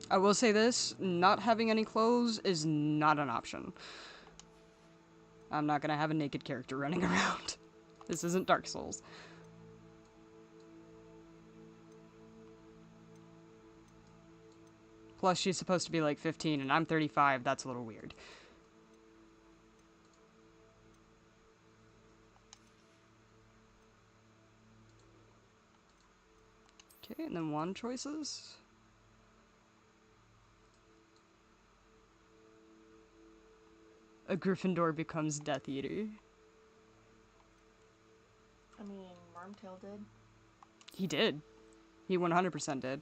S1: I will say this, not having any clothes is not an option. I'm not gonna have a naked character running around. This isn't Dark Souls. Plus, she's supposed to be like 15 and I'm 35, that's a little weird. Okay, and then wand choices. A Gryffindor becomes Death Eater.
S14: I mean, Wormtail did.
S1: He did. He 100% did.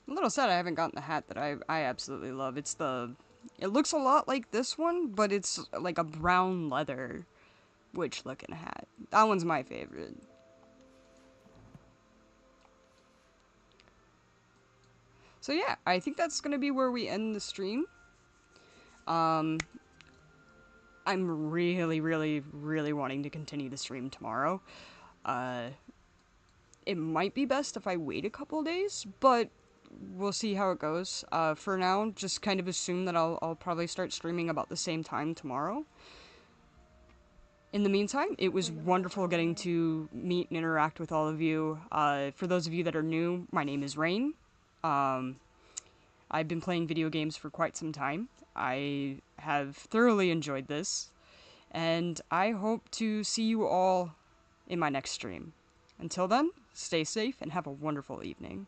S1: I'm a little sad I haven't gotten the hat that I absolutely love. It's the... It looks a lot like this one, but it's like a brown leather witch looking hat. That one's my favorite. So yeah, I think that's gonna be where we end the stream. I'm really, really, really wanting to continue the stream tomorrow. It might be best if I wait a couple days, but we'll see how it goes. For now, just kind of assume that I'll probably start streaming about the same time tomorrow. In the meantime, it was wonderful getting to meet and interact with all of you. For those of you that are new, my name is Rayne. I've been playing video games for quite some time. I have thoroughly enjoyed this, and I hope to see you all in my next stream. Until then, stay safe and have a wonderful evening.